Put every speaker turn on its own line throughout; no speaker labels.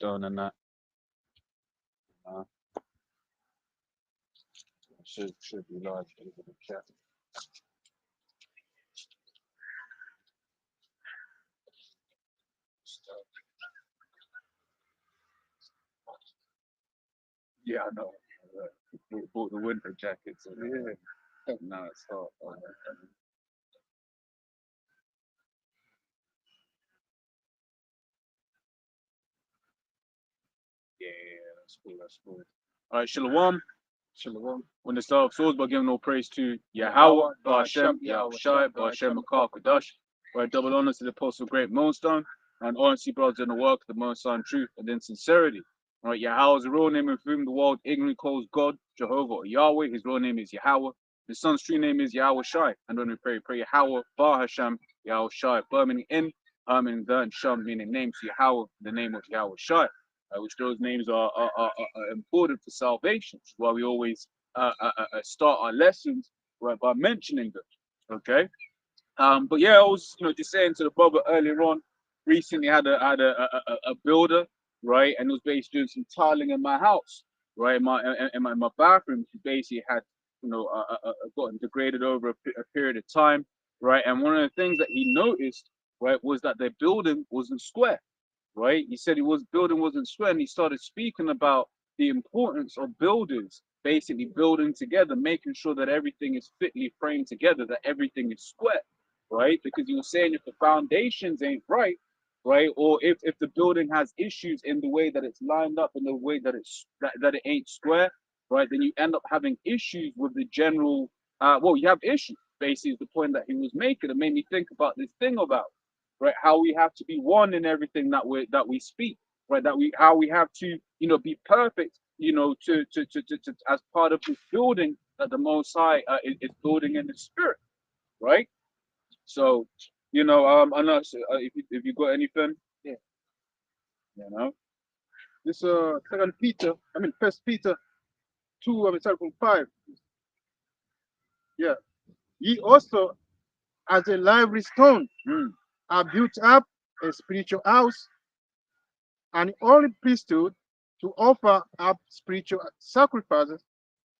done and that. Uh, should be live in the chat. Yeah, I know. Bought the winter jackets. So yeah. Now it's hot. Yeah, that's cool. That's cool. All right, Shalom.
Shalom.
When the Star of Swords by giving all praise to Yahweh, Ba'ashem, Yahushai, Ba'ashem, Makar, Kadash. Right, double honors to the Apostle Great Millstone, and honesty, brothers, in the work, the Most High truth, and in sincerity. All right, Yahweh's real name, in whom the world ignorantly calls God, Jehovah, or Yahweh. His real name is Yahweh. His son's true name is Yahweh Shai. And when we pray Yahweh, Ba'ashem, Yahweh Shai, Ba meaning in, meaning the, and Sham meaning name, so Yahweh, the name of Yahweh Shai. Which those names are important for salvation. Which is why we always start our lessons right by mentioning them. Okay. But yeah, I was just saying to the brother earlier on. Recently had a builder, right, and was basically doing some tiling in my house, right, in my bathroom. He basically had gotten degraded over a period of time, right, and one of the things that he noticed, right, was that the building wasn't square, right. He said building wasn't square, and he started speaking about the importance of builders basically building together, making sure that everything is fitly framed together, that everything is square, right? Because you were saying if the foundations ain't right, or if the building has issues in the way that it's lined up, in the way that that it ain't square, right, then you end up having issues with the general. Well, you have issues. Basically, is the point that he was making. It made me think about this thing about right how we have to be one in everything that we speak, right? That we how we have to be perfect, to as part of this building that the Most High is building in the spirit, right? So, I'm not sure if you got anything,
Yeah.
you know.
This First Peter 2, start from 5. Yeah. Ye also, as a lively stone,
Mm.
are built up a spiritual house, an holy priesthood, to offer up spiritual sacrifices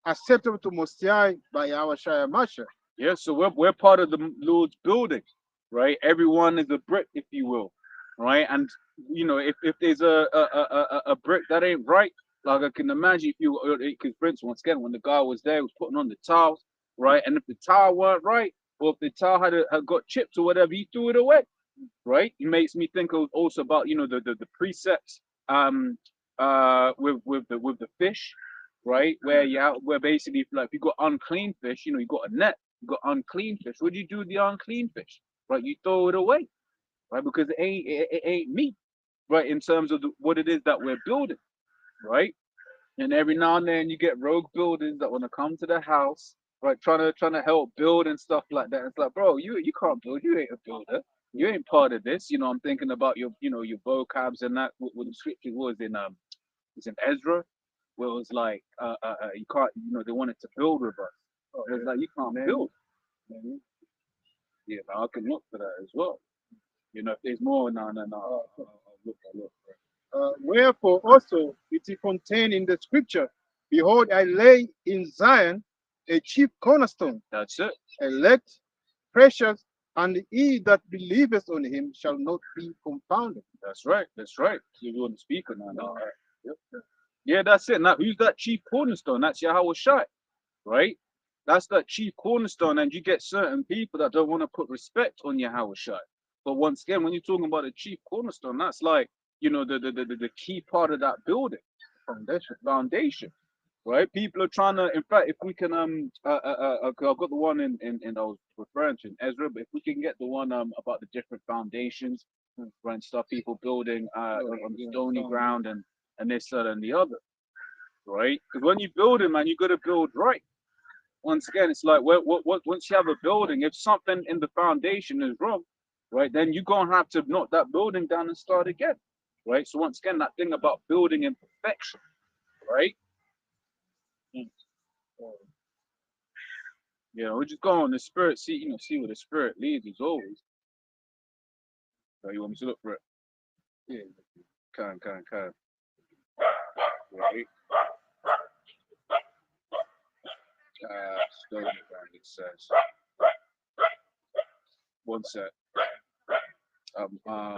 acceptable to Most High by our Shia Masha.
Yeah, so we're part of the Lord's building, right? Everyone is a brick, if you will, right? And if there's a brick that ain't right, like I can imagine if you, because Prince, once again, when the guy was there, he was putting on the tiles, right? And if the tile weren't right, or if the tile had got chipped or whatever, he threw it away, right? It makes me think of also about the precepts with the fish, right? Where basically like if you got unclean fish, you got a net, you got unclean fish. What do you do with the unclean fish? Right? You throw it away, right? Because it ain't meat, right? In terms of what it is that we're building, right? And every now and then you get rogue builders that want to come to the house, right? Trying to help build and stuff like that. It's like, bro, you can't build. You ain't a builder. You ain't part of this. I'm thinking about your vocabs and that. What the scripture was in it's in Ezra, where it was like you can't. They wanted to build with us.
Oh,
It was like you can't build. I can look for that as well. If there's more, no. I'll look.
Wherefore also it is contained in the scripture, behold, I lay in Zion a chief cornerstone,
That's it.
elect, precious, and he that believeth on him shall not be confounded.
That's right. That's right. You're on the speaker now. Yep. Yeah, that's it. Now, who's that chief cornerstone? That's Yahweh Shai, right? That's that chief cornerstone, and you get certain people that don't want to put respect on Yahweh Shai. But once again, when you're talking about a chief cornerstone, that's like the key part of that building, foundation, right? People are trying to. In fact, if we can, I've got the one in I was referring to in Ezra, but if we can get the one about the different foundations, right, and stuff, people building on stony ground and this, that, and the other, right? Because when you build it, man, you got to build right. Once again, it's like once you have a building, if something in the foundation is wrong, right, then you're gonna have to knock that building down and start again, right? So once again, that thing about building in perfection, right? Mm. We just go on the spirit, see where the spirit leads as always. So you want me to look for it?
Yeah.
Kind. right? Stony ground, it says. One sec. Um, um,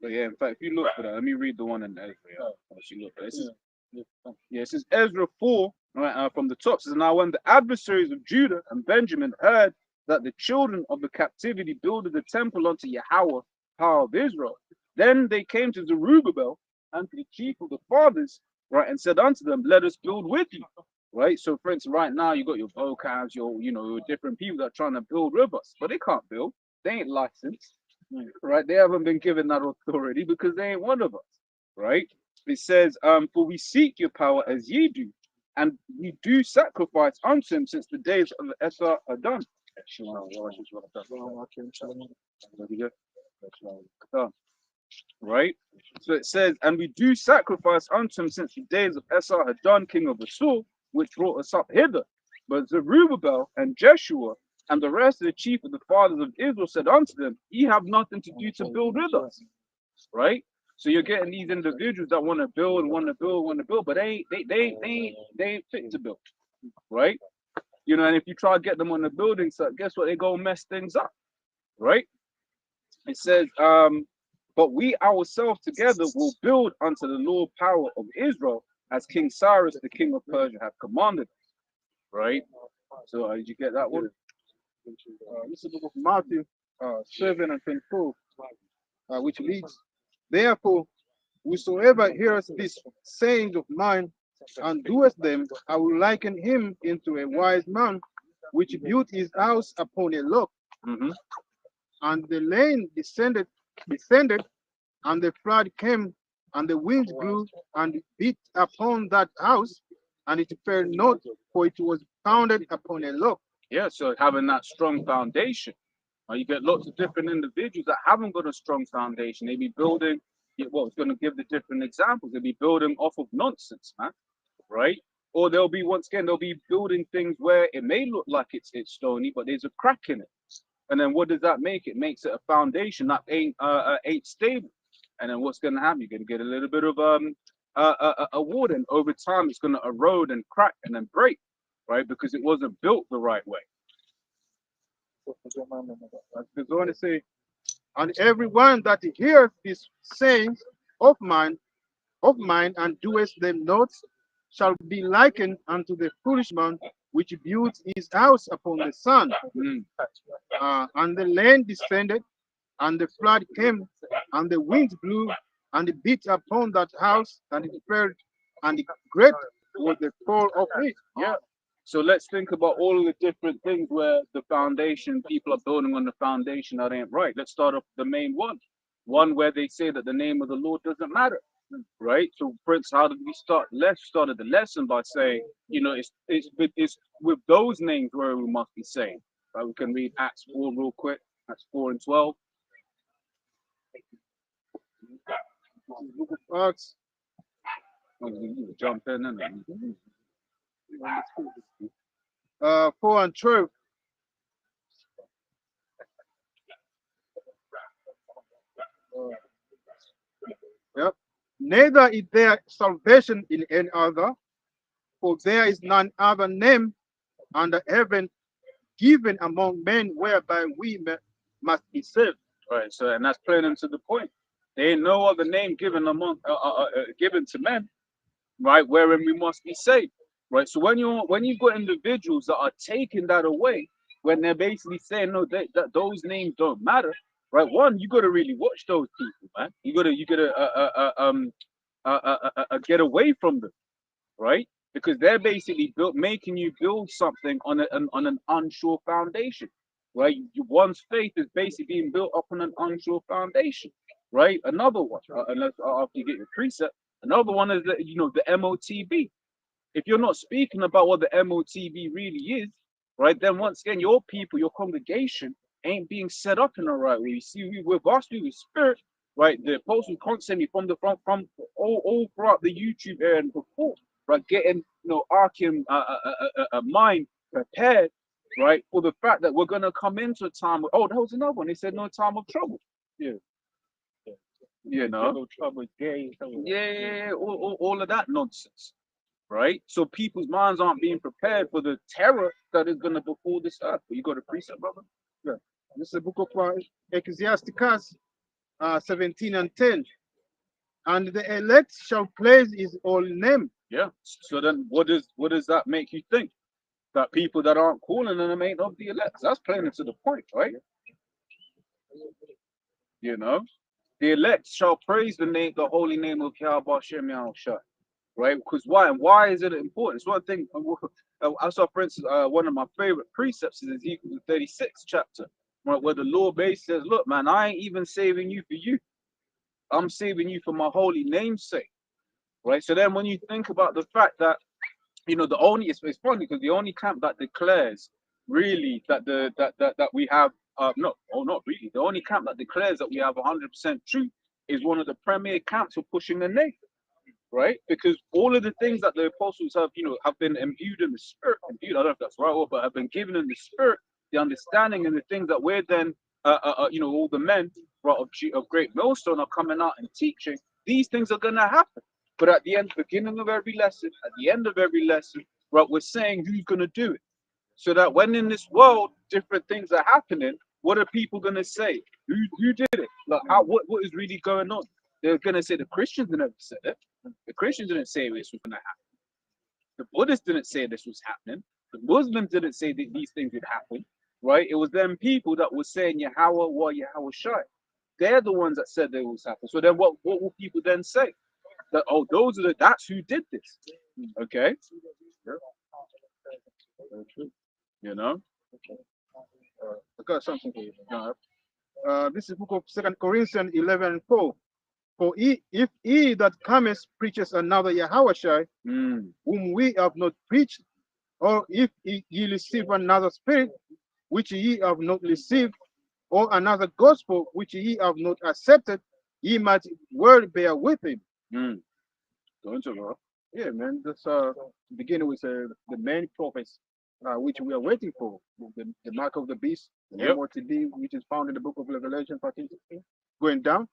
but yeah, in fact, if you look for that, let me read the one in Ezra. Yeah, once you look for it. It says Ezra 4, right, from the top. It says, now when the adversaries of Judah and Benjamin heard that the children of the captivity builded the temple unto Yahweh, power of Israel, then they came to Zerubbabel and to the chief of the fathers, right, and said unto them, let us build with you. Right. So for instance, right now you got your vocabs, your different people that are trying to build with us, but they can't build. They ain't licensed. Right? They haven't been given that authority because they ain't one of us. Right? It says, for we seek your power as ye do, and we do sacrifice unto him since the days of Esar are done. Right? So it says, and we do sacrifice unto him since the days of Esar had done, king of Assur, which brought us up hither. But Zerubbabel and Jeshua and the rest of the chief of the fathers of Israel said unto them, ye have nothing to do to build with us. Right? So you're getting these individuals that want to build and want to build, but they ain't fit to build. Right? You know, and if you try to get them on the building site, guess what? They go mess things up. Right? It says, but we ourselves together will build unto the Lord power of Israel, as King Cyrus, the king of Persia, hath commanded us. Right? So did you get that one?
This is the book of Matthew 7 and 24, which reads, therefore, whosoever hears these sayings of mine and doeth them, I will liken him into a wise man, which built his house upon a rock. And the rain descended, and the flood came, and the winds blew and beat upon that house, and it fell not, for it was founded upon a rock.
Yeah, so having that strong foundation. You get lots of different individuals that haven't got a strong foundation. They be building, well, it's going to give the different examples. They'll be building off of nonsense, man, right? Or they'll be, once again, they'll be building things where it may look like it's stony, but there's a crack in it. And then what does that make? It makes it a foundation that ain't stable. And then what's going to happen? You're going to get a little bit of a water, and over time it's going to erode and crack and then break, right? Because it wasn't built the right way.
Goes on to say, and everyone that hears these sayings of mine, and doeth them not, shall be likened unto the foolish man which built his house upon the sand. And the rain descended, and the flood came, and the wind blew, and it beat upon that house, and it fell, and great was the fall of it.
Yeah. So let's think about all of the different things where the foundation, people are building on the foundation that ain't right. Let's start off the main one. One where they say that the name of the Lord doesn't matter. Right? So, Prince, how did we start? Let's started the lesson by saying, it's with those names where we must be saying. Right? We can read Acts 4 real quick. Acts 4 and 12.
Book of Acts.
Jump in and
4 and 12. Yep. Neither is there salvation in any other, for there is none other name under heaven given among men whereby we must be saved.
Right. So, and that's plain and to the point. There ain't no other name given given to men, right, wherein we must be saved. Right. So when you've got individuals that are taking that away, when they're basically saying no, that those names don't matter, right? One, you got to really watch those people, man. You gotta get away from them, right? Because they're basically making you build something on an unsure foundation, right? One's faith is basically being built up on an unsure foundation, right? Another one, unless after you get your precept, another one is the MOTB. If you're not speaking about what the MOTB really is, right, then once again, your people, your congregation ain't being set up in the right way. You see, with us, with spirit, right, the apostles constantly from all throughout the YouTube area and before, right, getting, arching mind prepared right? For the fact that we're gonna come into a time. Oh, that was another one. They said no time of trouble.
Yeah. Yeah.
You know.
No trouble, gay.
Yeah, all of that nonsense, right? So people's minds aren't being prepared for the terror that is gonna befall this earth. But you got a precept, brother?
Yeah. This is the book of Ecclesiasticus 17 and 10. And the elect shall praise his holy name.
Yeah. So then, what does that make you think? That people that aren't calling on them ain't of the elect? That's plain and to the point, right? You know, the elect shall praise the holy name of Yahweh Hashem Yahushua, right? Because why? And why is it important? It's one thing. I saw, for instance, one of my favorite precepts is Ezekiel 36 chapter, right, where the Lord basically says, "Look, man, I ain't even saving you for you. I'm saving you for my holy name's sake." Right. So then, when you think about the fact that the only it's funny because the only camp that declares really that that we have no, oh, not really, the only camp that declares that we have 100% truth is one of the premier camps for pushing the name, right? Because all of the things that the apostles have been imbued in the spirit, imbued, I don't know if that's right word, but have been given in the spirit, the understanding and the things that we're then all the men, right, of Great Millstone are coming out and teaching. These things are gonna happen. But at the end, beginning of every lesson, at the end of every lesson, right, we're saying who's gonna do it. So that when in this world different things are happening, what are people gonna say? Who did it? Like what is really going on? They're gonna say the Christians never said it. The Christians didn't say this was gonna happen. The Buddhists didn't say this was happening. The Muslims didn't say that these things would happen. Right? It was them people that were saying Yahweh wa Yahweh Shai. They're the ones that said they was happen. So then what will people then say? That that's who did this. Okay? You know?
I got something for you. This is book of 2 Corinthians 11:4. For if he that cometh preaches another Yahushua, whom we have not preached, or if ye receive another spirit, which ye have not received, or another gospel, which ye have not accepted, ye might well bear with him.
Don't you, bro?
Yeah, man. That's beginning with the main prophets, which we are waiting for. The mark of the beast, the
Yep.
MOTD, which is found in the book of Revelation, 14:16, going down.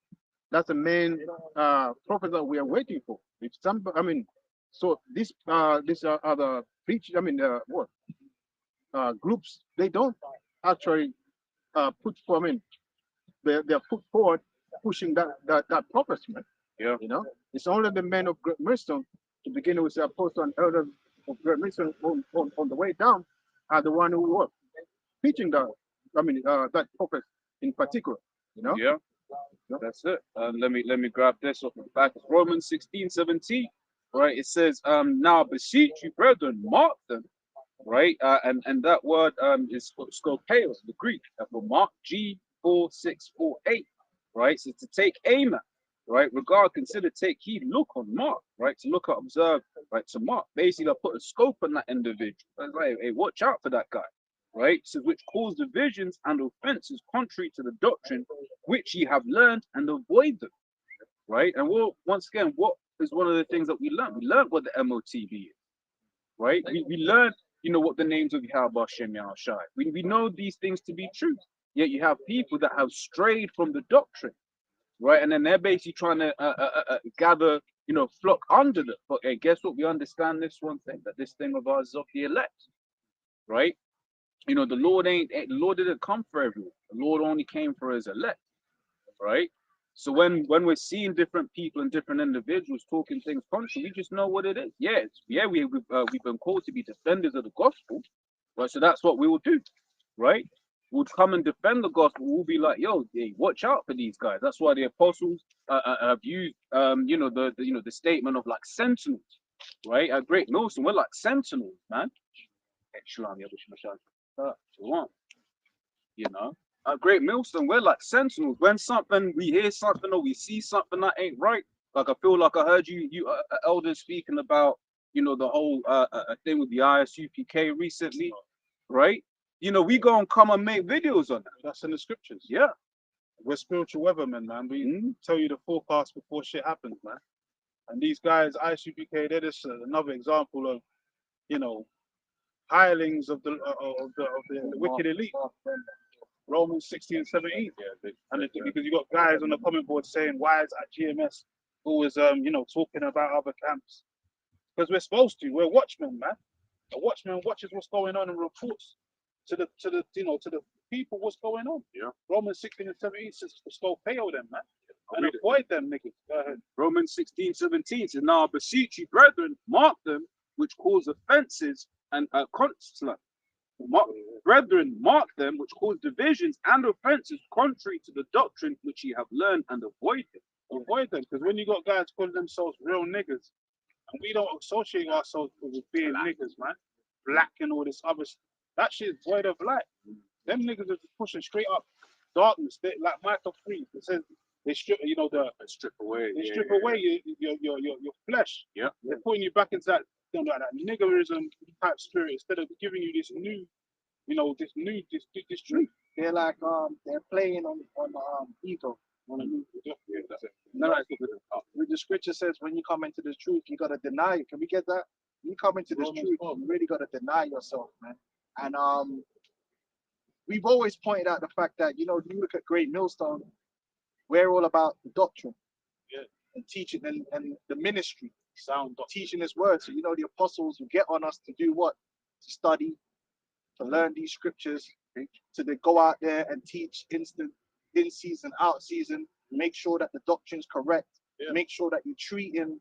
That's the main prophet that we are waiting for. If some, I mean, so these other preach, I mean, what groups, they don't actually put for. I mean, they're put forward pushing that prophecy, man.
Yeah.
You know, it's only the men of Great Millstone, to begin with the apostle and elders of Great Millstone on the way down, are the one who were preaching that prophet in particular. You know.
Yeah. That's it. Let me grab this off the back. It's Romans 16:17. Right. It says, now I beseech you, brethren, mark them. Right. And that word is skopeos, the Greek. For mark, G4648. Right. So to take aim at. Right. Regard, consider, take heed, look on, mark. Right. To look at, observe. Right. To mark. Basically, I put a scope on that individual. Like, hey, watch out for that guy. Right, so which cause divisions and offenses contrary to the doctrine which ye have learned, and avoid them. Right, and once again, what is one of the things that we learned? We learned what the MOTB is. Right, we learned, what the names of Yahweh Shem Yahushai. We know these things to be true. Yet you have people that have strayed from the doctrine, right, and then they're basically trying to gather, flock under them. But hey, guess what? We understand this one thing, that this thing of ours is of the elect, right? The Lord the Lord didn't come for everyone. The Lord only came for his elect, right? So when we're seeing different people and different individuals talking things contrary, we just know what it is. We've been called to be defenders of the gospel, right? So that's what we will do, right? We'll come and defend the gospel. We'll be like, yo, hey, watch out for these guys. That's why the apostles have used, the statement of like sentinels, right? At Great Millstone, we're like sentinels, man. At Great Millstone, we're like sentinels. When we hear something or we see something that ain't right, like I feel like I heard you elders speaking about, the whole thing with the ISUPK recently, right? We go and come and make videos on that.
That's in the scriptures.
Yeah.
We're spiritual weathermen, man. We tell you the forecast before shit happens, man. And these guys, ISUPK, they're just another example of,
hirelings of the wicked elite. Romans 16 and 17. And because you got guys on the comment board saying, why is at GMS always talking about other camps? Because we're supposed to. We're watchmen, man. A watchman watches what's going on and reports to the people what's going on.
Yeah.
Romans 16 and 17 says go fail them, man. And avoid them, niggas. Go ahead.
Romans 16:17 says, now I beseech you, brethren, mark them which cause offenses and brethren, mark them which cause divisions and offenses contrary to the doctrine which ye have learned, and avoid them.
Avoid them, because when you got guys calling themselves real niggas, and we don't associate ourselves with being niggas, man, black and all this other stuff, that shit is void of light. Them niggas are just pushing straight up darkness. They, like Michael Freed, it says they strip, they strip away your flesh.
Yeah.
They're putting you back into that, that niggerism type spirit instead of giving you this new, this truth.
They're like they're playing on ego. With the scripture says, when you come into the truth, you gotta deny it. Can we get that? When you come into this truth, you really gotta deny yourself, man. And we've always pointed out the fact that you look at Great Millstone, we're all about the doctrine, and teaching and the ministry,
Sound
teaching this word. So the apostles will get on us to do what? To study, to learn these scriptures, to then go out there and teach in season, out season, make sure that the doctrine's correct, make sure that you're treating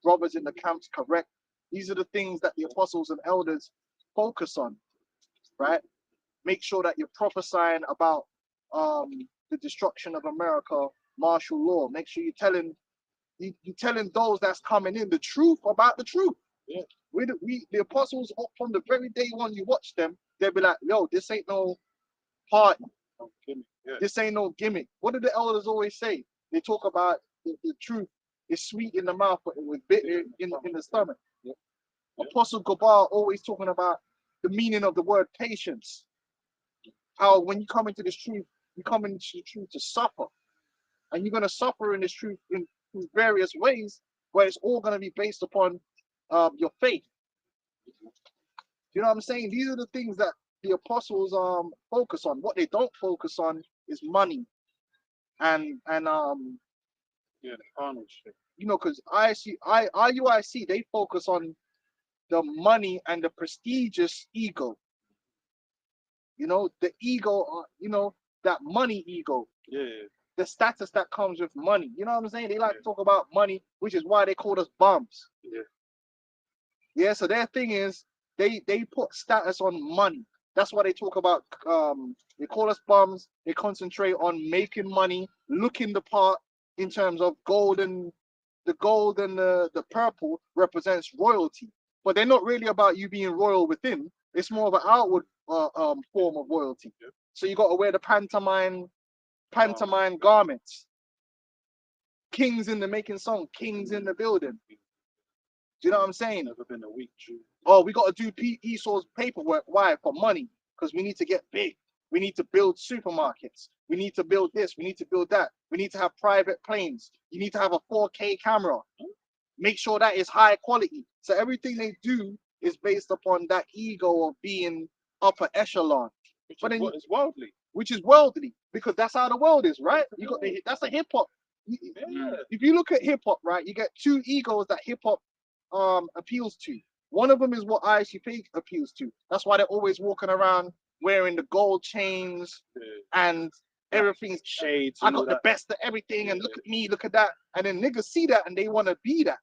brothers in the camps correct. These are the things that the apostles and elders focus on, right? Make sure that you're prophesying about the destruction of America, martial law. Make sure you're telling those that's coming in the truth about the truth.
Yeah.
The apostles, from the very day one you watch them, they'll be like, yo, this ain't no party. This ain't no gimmick. What do the elders always say? They talk about the truth is sweet in the mouth, but it was bitter in the stomach.
Yeah.
Apostle Gabar always talking about the meaning of the word patience. How when you come into this truth, you come into the truth to suffer. And you're going to suffer in this truth in various ways, but it's all going to be based upon your faith. You know what I'm saying? These are the things that the apostles focus on. What they don't focus on is money and
the carnal shit.
because IUIC, they focus on the money and the prestigious ego. The ego, that money ego.
Yeah.
The status that comes with money. You know what I'm saying? They like to talk about money, which is why they call us bums. Yeah, so their thing is they put status on money. That's why they talk about they call us bums. They concentrate on making money, looking the part in terms of gold, and the gold and the purple represents royalty. But they're not really about you being royal within. It's more of an outward form of royalty.
Yeah.
So you got to wear the pantomime garments. Kings in the making song, kings in the building. Do you know what I'm saying?
Never been a weak Jew.
Oh, we got to do Esau's paperwork. Why? For money. Because we need to get big. We need to build supermarkets. We need to build this. We need to build that. We need to have private planes. You need to have a 4K camera. Make sure that is high quality. So everything they do is based upon that ego of being upper echelon.
It's worldly.
Which is worldly, because that's how the world is, right? You got that's a hip hop. If you look at hip hop, right, you get two egos that hip hop appeals to. One of them is what ICP appeals to. That's why they're always walking around wearing the gold chains and everything's
shades.
I got the best of everything, and look at me, look at that. And then niggas see that and they want to be that.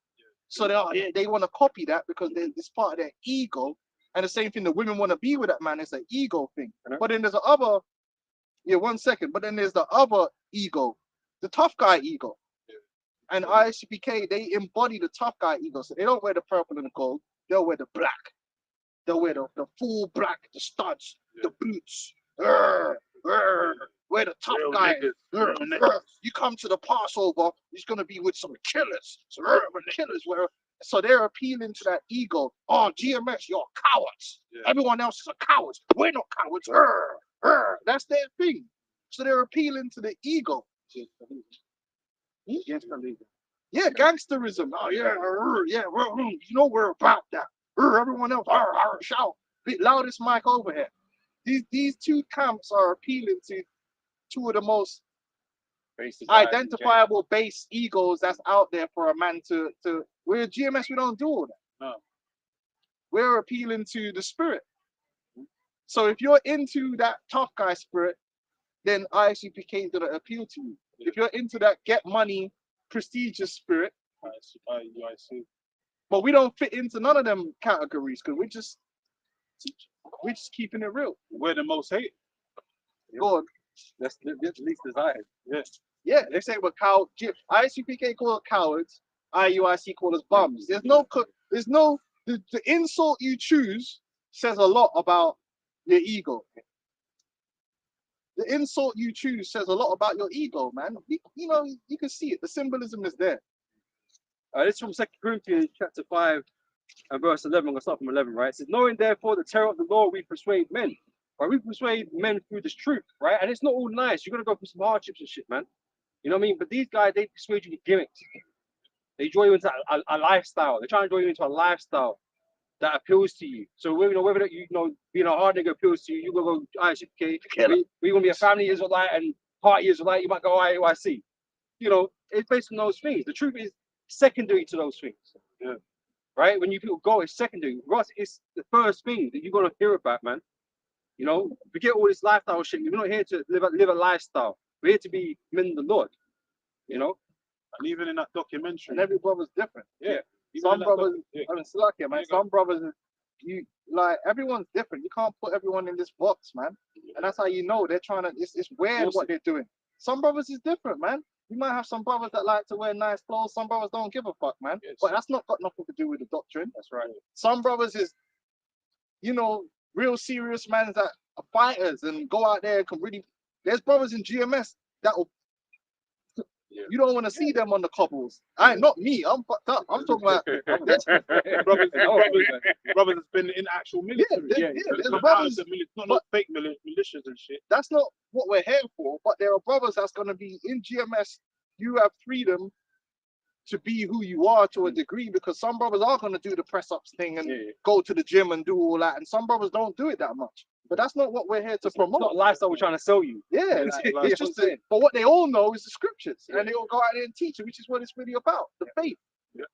So they want to copy that because it's part of their ego. And the same thing, the women want to be with that man. It's an ego thing. But then there's the other, but then there's the other ego, the tough guy ego. And ISPK, they embody the tough guy ego. So they don't wear the purple and the gold. They'll wear the black. They'll wear the full black, the studs, the boots. Wear the tough guy. You come to the Passover, he's going to be with some killers. Some urban killers. So they're appealing to that ego. Oh, GMS, you're cowards. Everyone else is a coward. We're not cowards. That's their thing. So they're appealing to the ego. Yeah, gangsterism. Oh, yeah, we're about that. everyone else, shout, bit loudest mic over here. These two camps are appealing to two of the most identifiable base egos that's out there for a man to. We're GMS, we don't do all that.
No.
We're appealing to the spirit. So if you're into that tough guy spirit, then ISUPK is gonna appeal to you. If you're into that get money, prestigious spirit,
I see.
but we don't fit into none of them categories because we're just keeping it real.
We're the most hated.
Go on.
That's least desired.
Yes.
Yeah, they say we're cow. ISUPK call us cowards. IUIC call us bums. There's no. The insult you choose says a lot about your ego. The insult you choose says a lot about your ego, man. You can see it. The symbolism is there.
This is from 2 Corinthians chapter 5 and verse 11. I'm going to start from 11, right? It says, knowing therefore the terror of the Lord, we persuade men. Right? We persuade men through this truth, right? And it's not all nice. You're going to go through some hardships and shit, man. You know what I mean? But these guys, they persuade you with gimmicks. They draw you into a lifestyle. They're trying to draw you into a lifestyle that appeals to you. So whether being a hard nigga appeals to you, you're going to go ISUPK. We're going to be a family Israelite and party Israelite. You might go IUIC. It's based on those things. The truth is secondary to those things.
Yeah.
Right? When you people go, it's secondary. Ross, it's the first thing that you're going to hear about, man. Forget all this lifestyle shit. We're not here to live a lifestyle. We're here to be men of the Lord.
And even in that documentary,
And every brother's different.
yeah.
Some brothers, it's lucky, man. Some brothers, everyone's different. You can't put everyone in this box, man. And that's how you know they're trying to. It's weird what they're doing. Some brothers is different, man. You might have some brothers that like to wear nice clothes. Some brothers don't give a fuck, man.
Yes.
But that's not got nothing to do with the doctrine.
That's right.
Some brothers is, real serious men that are fighters and go out there and can really. There's brothers in GMS that will.
Yeah.
You don't want to see them on the cobbles. Not me. I'm fucked up. I'm talking about
brothers has been in actual military.
there's
Not
brothers,
not fake militias and shit.
that's not what we're here for. But there are brothers that's going to be in GMS. You have freedom to be who you are to a degree because some brothers are going to do the press ups thing and go to the gym and do all that, and some brothers don't do it that much. But that's not what we're here to promote.
It's not a lifestyle we're trying to sell you.
Yeah,
Like
it's just. But what they all know is the scriptures, and they all go out there and teach it, which is what it's really about, the faith.
Yeah.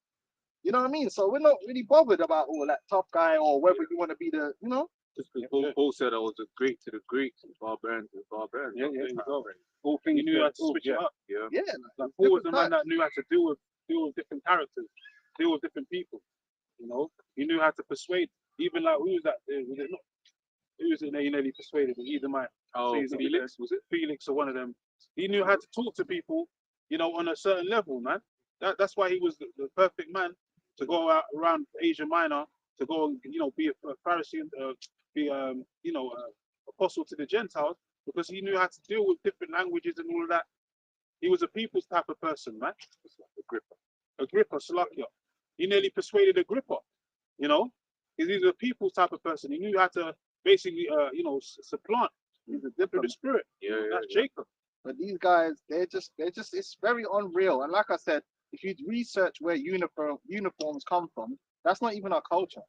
You know what I mean? So we're not really bothered about all that tough guy or whether you want to be the,
Just because Paul said I was a Greek to the Greeks and barbarian to the barbarians.
Yeah,
There you
yeah.
go. All things you knew how to switch it up.
Yeah.
Yeah.
Like Paul was the
different
man that knew how to deal with different characters, deal with different people. He knew how to persuade. Even like who was that? Was it not? Who was it? He nearly persuaded him. Either might.
Oh, Felix, was it?
Felix or one of them. He knew how to talk to people, on a certain level, man. That's why he was the perfect man to go out around Asia Minor to go, be a Pharisee, be apostle to the Gentiles, because he knew how to deal with different languages and all of that. He was a people's type of person, man. Agrippa, Salakia. He nearly persuaded Agrippa, because he was a people's type of person. He knew how to basically, supplant through the spirit. That's Jacob.
But these guys, they're just, it's very unreal. And like I said, if you research where uniforms come from, that's not even our culture.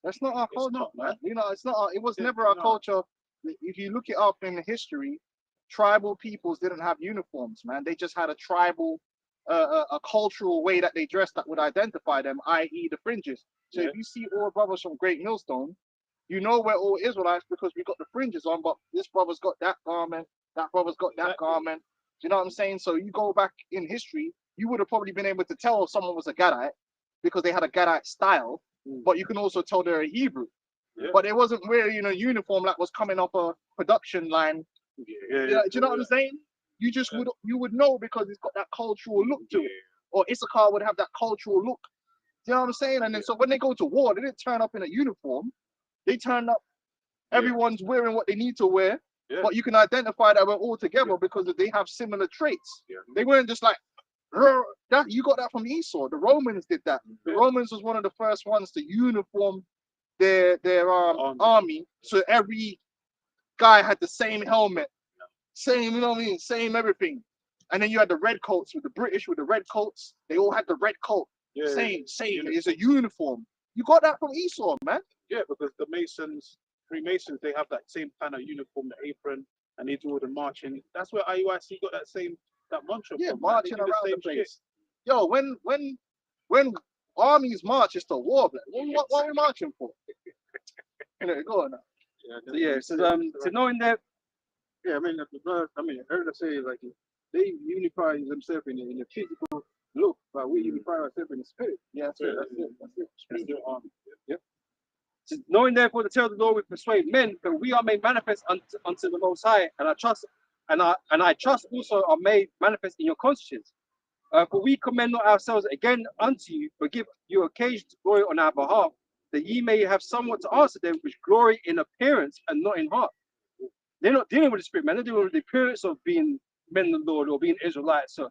That's not our culture,
not,
man.
man.
It's not. It was never our culture. If you look it up in history, tribal peoples didn't have uniforms, man. They just had a tribal, a cultural way that they dressed that would identify them, i.e., the fringes. So if you see all brothers from Great Millstone, you know we're all Israelites because we got the fringes on, but this brother's got that garment, that brother's got that garment. Do you know what I'm saying? So you go back in history, you would have probably been able to tell if someone was a Gadite because they had a Gadite style, but you can also tell they're a Hebrew.
Yeah.
But it wasn't wearing a uniform that was coming off a production line. Do you know what I'm saying? You just would know because it's got that cultural look to it. Or Issachar would have that cultural look. Do you know what I'm saying? And then so when they go to war, they didn't turn up in a uniform. They turned up, everyone's wearing what they need to wear, but you can identify that we're all together because they have similar traits. They weren't just like, that you got that from Esau. The Romans did that. The Romans was one of the first ones to uniform their army. So every guy had the same helmet, same, you know what I mean, same everything. And then you had the red coats with the British with the red coats. They all had the red coat. Same. It's a uniform.
You got that from Esau, man.
Yeah, because the Freemasons, they have that same kind of uniform, the apron, and they do all the marching. That's where IUIC got that mantra
Yeah,
from. Man. They
marching
do
around the
same shit.
place. Yo, when armies march, it's the war, man. What are we marching for? Go on now.
So yeah, so knowing that,
Yeah, I mean, I heard her say like they unify themselves in the physical look, but we unify ourselves in the spirit.
Yeah, that's it.
Spiritual army.
so knowing therefore the terror of the Lord will persuade men that we are made manifest unto the Most High, and I trust also are made manifest in your conscience. For we commend not ourselves again unto you, but give you occasion to glory on our behalf, that ye may have somewhat to answer them which glory in appearance and not in heart. They're not dealing with the spirit, man. They're dealing with the appearance of being men of the Lord or being Israelites. So,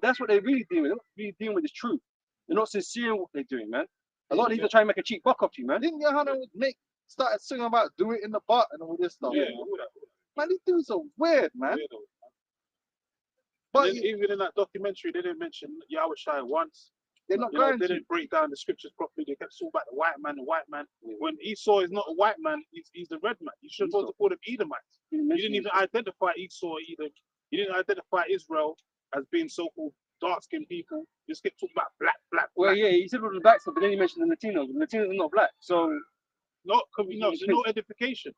that's what they're really dealing with. They're not really dealing with the truth. They're not sincere in what they're doing, man. A lot of these are trying to make a cheap buck off you, man.
Didn't Johanna started singing about do it in the butt and all this stuff?
Yeah, all that.
Man, these dudes are weird, man.
Weirdo.
But
Even in that documentary, they didn't mention Yahweh Shai once.
they're not
You know,
going
they
to.
didn't break down the scriptures properly. They kept talking about the white man, the white man. When Esau is not a white man, he's the red man. You should supposed to call them Edomites. You didn't even identify Esau either. You didn't identify Israel as being so-called dark-skinned people. You just kept talking about black.
Well, yeah, he said with the black stuff, but then he mentioned the Latinos. The Latinos are not black. So,
No edification.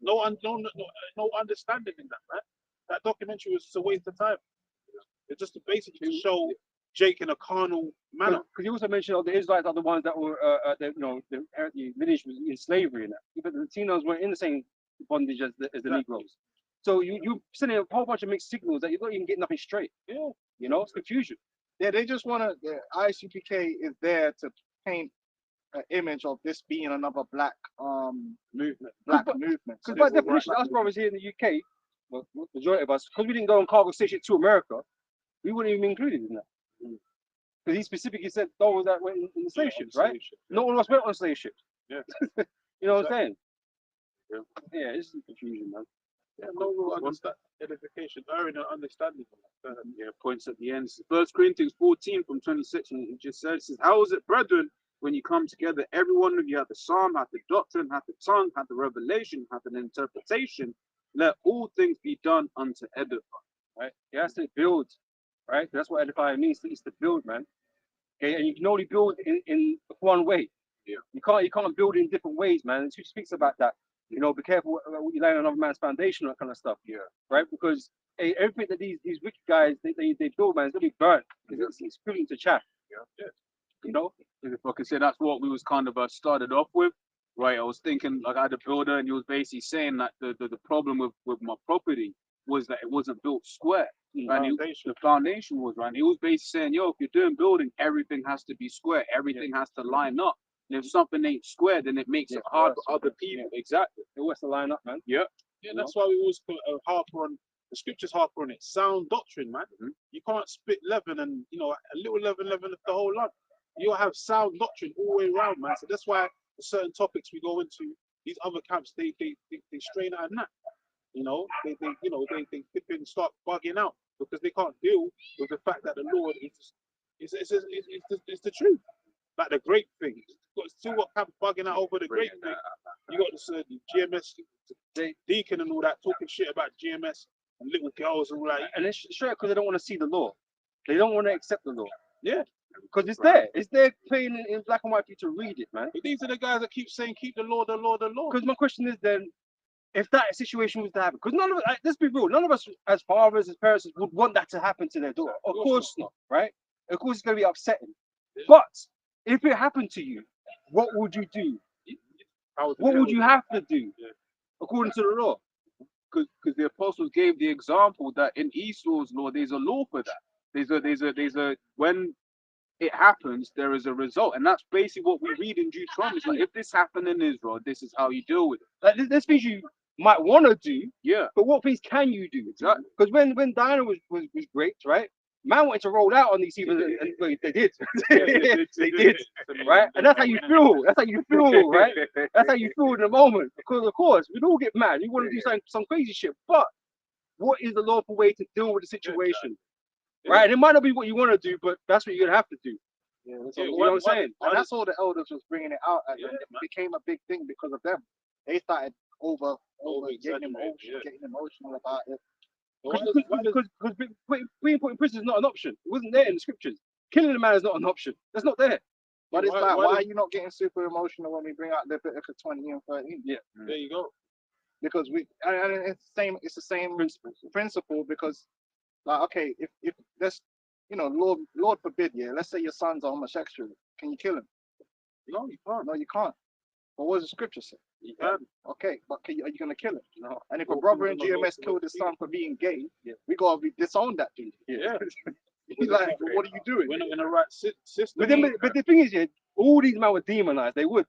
No understanding in that, man. That documentary was just a waste of time. It's just basically to show Jake in a carnal manner.
because you also mentioned the Israelites are the ones that were, the lineage was in slavery and that. But the Latinos weren't in the same bondage as the Negroes. So you sending a whole bunch of mixed signals that you don't even get nothing straight.
Yeah.
It's confusion.
Yeah, they just want to. The ICPK is there to paint an image of this being another black movement.
Because by definition, us brothers here in the UK, well, majority of us, because we didn't go on cargo station to America, we wouldn't even be included in that. Because he specifically said those that went in the slave ships, right? No one else went on slave ships.
Yeah.
You know what I'm saying?
Yeah.
Yeah, it's confusion, man.
Yeah, no real edification, erring and understanding.
Points at the end. 1 Corinthians 14 from 26, and it just says, how is it, brethren, when you come together, every one of you hath the psalm, hath the doctrine, hath the tongue, hath the revelation, hath an interpretation, let all things be done unto edify.
Right? It has to build, right? That's what edifying means. It's to build, man. Okay, and you can only build in one way.
Yeah.
You can't build in different ways, man. And she speaks about that. Be careful what you lay on another man's foundation, that kind of stuff.
Yeah.
Right? Because everything that these wicked guys they build, man, it's gonna be burnt because it's equivalent to chaff.
Yeah.
If
I could say that's what we was kind of started off with, right? I was thinking like I had a builder, and he was basically saying that the problem with my property was that it wasn't built square. And the foundation was right. And he was basically saying, if you're doing building, everything has to be square. Everything has to line up. And if something ain't square, then it makes it hard for other people.
Yeah. Exactly. It was to line up, man.
Yeah, that's why we always harper on the scriptures, harper on it. Sound doctrine, man. You can't spit leaven and a little leaven the whole lot. You have sound doctrine all the way around, man. So that's why certain topics we go into, these other camps, they strain out a nap. They tip in and start bugging out because they can't deal with the fact that the Lord is the truth. Like the grape thing. You got still got camp bugging out over the grape thing. You got this GMS deacon and all that talking shit about GMS and little girls and all that.
And it's straight because they don't want to see the law. They don't want to accept the law.
Yeah.
Because it's there. It's there plain in black and white for you to read it, man.
But these are the guys that keep saying, keep the law, the law, the law.
Because my question is then, if that situation was to happen, because none of us, let's be real, none of us as fathers, as parents would want that to happen to their daughter. Of course not, right? Of course it's going to be upsetting.
Yeah.
But if it happened to you, what would you do? What would you have to do according to the law?
Because the apostles gave the example that in Esau's law, there's a law for that. There's a when it happens, there is a result, and that's basically what we read in Deuteronomy. It's like if this happened in Israel, this is how you deal with it.
Like there's things you might want to do,
Yeah,
but what things can you do?
exactly.
Because when Diana was raped, right? Man wanted to roll out on these people, and they did. They did, right? And that's how you feel. That's how you feel, right? That's how you feel in the moment. Because of course, we'd all get mad. You want to do some crazy shit, but what is the lawful way to deal with the situation? Right? And it might not be what you want to do, but that's what you're gonna have to do.
Yeah, that's
Yeah,
all-
You know what I'm saying?
and that's all the elders was bringing it out, and
Yeah,
it
man.
became a big thing because of them. They started over getting
Over-exaggerating,
getting emotional about it.
Because being put in prison is not an option. It wasn't there in the scriptures. Killing a man is not an option. That's not there.
But it's
Why-
like,
why
why
does-
are you not getting super emotional when we bring out Leviticus 20 and 13?
There you go.
Because and it's the same principle because, like, okay, if let's, Lord forbid, yeah, let's say your son's a homosexual, can you kill him?
No, you can't.
No, you can't. But what does the scripture say?
You can.
Okay, but are you gonna kill him?
No.
And if a
Well,
brother in
no, no,
GMS
no,
killed his son for being gay,
Yeah.
we gotta disown that dude.
Yeah.
He's like, what are you doing?
We're not in the right system.
But the thing is, yeah, all these men were demonized. They would.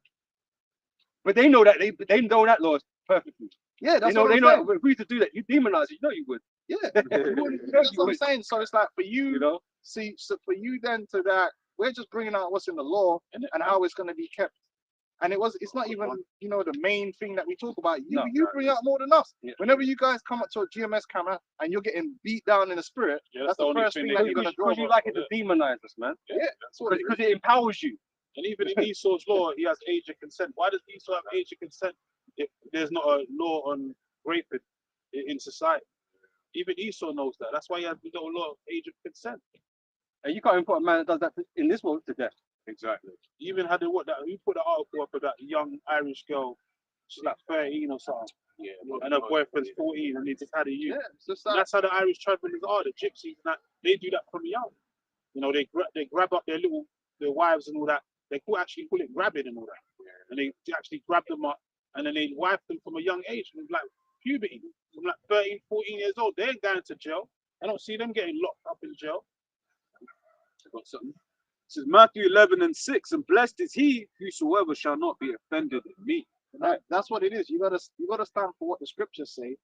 But they know that they know that law perfectly.
Yeah,
They
that's
know
what
they
I'm
know
saying.
that if we used to do that, you demonize it. You know you would.
Yeah, that's what I'm saying. So it's like for
You
you,
know.
see, so for you then to that, we're just bringing out what's in the law and how it's going to be kept. And it's not even, the main thing that we talk about. You bring out more than us.
Yeah.
Whenever you guys come up to a GMS camera and you're getting beat down in the spirit,
Yeah,
that's the
only
first thing
they
that
do.
you're going to draw.
Because you like it to demonize us, man.
Yeah, that's what it is.
Because it empowers you.
And even in Esau's law, he has age of consent. Why does Esau have age of consent if there's not a law on raping in society? Even Esau knows that. That's why he has the little law of age of consent.
And you can't even put a man that does that in this world to death.
Exactly. You even had we put the article up of that young Irish girl. She's like 13 or something. Yeah. And her boyfriend's 14 and they just had a youth.
Yeah, it's just
And
like,
that's how the Irish travellers are, the gypsies, and that they do that from young. They grab up their wives and all that. They actually call it grabbing and all that. And they actually grab them up and then they wife them from a young age, from like puberty, from like 13, 14 years old. They ain't going to jail. I don't see them getting locked up in jail.
I got something. It says Matthew 11:6, and blessed is he whosoever shall not be offended in me.
that's what it is. You gotta stand for what the scriptures say.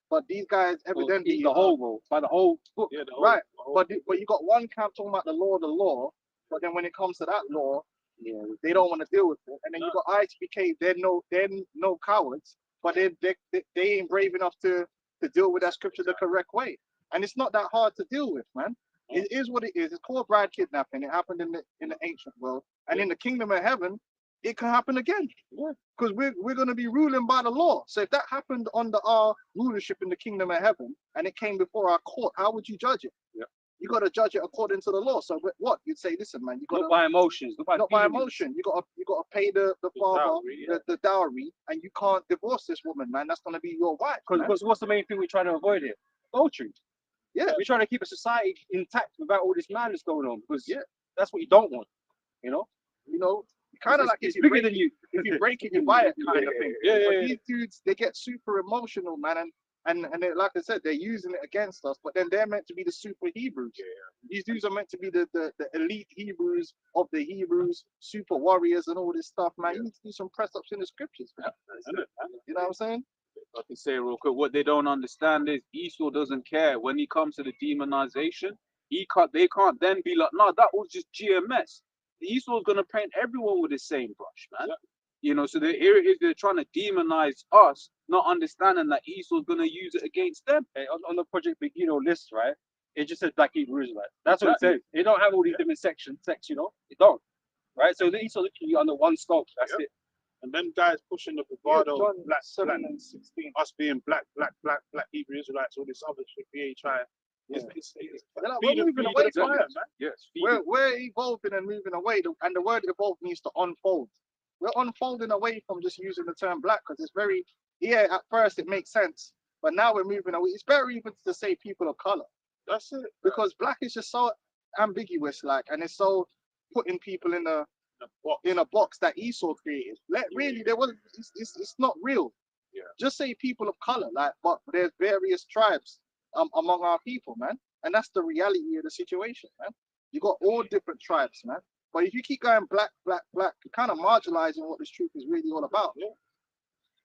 But these guys evidently
The whole role, by the whole book.
Yeah,
right. But you got one camp talking about the law, but then when it comes to that law, they don't want to deal with it. And then you got ITBK, they're no cowards, but they ain't brave enough to deal with that scripture the correct way. And it's not that hard to deal with, man. It is what it is. It's called bride kidnapping. It happened in the ancient world, and in the kingdom of heaven, it can happen again. Because we're going to be ruling by the law. So if that happened under our rulership in the kingdom of heaven, and it came before our court, how would you judge it?
Yeah.
You got to judge it according to the law. So what you'd say? Listen, man, you got
Not by emotions, not by feelings.
emotion. You got to pay the father
dowry, yeah.
the dowry, and you can't divorce this woman, man. That's going to be your wife. man.
Because what's the main thing we're trying to avoid here? Adultery.
Yeah.
We're trying to keep a society intact without all this madness going on. Because that's what you don't want.
Kind of like
it's
if you
bigger
break
than you.
if you break it, you buy it kind of thing.
Yeah,
But
yeah,
these dudes, they get super emotional, man, and they, like I said, they're using it against us. But then they're meant to be the super Hebrews. These dudes are meant to be the elite Hebrews of the Hebrews, super warriors, and all this stuff, man. You need to do some press ups in the scriptures, man. You know what I'm saying?
I can say real quick, what they don't understand is Esau doesn't care when he comes to the demonization. They can't then be like, no, that was just GMS. Esau's gonna paint everyone with the same brush, man. So here it is, they're trying to demonize us, not understanding that Esau's gonna use it against them.
Hey, on the Project Begino list, right? It just says Black Hebrew Israelites. That's what it says. It don't have all these different sects, It don't. Right? So the Esau looking you under one scope. That's it.
And them guys pushing the bravado,
John
black
7 and 16.
us being black Hebrew Israelites, all this other shit, BHI. It's
They're like, we're moving away from it.
Yes.
We're evolving and moving away, and the word evolve means to unfold. We're unfolding away from just using the term black because it's very, at first it makes sense, but now we're moving away. It's better even to say people of color.
That's it.
Because black is just so ambiguous, and it's so putting people in a box that Esau created. It's not real.
Yeah.
Just say people of color, but there's various tribes among our people, man, and that's the reality of the situation, man. You got all different tribes, man. But if you keep going black, you're kind of marginalizing what this truth is really all about.
Yeah.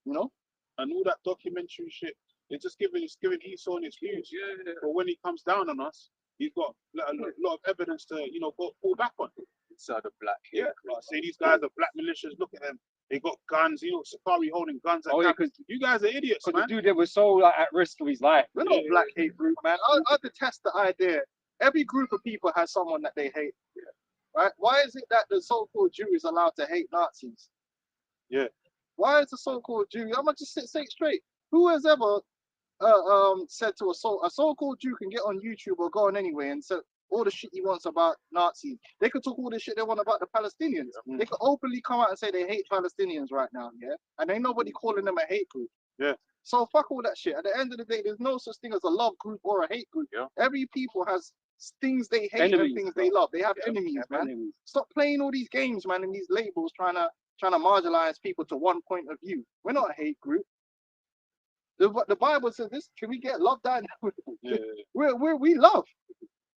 And
all that documentary shit, it's giving Esau an excuse. Yeah. But when he comes down on us, he's got a lot of evidence to, go fall back on.
Inside the black.
Yeah. Like, say these guys are black militias. Look at them. They got guns. Safari holding guns.
Because
you guys are idiots,
the
man.
dude that was so at risk of his life.
we're not black hate group, man. I detest the idea. Every group of people has someone that they hate. right? Why is it that the so-called Jew is allowed to hate Nazis?
Yeah.
Why is the so-called Jew? I'm gonna just say it straight. Who has ever said to a so-called Jew can get on YouTube or go on anywhere and say all the shit he wants about Nazis? They could talk all the shit they want about the Palestinians. They could openly come out and say they hate Palestinians right now, yeah? And ain't nobody calling them a hate group.
Yeah.
So fuck all that shit. At the end of the day, there's no such thing as a love group or a hate group.
Yeah.
Every people has things they hate
Enemies,
and things
bro.
they love. They have enemies,
Have
man.
enemies.
Stop playing all these games, man, and these labels trying to marginalize people to one point of view. We're not a hate group. The Bible says this. Can we get love down?
Yeah.
We love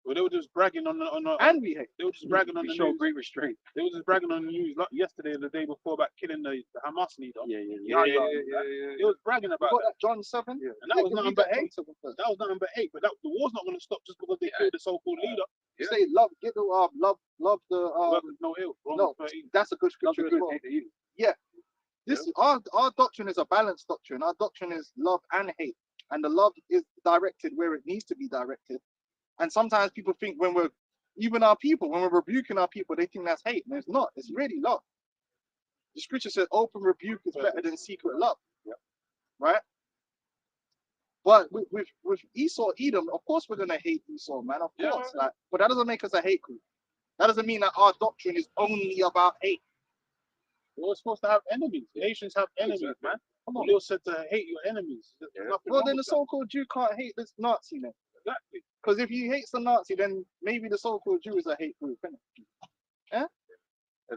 Well, they were just bragging on the
and we hate.
they were just bragging on
We
the
show
news.
great restraint.
They were just bragging on the news yesterday and the day before about killing the Hamas leader.
Yeah.
They was bragging
You
about
got
that.
that John 7?
And that was nothing but hate.
John 7 first.
That was nothing but hate. But the war's not going to stop just because they killed the so-called leader.
You say love, get the love the
Work with no ill.
no.
Romans 13.
That's a good
Love the
scripture as
good,
well.
hate the evil.
This our doctrine is a balanced doctrine. Our doctrine is love and hate, and the love is directed where it needs to be directed. And sometimes people think when we're rebuking our people, they think that's hate, and it's not. It's really love. The scripture says open rebuke is better than secret love. Right? But with Esau, Edom, of course we're gonna hate Esau, man. Of course, like, but that doesn't make us a hate group. That doesn't mean that our doctrine is only about hate.
We're supposed to have enemies. Nations have enemies,
Exactly.
man.
Come on.
Leo said to hate your enemies. There's nothing
Well,
wrong
then the
with that.
so-called Jew can't hate this Nazi then.
Exactly.
Because if he hates the Nazi, then maybe the so-called Jew is a hate group, isn't it?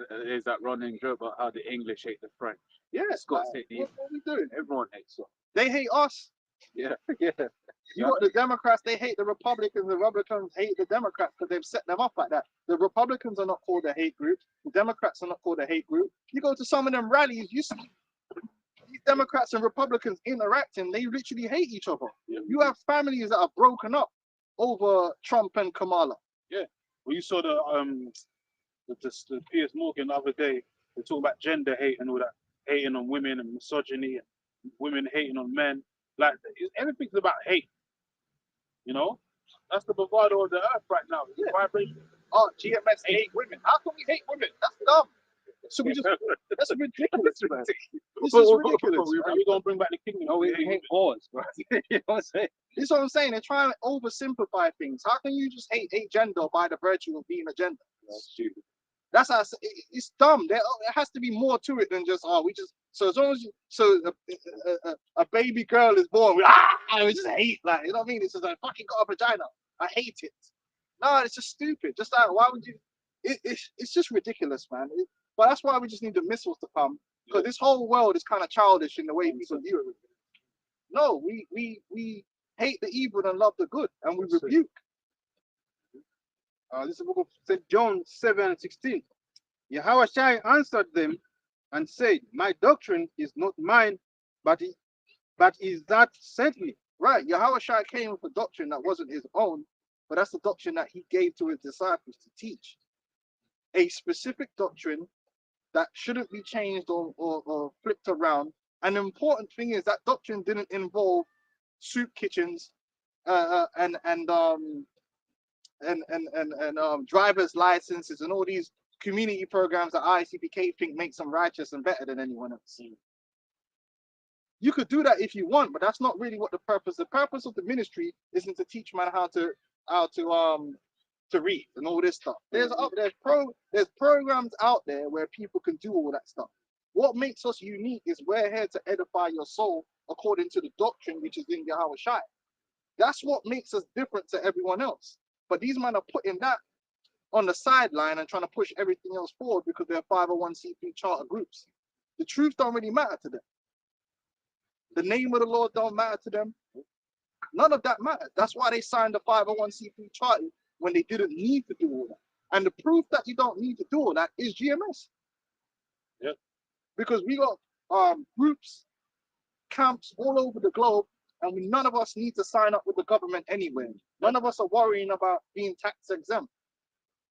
There's that running joke about how the English hate the French.
Yes,
Scots
like,
hate the
what are we doing?
Everyone hates them.
They hate us.
Yeah.
You got the Democrats, they hate the Republicans. The Republicans hate the Democrats because they've set them up like that. The Republicans are not called a hate group. The Democrats are not called a hate group. You go to some of them rallies, you see these Democrats and Republicans interacting. They literally hate each other.
Yeah.
You have families that are broken up over Trump and Kamala.
Well, you saw the Piers Morgan the other day. They talk about gender hate and all that, hating on women and misogyny and women hating on men. Like everything's about hate. You know, that's the bravado of the earth right now. It's vibration.
Oh, GMS hate women. How can we hate women? That's dumb. So we just that's ridiculous, man. This is ridiculous.
We're gonna bring back the kingdom.
No, we hate wars, bro. You know what I'm saying?
This is what I'm saying. They're trying to oversimplify things. How can you just hate a gender by the virtue of being a gender?
That's stupid.
That's how it's dumb. There has to be more to it than just we just. So as long as a baby girl is born, we just hate, like, you know what I mean? It's just like fucking got a vagina. I hate it. No, it's just stupid. Just like, why would you? It's just ridiculous, man. But that's why we just need the missiles to come, because this whole world is kind of childish in the way people view it. No, we hate the evil and love the good, and we rebuke.
This is the book of St. John 7:16. Yahushua answered them and said, my doctrine is not mine, but is that sent me.
Right, Yahushua came with a doctrine that wasn't his own, but that's the doctrine that he gave to his disciples to teach. A specific doctrine that shouldn't be changed or flipped around. And the important thing is that doctrine didn't involve soup kitchens and driver's licenses and all these community programs that ICPK think makes them righteous and better than anyone else. You could do that if you want, but that's not really what the purpose. The purpose of the ministry isn't to teach man how to read and all this stuff. There's programs out there where people can do all that stuff. What makes us unique is we're here to edify your soul according to the doctrine which is in Yahushua. That's what makes us different to everyone else. But these men are putting that on the sideline and trying to push everything else forward because they're 501c3 charter groups. The truth don't really matter to them. The name of the Lord don't matter to them. None of that matters. That's why they signed the 501c3 charter when they didn't need to do all that. And the proof that you don't need to do all that is GMS.
Yep.
Because we got groups, camps all over the globe, and none of us need to sign up with the government anywhere. None of us are worrying about being tax exempt.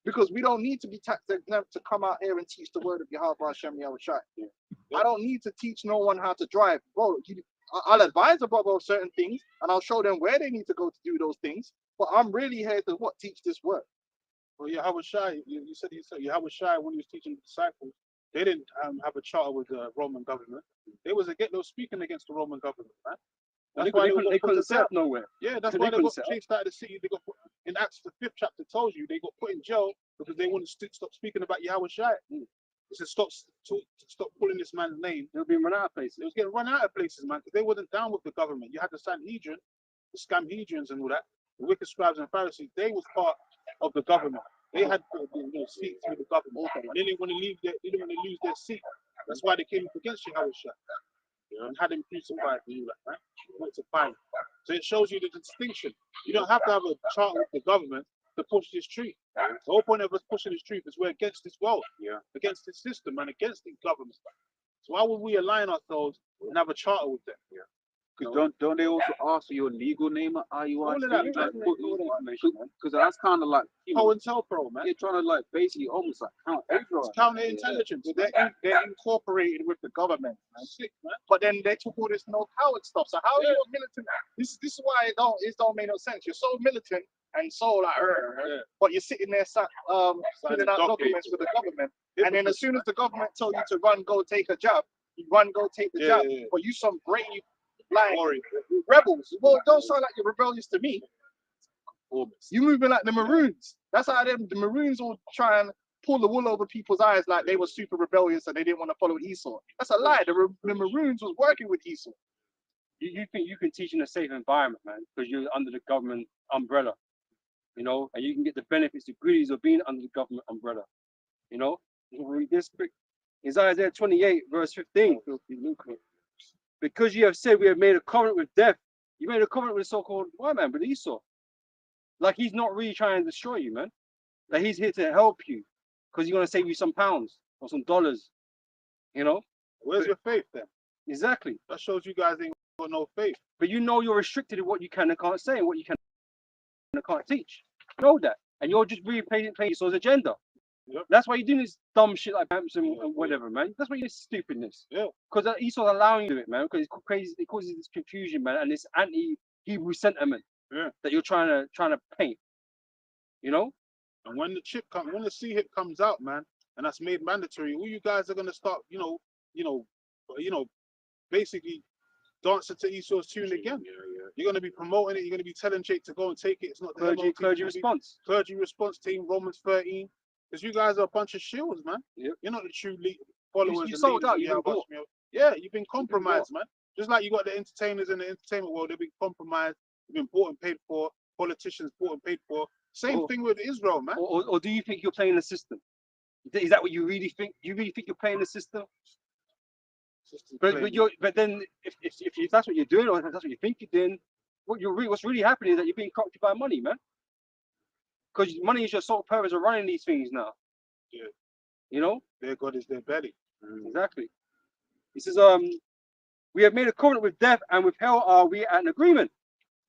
Because we don't need to be tax exempt to come out here and teach the word of Yahweh Hashem Yahushua.
Yeah.
I don't need to teach no one how to drive. Bro, I'll advise a brother of certain things, and I'll show them where they need to go to do those things. But I'm really here to teach this word.
Well, Yahweh Shai, you said Yahweh Shai when he was teaching the disciples, they didn't have a charter with the Roman government. They was speaking against the Roman government, man.
And
That's why they
they
got put
couldn't
to
set
death.
up nowhere.
Yeah, that's
They
why they
couldn't
got
set up.
chased out of the city. They got put in Acts the 5th chapter tells you they got put in jail because they wouldn't stop speaking about Yahweh Shai. It said stop pulling this man's name.
They'll be run out of places.
They was getting run out of places, man, because they wasn't down with the government. You had the Sanhedrin, the Scamhedrians and all that, the wicked scribes and Pharisees. They was part of the government. They had seats through the government. And they didn't want to leave they didn't want to lose their seat. That's why they came up against Yahweh Shai. And had him crucified and all that, right? Went to fight. So it shows you the distinction. You don't have to have a charter with the government to push this truth. The whole point of us pushing this truth is we're against this world, against this system, and against these governments. So why would we align ourselves and have a charter with them?
Because don't they also ask for your legal name at IUIC?
All of that,
Like,
man.
because that's kind of like, you know,
COINTELPRO, man.
they're trying to like basically almost like count everyone.
It's counterintelligence.
They're incorporated with the government, man.
Sick, man.
But then they took all this no coward stuff. So how are you a militant? This is why it don't make no sense. You're so militant and so like, but you're sitting there filling out documents for the government. And then as soon as the government told you to run, go take a job, you run, go take the job. But you some brave like rebels. Well, don't sound like you're rebellious to me. You moving like the Maroons. That's how the Maroons will try and pull the wool over people's eyes like they were super rebellious and they didn't want to follow Esau. That's a lie. The Maroons was working with Esau.
You think you can teach in a safe environment, man, because you're under the government umbrella, you know, and you can get the benefits, the goodies of being under the government umbrella, you know. Read this quick. It's Isaiah 28, verse 15. Because you have said we have made a covenant with death, you made a covenant with so-called white man, with Esau. Like he's not really trying to destroy you, man. Like he's here to help you because he's gonna save you some pounds or some dollars, you know.
Where's your faith then?
Exactly.
That shows you guys ain't got no faith.
But you know you're restricted in what you can and can't say and what you can and can't teach. You know that, and you're just really playing Esau's agenda.
Yep.
That's why you're doing this dumb shit like Bamps and whatever, man. That's why you're stupidness. Yeah. Because Esau's allowing you to do it, man. Because it's crazy. It causes this confusion, man, and this anti-Hebrew sentiment that you're trying to paint. You know.
And when the C-hip comes out, man, and that's made mandatory, all you guys are gonna start, basically dancing to Esau's tune again. You're gonna be promoting it. You're gonna be telling Jake to go and take it. It's not the
clergy response.
Clergy response team, Romans 13. Because you guys are a bunch of shills, man.
Yep.
You're not the true followers.
You sold out. You've been bought.
Yeah, you've been compromised, man. Just like you got the entertainers in the entertainment world, they've been compromised. They've been bought and paid for. Politicians bought and paid for. Same thing with Israel, man.
Or do you think you're playing the system? Is that what you really think? You really think you're playing the system? But then if that's what you're doing, or if that's what you think you're doing, what's really happening is that you're being corrupted by money, man. Because money is your sole purpose of running these things now.
Yeah.
You know?
Their God is their belly.
Exactly. He says, we have made a covenant with death, and with hell are we at an agreement.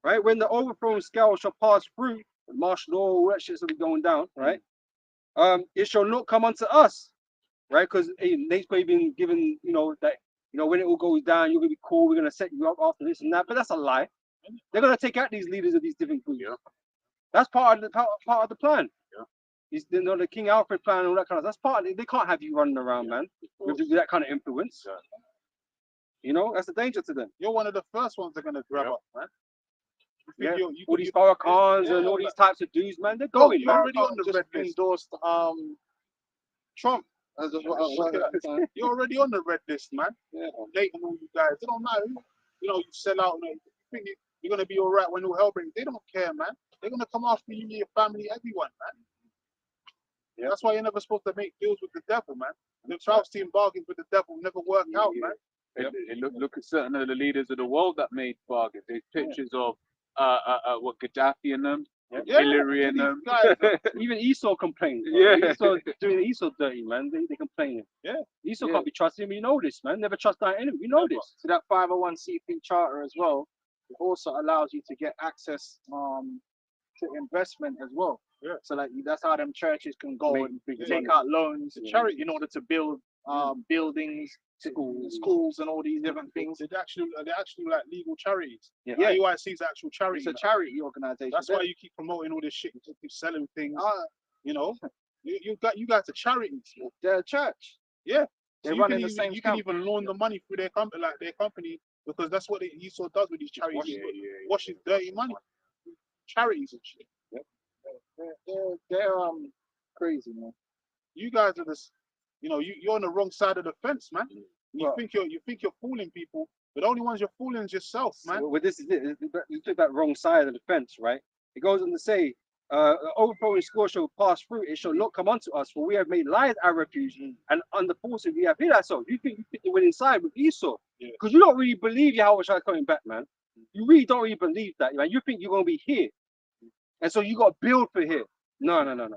Right? When the overthrown scale shall pass through, the martial law, all that shit's gonna be going down, right? It shall not come unto us. Right? Because they've been given, that when it all goes down, you're gonna be cool, we're gonna set you up after this and that. But that's a lie. They're gonna take out these leaders of these different groups. Yeah. That's part of the plan. Yeah. The King Alfred plan and all that kind of stuff. That's part of it. They can't have you running around, man, with that kind of influence. Yeah. That's the danger to them.
You're one of the first ones they're gonna grab up, man.
All these Farrakhan's and all these types of dudes, man, they're going.
You're already on the red list.
Endorsed Trump.
You're already on the red list, man. Yeah. Dating all you guys. It don't matter who, you sell out and you think you're gonna be all right when all hell breaks. They don't care, man. They're gonna come after you, your family, everyone, man. Yeah. That's why you're never supposed to make deals with the devil, man. The Trautstein bargains with the devil never work out, man.
Look at certain of the leaders of the world that made bargains. There's pictures of what Gaddafi and them, Hillary and them.
Even Esau complained. Esau doing Esau dirty, man. They complaining. Yeah. Esau can't be trusted. We know this, man. Never trust our enemy. We know this.
So that 501c3 charter as well, it also allows you to get access to investment as well. Yeah. So that's how them churches can go and take out loans, charity in order to build buildings, schools and all these different things.
They're actually like legal charities.
Yeah.
IUIC is actual charity.
It's a charity organization.
That's why you keep promoting all this shit. You keep selling things. You know, you guys are charities.
They're a church.
Yeah.
They
So
run in the same
you can
camp.
even loan the money through their company, like their company, because that's what Esau does with these charities. Washes dirty money. Charities and shit.
They're crazy, man.
You guys are just, you know, you're on the wrong side of the fence, man. You
Well-
think you're fooling people, but the only ones you're fooling is yourself, man.
So, well, this is it. You took that wrong side of the fence, right? It goes on to say, overthrowing score shall pass through, it shall not come unto us, for we have made lies our refuge, and under falsehood we have hid ourselves. You think you picked the winning side with Esau?
Yeah.
Because you don't really believe Yahweh Shai coming back, man. You really don't really believe that, man. You think you're gonna be here, and so you got to build for here. No.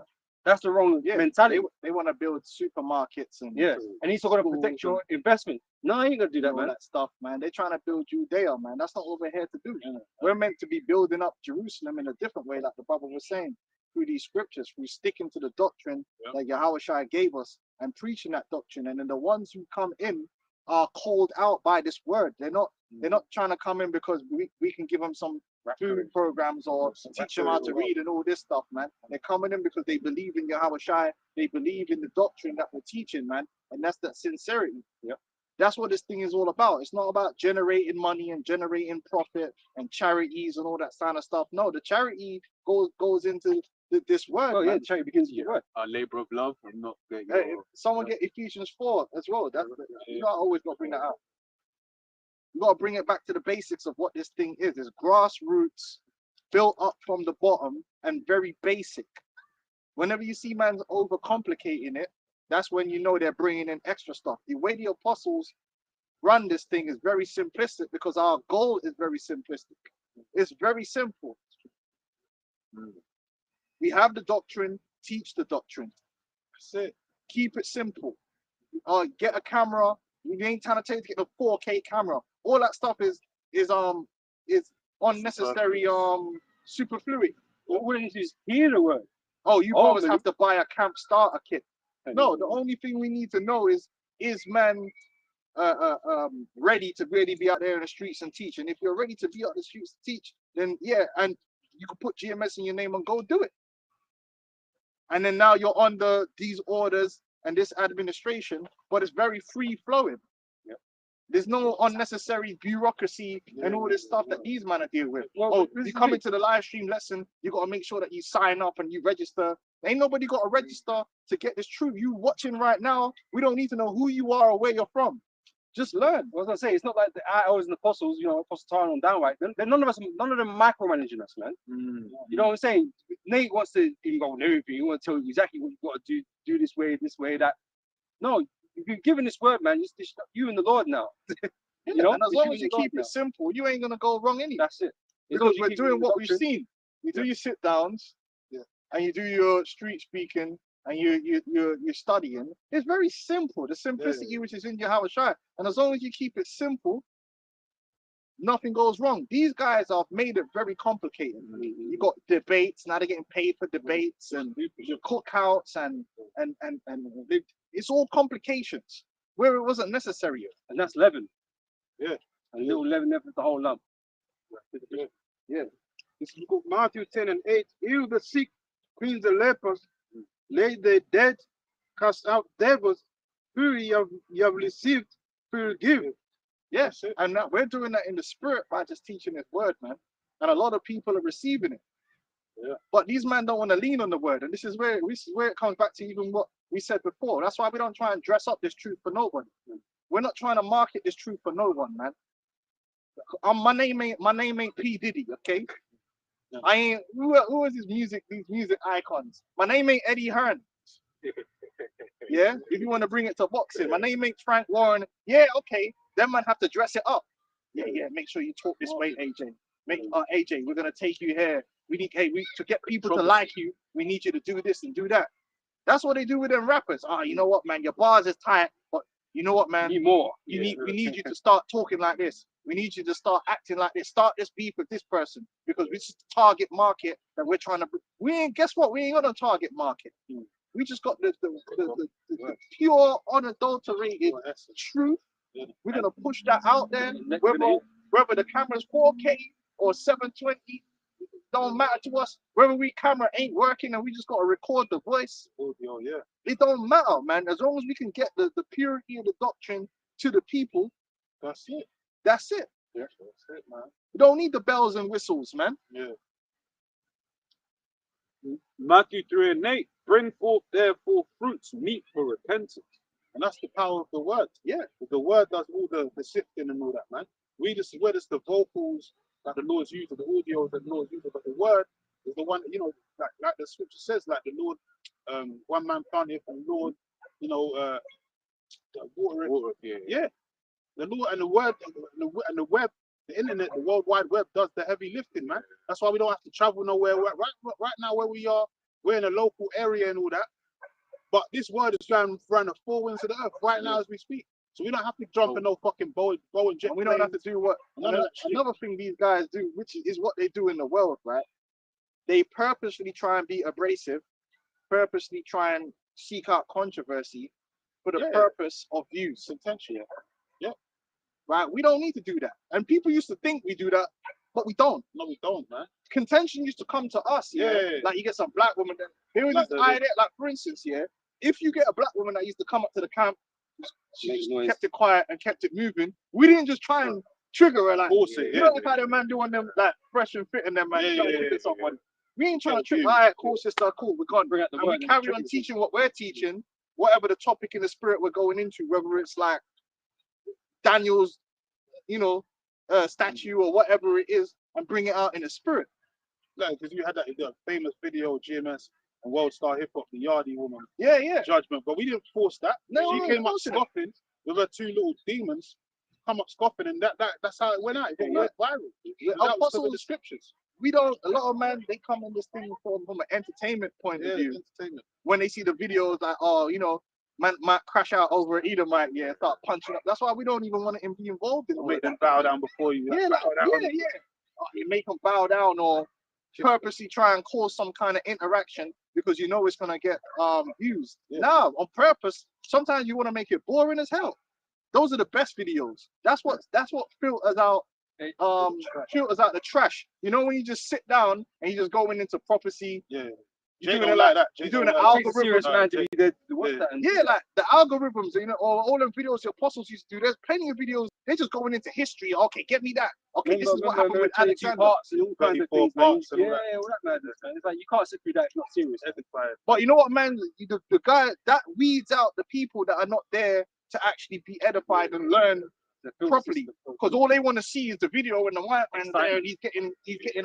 That's the wrong mentality.
They want to build supermarkets and
Yeah, and Esau gonna
schools
protect your investment. No, I ain't gonna do that,
all
man.
that stuff, man. They're trying to build Judea, man. That's not what we're here to do.
Yeah.
We're meant to be building up Jerusalem in a different way, like the brother was saying, through these scriptures, through sticking to the doctrine that Yahweh Shai gave us and preaching that doctrine. And then the ones who come in are called out by this word. They're not trying to come in because we can give them some food programs or teach them how to read and all this stuff, man. They're coming in because they believe in Yahweh Shai. They believe in the doctrine that we're teaching, man. And that's that sincerity.
Yep.
That's what this thing is all about. It's not about generating money and generating profit and charities and all that kind of stuff. No, the charity goes into this word.
Oh
man.
yeah, charity begins with your word.
A labor of love and not getting
Hey, if someone get Ephesians 4 as well. You not always got to bring that out. You got to bring it back to the basics of what this thing is. It's grassroots, built up from the bottom, and very basic. Whenever you see man's overcomplicating it, that's when you know they're bringing in extra stuff. The way the apostles run this thing is very simplistic because our goal is very simplistic. It's very simple. We have the doctrine, teach the doctrine. That's it. Keep it simple. Get a camera. You ain't trying to get a 4K camera. All that stuff is unnecessary, superfluous.
All we need to do is hear the word.
Oh, you
Oh,
always
but
have to buy a camp starter kit. No, the only thing we need to know is man ready to really be out there in the streets and teach? And if you're ready to be out the streets to teach, then yeah, and you can put GMS in your name and go do it. And then now you're under these orders and this administration, but it's very free flowing.
Yep.
There's no unnecessary bureaucracy and all this stuff that these men are dealing with.
Well,
Oh,
this
you
is
come
it.
into the live stream lesson, you got to make sure that you sign up and you register. Ain't nobody got to register to get this truth. You watching right now, we don't need to know who you are or where you're from. Just learn.
I was gonna say, it's not like the idols and the apostles, you know, Apostle Tyron on down, right? Then none of them micromanaging us, man. You know what I'm saying? Nate wants to involve in everything. He wants to tell you exactly what you got to do this way, that. No, if you're given this word, man, it's you and the Lord now.
You
know,
and as
it's
long
you
as
and
you
the Lord
keep
now.
it simple, you ain't gonna go wrong anyway.
That's it. As long
Because
as you
we're
keep
doing
the
what we've
doctrine.
seen. You do your sit downs, and you do your street speaking, and you're studying. It's very simple. The simplicity which is in Yahweh Shai. And as long as you keep it simple, nothing goes wrong. These guys have made it very complicated. You got debates, now they're getting paid for debates and the cookouts and it's all complications where it wasn't necessary.
And that's leaven.
Yeah.
And little leaven never the whole lump.
This is book Matthew 10 and 8. Heal the sick, cleanse the lepers, lay the dead, cast out devils. Who you have received, forgive.
Yes, and that we're doing that in the spirit by just teaching His word, man. And a lot of people are receiving it.
Yeah.
But these men don't want to lean on the word, and this is where it comes back to even what we said before. That's why we don't try and dress up this truth for no one. We're not trying to market this truth for no one, man. My name ain't P Diddy, okay?
Yeah.
I ain't who is these music icons. My name ain't Eddie Hearn. Yeah, if you want to bring it to boxing, my name ain't Frank Warren. Yeah, okay. Then man have to dress it up. Yeah. Make sure you talk this way, AJ. AJ, we're gonna take you here. We need to get people to like you. We need you to do this and do that. That's what they do with them rappers. You know what, man? Your bars is tight, but you know what, man?
Need more.
We need you to start talking like this. We need you to start acting like this. Start this beef with this person because this is the target market that we're trying to. Guess what? We ain't got a target market. We just got the pure, unadulterated truth. We're gonna push that out there, whether the camera's 4K or 720. Don't matter to us whether we camera ain't working and we just gotta record the voice.
Audio, yeah.
It don't matter, man. As long as we can get the purity of the doctrine to the people,
That's it.
that's it.
Yeah, that's it, man.
We don't need the bells and whistles, man.
Yeah.
Matthew 3:8. Bring forth therefore fruits meet for repentance.
And that's the power of the word.
Yeah.
The word does all the sifting and all that, man. We're just the vocals that the Lord's using, the audio that the Lord's using, but the word is the one, you know, like the scripture says, like the Lord, one man planted, and the Lord, you know, water it. Yeah. The Lord and the word and the web, the internet, the World Wide Web does the heavy lifting, man. That's why we don't have to travel nowhere. Right now where we are, we're in a local area and all that. But this word is trying to 4 winds of the earth right now as we speak. So we don't have to jump in no fucking bow and jet.
And we don't have to do what
None of that shit.
another thing these guys do, which is what they do in the world, right? They purposely try and be abrasive, purposely try and seek out controversy for the
Yeah.
purpose of views.
Contention.
Right? We don't need to do that. And people used to think we do that, but we don't.
No, we don't, man.
Contention used to come to us,
Yeah.
Like you get some black woman that they was
Like
this
the-
idea, like for instance, if you get a black woman that used to come up to the camp, she
Make
just
noise.
kept it quiet and kept it moving. We didn't just try and trigger her like
Force it,
you know, if I had a man doing them like fresh and fit and them man, trying to hit someone. We ain't trying to trigger.
Yeah.
All right, cool, sister, cool. We can't
Bring out the
and
word
we
and
carry
trigger
on
them.
teaching what we're teaching, whatever the topic in the spirit we're going into, whether it's like Daniel's, you know, statue or whatever it is, and bring it out in the spirit.
Like, because you had that the famous video, GMS and World Star Hip Hop, the Yardie woman
Yeah.
judgment, but we didn't force that.
No,
She
no,
came up
forcing it.
scoffing with her 2 little demons, come up scoffing, and that's how it went out. It went viral.
Yeah,
That was because of the
apostles,
scriptures.
we don't. A lot of men they come in this thing from an entertainment point
Yeah,
of view.
entertainment.
When they see the videos, like, oh, you know, man might crash out over an Edomite, start punching up. That's why we don't even want to be involved in all
Make
that.
them bow down before you.
Yeah, like,
bow down.
yeah. You make them bow down or purposely try and cause some kind of interaction because you know it's gonna get views.
Yeah.
No, on purpose. Sometimes you want to make it boring as hell. Those are the best videos. That's what filters out the trash. You know when you just sit down and you just going into prophecy.
Yeah.
You're
Jay
doing
don't
it
like
like
that.
you're
Jay
doing
don't
an
like that.
Takes a
algorithm.
serious man to be the what's
Yeah.
that? And
Yeah, like the algorithms, you know, all them videos the apostles used to do. There's plenty of videos. They're just going into history. Okay, get me that. Okay, this is what happened with Alexander.
Parts and all kinds of
34
things, man.
parts and all
Yeah,
that.
all that madness, man. It's like you can't sit through that. It's not serious.
But you know what, man? The guy that weeds out the people that are not there to actually be edified and learn
The filter
properly.
system.
Because all they want to see is the video and the white man there and he's getting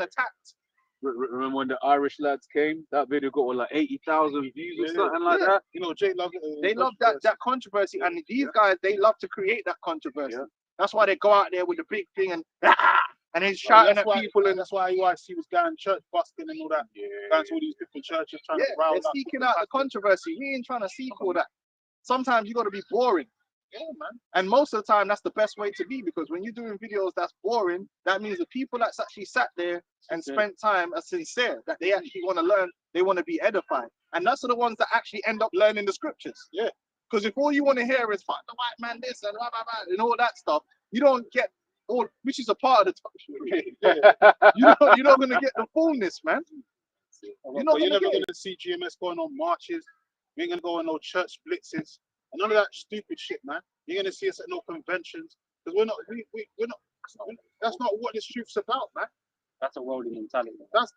attacked.
Remember when the Irish lads came? That video got what, like 80,000 views or
Yeah.
something like
Yeah.
that.
You know, Jay loved it.
They love that controversy, and these guys they love to create that controversy.
Yeah.
That's why they go out there with the big thing and then shouting at people and
that's why EYC was going church busting and all that. Going to all these different churches trying to rile
they're
up.
seeking out the controversy. We ain't trying to seek all that. Sometimes you got to be boring.
Yeah, man.
And most of the time, that's the best way to be because when you're doing videos that's boring, that means the people that's actually sat there and spent time are sincere, that they actually want to learn, they want to be edified. And that's the ones that actually end up learning the scriptures.
Yeah.
Because if all you want to hear is fuck the white man this and blah, blah, blah, and all that stuff, you don't get all, which is a part of the you're not going to get the fullness, man.
You're never going to see GMS going on marches. We ain't going to go on no church blitzes. And none of that stupid shit, man. You're going to see us at no conventions. Because we're not, that's not what this truth's about, man.
That's a worldly mentality.
That's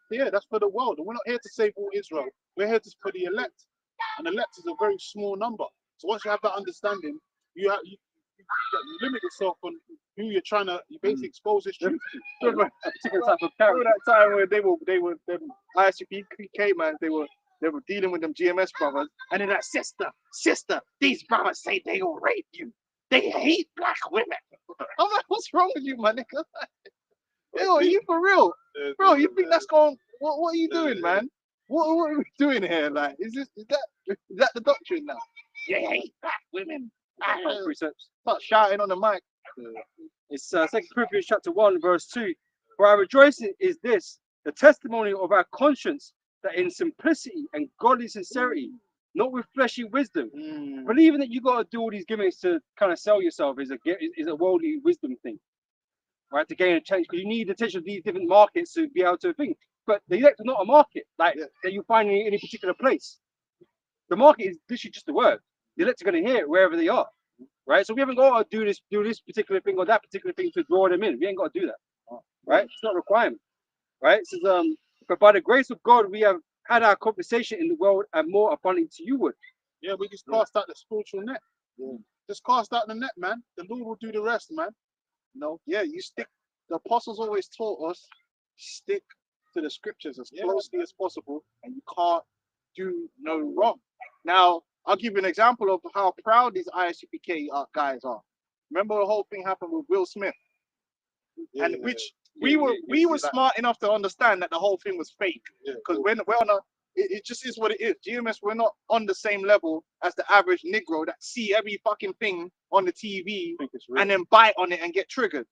for the world. And we're not here to save all Israel. We're here for the elect. And elect is a very small number. So once you have that understanding, you limit yourself on who you're trying to basically expose this truth to.
Remember that time where they were them ISUPK man, they were dealing with them GMS brothers, and then that sister, these brothers say they will rape you. They hate black women. I'm like, what's wrong with you, my nigga? Yo, are you for real? Bro, you think that's going, what are you doing, man? What are we doing here? Like, is that the doctrine now? They hate black women.
Precepts.
Start shouting on the mic.
It's 2 Corinthians chapter 1, verse 2. For our rejoicing is this, the testimony of our conscience, that in simplicity and godly sincerity, not with fleshy wisdom, believing that you got to do all these gimmicks to kind of sell yourself is a worldly wisdom thing, right? To gain a change, because you need the attention of these different markets to be able to think. but the elect is not a market like
Yeah.
that you find in any particular place. The market is literally just the word. The elect are going to hear it wherever they are, right? So we haven't got to do this particular thing or that particular thing to draw them in. We ain't got to do that, right? It's not a requirement, right? It says, but by the grace of God, we have had our conversation in the world and more abundant to you would.
Yeah, we just cast out the spiritual net. Just cast out the net, man. The Lord will do the rest, man.
No, yeah, you stick. The apostles always taught us stick to the scriptures as closely as possible, and you can't do no wrong. Now, I'll give you an example of how proud these ISUPK guys are. Remember the whole thing happened with Will Smith, and which we were smart enough to understand that the whole thing was fake, because we're on a. It just is what it is. GMS, we're not on the same level as the average Negro that see every fucking thing on the TV and then bite on it and get triggered.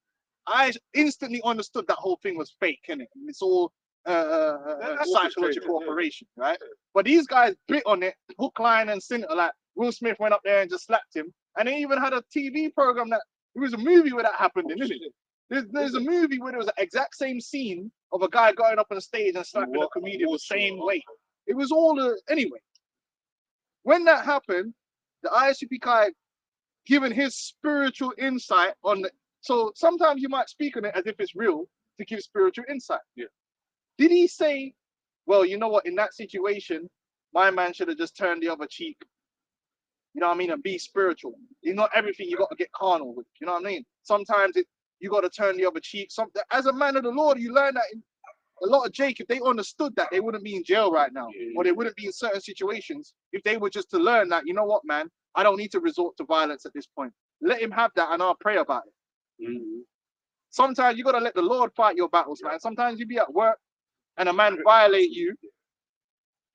I instantly understood that whole thing was fake, innit? It's all psychological operation, right? But these guys bit on it, hook, line, and sinker. Like Will Smith went up there and just slapped him, and they even had a TV program that it was a movie where that happened, isn't it? There's a movie where there was the exact same scene of a guy going up on the stage and slapping a comedian the same way. It was all anyway. When that happened, the ISUPK given his spiritual insight on the. So sometimes you might speak on it as if it's real to give spiritual insight.
Yeah.
Did he say, well, you know what, in that situation, my man should have just turned the other cheek? You know what I mean? And be spiritual. It's not everything you got to get carnal with. You know what I mean? Sometimes you got to turn the other cheek. As a man of the Lord, you learn that a lot of Jake, if they understood that, they wouldn't be in jail right now, or they wouldn't be in certain situations if they were just to learn that, you know what, man, I don't need to resort to violence at this point. Let him have that and I'll pray about it. Sometimes you got to let the Lord fight your battles, man. Sometimes you be at work and a man violate you.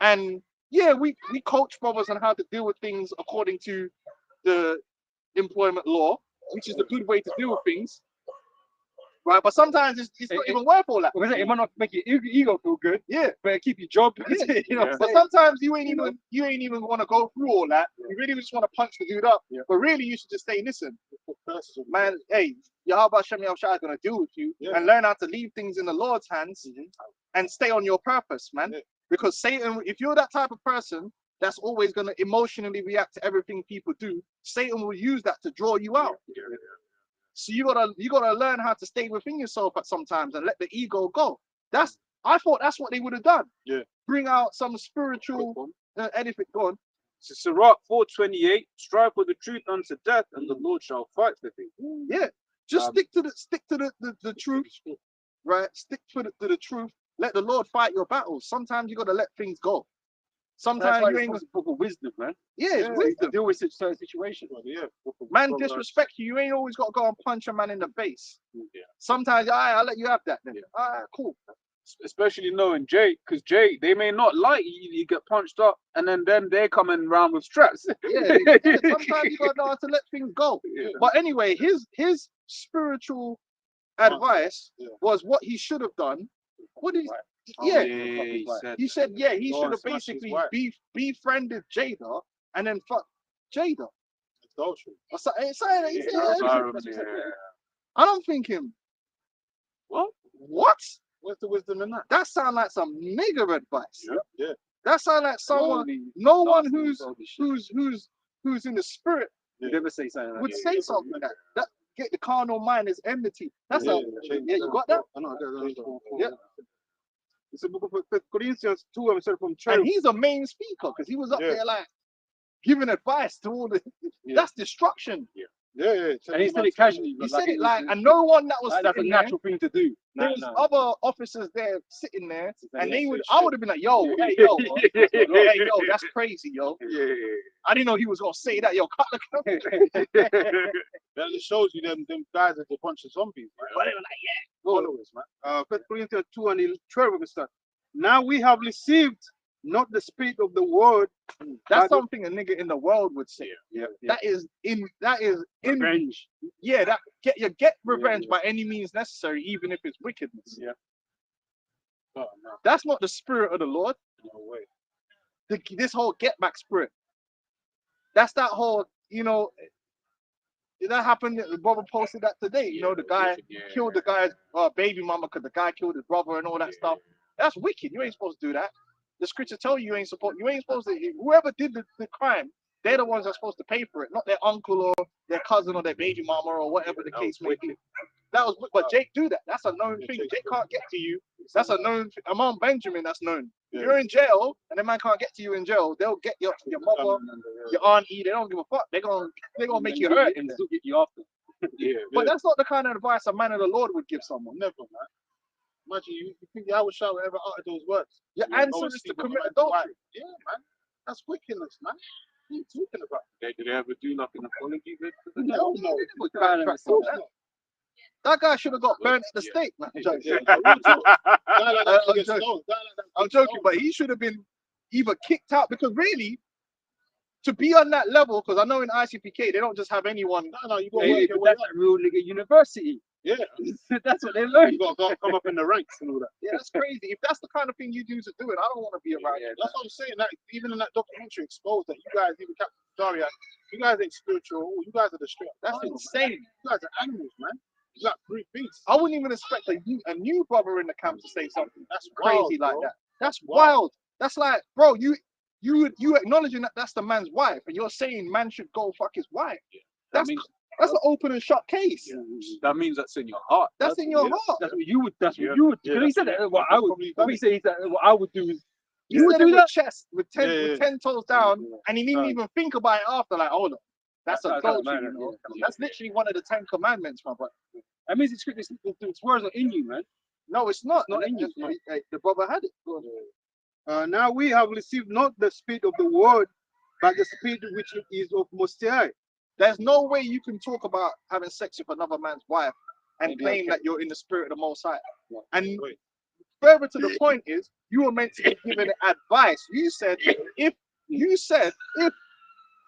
And yeah, we coach brothers on how to deal with things according to the employment law, which is a good way to deal with things. Right, but sometimes it's not even worth all that.
Because it might not make your ego feel good,
Yeah,
but keep your job.
Yeah.
You know what I'm
but
saying?
sometimes you ain't even want to go through all that. You really just want to punch the dude up. But really, you should just say, listen, man, hey, Yahweh Shem Yahushua is gonna deal with you, and learn how to leave things in the Lord's hands and stay on your purpose, man. Because Satan, if you're that type of person that's always gonna emotionally react to everything people do, Satan will use that to draw you out. So you gotta learn how to stay within yourself at sometimes and let the ego go. I thought that's what they would have done.
Yeah.
Bring out some spiritual anything. Go on.
So Sirach 4:28, strive for the truth unto death, and the Lord shall fight for thee.
Yeah. Just stick to the truth, right? Stick to the truth. Let the Lord fight your battles. Sometimes you gotta let things go. Sometimes you ain't
for wisdom, man.
it's wisdom.
To deal with certain situations.
Man disrespect you. You ain't always got to go and punch a man in the face.
Yeah.
Sometimes, I'll let you have that then. All right, cool.
Especially knowing Jay, because Jay, they may not like you get punched up, and then they're coming around with straps.
Yeah, sometimes you got to know how to let things go.
Yeah.
But anyway, his spiritual advice was what he should have done. What did he said he should have basically befriended Jada and then fuck Jada.
Adultery.
I don't think him. What?
What's the wisdom in that?
That sound like some nigger advice.
Yeah.
That sound like someone. No one who's in the spirit
You never say something like
would say something like that. That get the carnal mind as enmity. That's you got that? Yeah.
It's a book of 1 Corinthians 2, I'm sorry, from 12.
And he's a main speaker because he was up there like giving advice to all the. That's destruction.
Yeah.
And he said it casually.
He said it like, and no one that was
that's a
sitting there.
natural thing to do.
There was other officers there sitting there, and I would have been like, yo, hey, yo, that's crazy, yo. I didn't know he was gonna say that, yo. Cut the
That just shows you them guys that they punch the zombies. Right?
But they were like,
Followers, man. 1 Corinthians 2 and 12 we start. Now we have received not the spirit of the world.
that's something a nigga in the world would say. That is in
Revenge.
Yeah, that get revenge by any means necessary, even if it's wickedness.
Oh, no.
That's not the spirit of the Lord.
No way.
This whole get back spirit. That's that whole, that happened. The brother posted that today. The guy killed the guy's baby mama because the guy killed his brother and all that stuff. That's wicked. You ain't supposed to do that. The scripture tell you ain't supposed to. Whoever did the crime, they're the ones that's supposed to pay for it, not their uncle or their cousin or their baby mama or whatever the case may be. That was, but Jake do that. That's a known thing. Jake can't get to you. That's a known thing. Among Benjamin, that's known. If you're in jail and the man can't get to you in jail, they'll get your mother, your auntie. They don't give a fuck. They're gonna make you hurt.
and still get you after.
But that's not the kind of advice a man of the Lord would give someone.
Never, man. Imagine you think Yahweh Shah would ever utter those words.
Your answer is to commit adultery.
Yeah, man. That's wickedness, man. What are you talking about?
Did they ever do like an apology?
Hell no.
That guy should have got burnt at the stake, man. I'm joking. I'm joking, but he should have been either kicked out because really, to be on that level, because I know in ICPK they don't just have anyone.
No, you got
Yeah,
to
but that's like real nigga university.
Yeah,
That's what they learn.
you got to come up in the ranks and all that.
Yeah, that's crazy. If that's the kind of thing you do to do it, I don't want to be around you.
That's what I'm saying. That even in that documentary exposed that you guys, even Captain Daria, you guys ain't spiritual. You guys are the straight.
That's insane.
You guys are animals, man. You got brute beasts.
I wouldn't even expect a new brother in the camp to say something
That's
crazy
wild,
like
bro.
that. That's
Wild.
wild. That's like, bro, you acknowledging that that's the man's wife, and you're saying man should go fuck his wife. That's an open and shut case.
That means that's in your heart.
That's in your heart.
That's what you would. That's what
Yeah.
you would.
Yeah,
Because he said that. What I would. He said he said what I would do is.
You would
would
do
do
that
that?
chest with 10
Yeah,
with 10 toes down, and he didn't
Right.
even think about it after. Like, hold on, that's
That's
adultery.
man,
You know?
yeah.
That's literally one of the 10 commandments, my brother.
That means it's script. It's words not in you, man.
No, it's not.
not in you.
The brother had it.
Now we have received not the spirit of the world, but the spirit which is of Most High.
There's no way you can talk about having sex with another man's wife and
Maybe
claim
okay.
that you're in the spirit of the Most High.
Yeah.
And
Wait.
further to the point is, you were meant to be given advice. You said if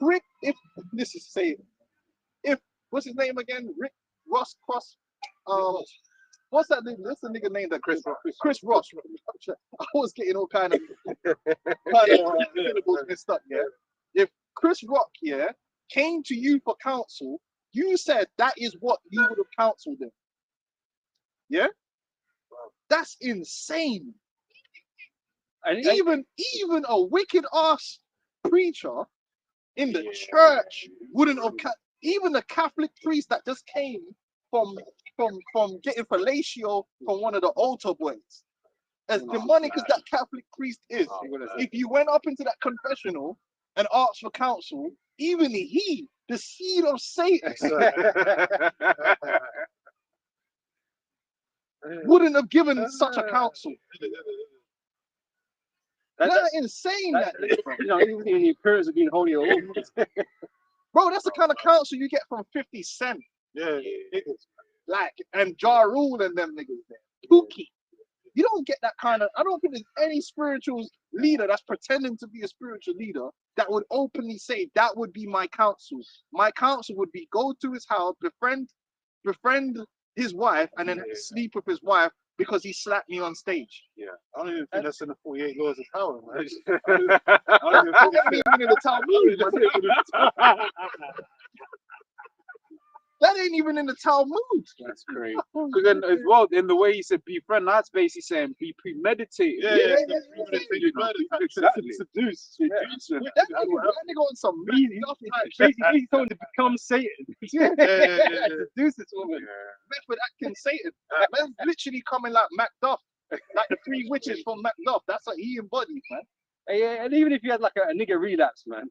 Rick, if this is say it, if what's his name again? Rick Ross Cross. What's that nigga? What's the nigga name that Chris Ross? I was getting all kind of syllables mixed up. Yeah. If Chris Rock, yeah, came to you for counsel, you said that is what you would have counseled him. Yeah? That's insane.
And
Even a wicked ass preacher in the church wouldn't have even the Catholic priest that just came from getting fellatio from one of the altar boys. As demonic as that Catholic priest is, if you went up into that confessional and asked for counsel, even he, the seed of Satan, wouldn't have given such a counsel. That's insane. That
you know, even in the appearance of being holy or
bro, that's the kind of counsel you get from 50 Cent,
Yeah.
like, and Ja Rule and them niggas there. Pookie. You don't get that kind of. I don't think there's any spiritual leader that's pretending to be a spiritual leader that would openly say that would be my counsel. My counsel would be go to his house, befriend his wife, and then sleep with his wife because he slapped me on stage.
Yeah. I don't even think that's in the 48 laws of power, man.
That ain't even in the Talmud. That ain't even in the Talmud.
That's crazy. Because then as well, in the way he said befriend, that's basically saying be premeditated. Exactly.
seduce.
That nigga on some
Basically, someone to become Satan. Seduce this woman.
method acting Satan. Man's literally coming like Macduff, like the three witches from Macduff. That's what he embodies, man.
Yeah, and even if you had like a nigga relapse, man,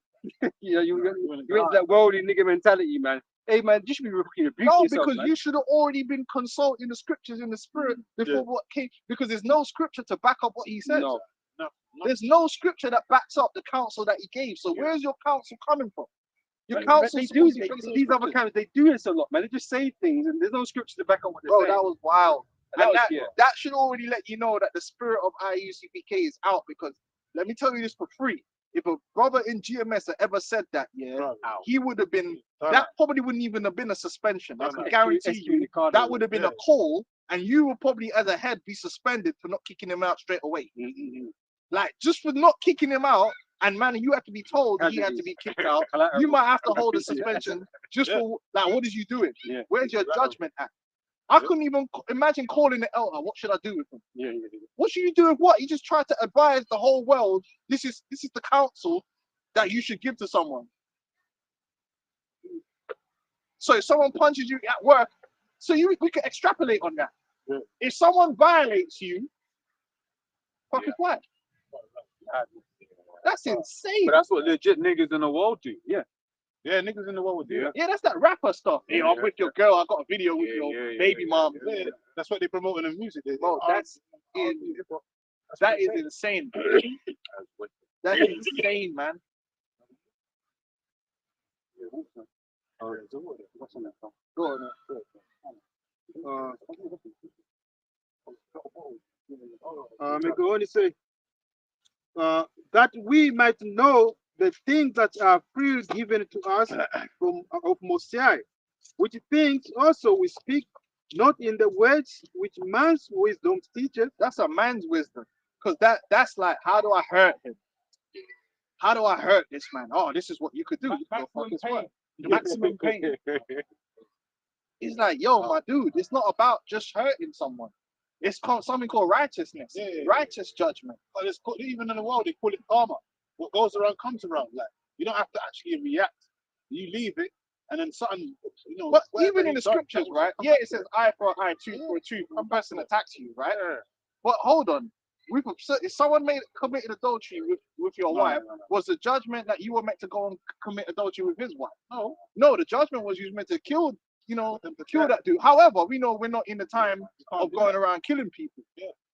you know, you into that worldly nigga mentality, man. Hey, man, you should be rebuking
No,
yourself,
because
man.
you should have already been consulting the scriptures in the spirit before what came. Because there's no scripture to back up what he said.
No.
There's no scripture that backs up the counsel that he gave. So where's your counsel coming from? Your counsel.
They do these other camps. They do this a lot, man. They just say things, and there's no scripture to back up what they're
Bro,
saying.
that was wild.
That
And
was-
that should already let you know that the spirit of IUCPK is out. Because let me tell you this for free. If a brother in GMS had ever said that, he would have been. That probably wouldn't even have been a suspension. I can guarantee you that would have been a call, and you would probably, as a head, be suspended for not kicking him out straight away. Like just for not kicking him out, and man, you have to be told he had to be kicked out. You might have to hold a suspension just for like, what is you doing?
Yeah.
Where's your judgment at? I couldn't even imagine calling the elder. What should I do with him?
Yeah.
What should you do with what? You just tried to advise the whole world. This is the counsel that you should give to someone. So if someone punches you at work, so we can extrapolate on that.
Yeah.
If someone violates you, fucking what? That's insane.
But that's what legit niggas in the world do.
Yeah, niggas in the world would do that.
Yeah, that's that rapper stuff. Hey, I'm with your girl. I got a video with your baby mom.
Yeah, that's what they promote in the music.
Bro, that is insane. That is insane, man. Go on.
May go on to say, that we might know the things that are freely given to us from of Most High, which things also we speak, not in the words which man's wisdom teaches.
That's a man's wisdom. Because that's like, how do I hurt him? How do I hurt this man? Oh, this is what you could do. You could go fuck his wife. Maximum pain. It's like, yo, my dude, it's not about just hurting someone. It's called something called righteousness. Righteous judgment.
But it's called, even in the world, they call it karma. What goes around comes around. Like, you don't have to actually react. You leave it, and then something, you know.
But even in the scriptures, right? Yeah, it says eye for an eye, tooth for a tooth. One person attacks you, right? But hold on. If someone committed adultery with your wife, was the judgment that you were meant to go and commit adultery with his wife? No, the judgment was you was meant to kill, kill that dude. However, we know we're not in the time of going around killing people.